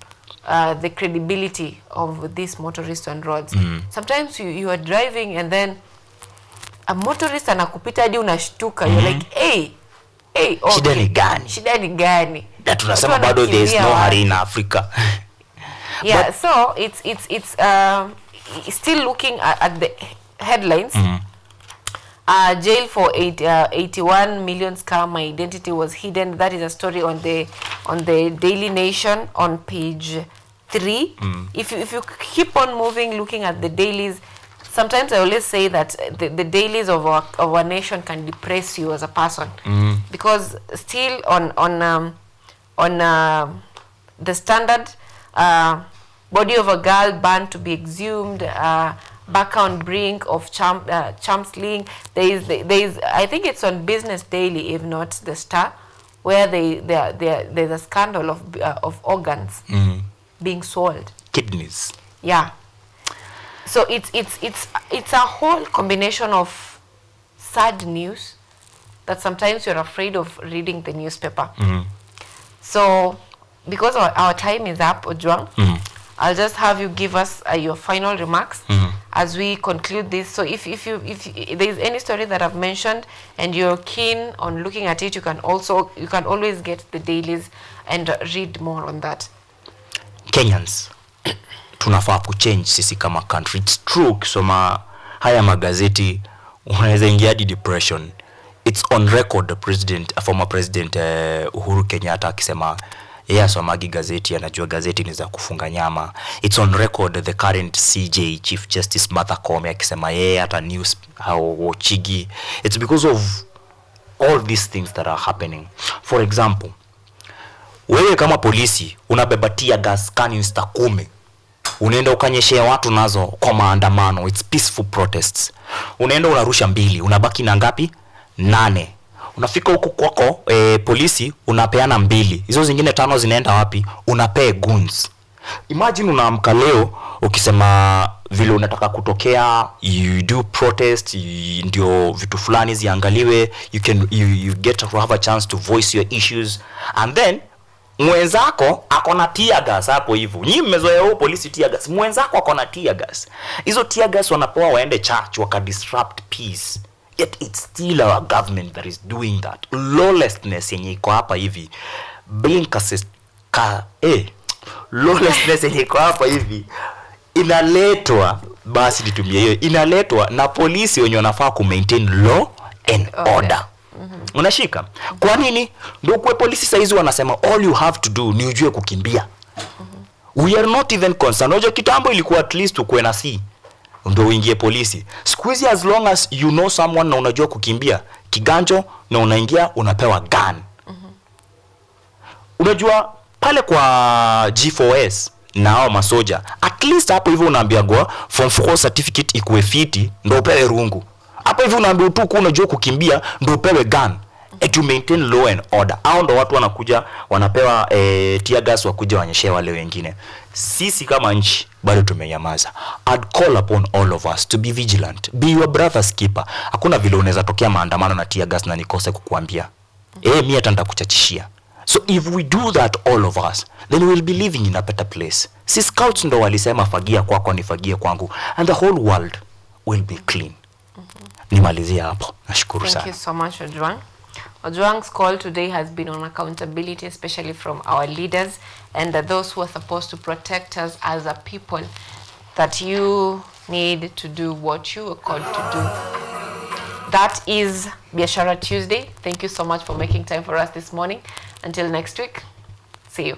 the credibility of these motorists on roads. Sometimes you are driving and then a motorist anakupita hadi unashtuka, you're like, hey, okay. Shida ni gani? That tunasema bado there is no hurry in Africa. Yeah, but so it's still looking at the headlines. Jail for 81 million scam, my identity was hidden. That is a story on the Daily Nation on page 3. If you keep on moving, looking at the dailies, sometimes I always say that the dailies of our nation can depress you as a person, because still on the Standard, body of a girl banned to be exhumed, back on brink of champsling. There is I think it's on Business Daily, if not the Star, where there's a scandal of organs being sold, kidneys. Yeah. So it's a whole combination of sad news that sometimes you're afraid of reading the newspaper. So because our time is up, Ojwang, I'll just have you give us your final remarks as we conclude this. So if there's any story that I've mentioned and you're keen on looking at it, you can always get the dailies and read more on that. Kenyans, tunafaa kuchange sisi kama country. It's true, kusoma haya magazeti unaweza ingia hadi depression. It's on record, former president Uhuru Kenyatta akisema yeye asomagi gazeti, anajua gazeti ni za kufunga nyama. It's on record, the current CJ, Chief Justice Martha Koome, akisema yeye hata news hawachigi. It's because of all these things that are happening. For example, wewe kama polisi unabeba tear gas canister 10, unaenda ukanyeshea watu nazo kwa maandamano. It's peaceful protests. Unaenda unarusha 2, unabaki na ngapi? 8. Unafika huko kwako polisi unapeana 2. Hizo zingine 5 zinaenda wapi? Unapea goons. Imagine unaamka leo ukisema vile unataka kutokea, you do protest, ndio vitu fulani ziangaliwe, you get to have a chance to voice your issues, and then mwenzako akona tear gas hapo hivyo. Nyinyi mmezoea huo polisi tear gas. Mwenzako akona tear gas. Hizo tear gas wanapewa waende church wakadisrupt peace. Yet it's still our government that is doing that. Lawlessness yenye iko hapa hivi. Lawlessness yenye iko hapa hivi inaletwa, basi nitumie hiyo, inaletwa na polisi wenye wanafaa ku maintain law and order. Unashika? Kwa nini? Ndio kwa polisi saizi wanasema all you have to do ni ujue kukimbia. We are not even concerned. Unajua kitambo ilikuwa at least ukwe na C. ndio uingie polisi. Siku hizi as long as you know someone na unajua kukimbia kiganjo na unaingia unapewa gun. Unajua pale kwa G4S na hao masoja, at least hapo hivyo unaambia go form 4 certificate ikuwe fiti ndio upewe rungu. Hapo hivyo unaambia tu unajua kukimbia ndio upewe gun. To maintain law and order. Hao ndio watu wanakuja wanapewa tear gas wakuja wanyeshe wale wengine. Sisi kama nchi bado tumenyamaza. I'd call upon all of us to be vigilant. Be your brother's keeper. Hakuna vile unaweza tokea maandamano na tear gas na nikose kukuambia. Mimi hata nitakuchachishia. So if we do that all of us, then we'll be living in a better place. Si scouts ndo walisema fagia kwako nifagie kwangu, and the whole world will be clean. Nimalizia hapo. Nashukuru sana. Thank you so much, Ojwang. Ojwang's call today has been on accountability, especially from our leaders and those who are supposed to protect us as a people, that you need to do what you are called to do. That is Biashara Tuesday. Thank you so much for making time for us this morning. Until next week, see you.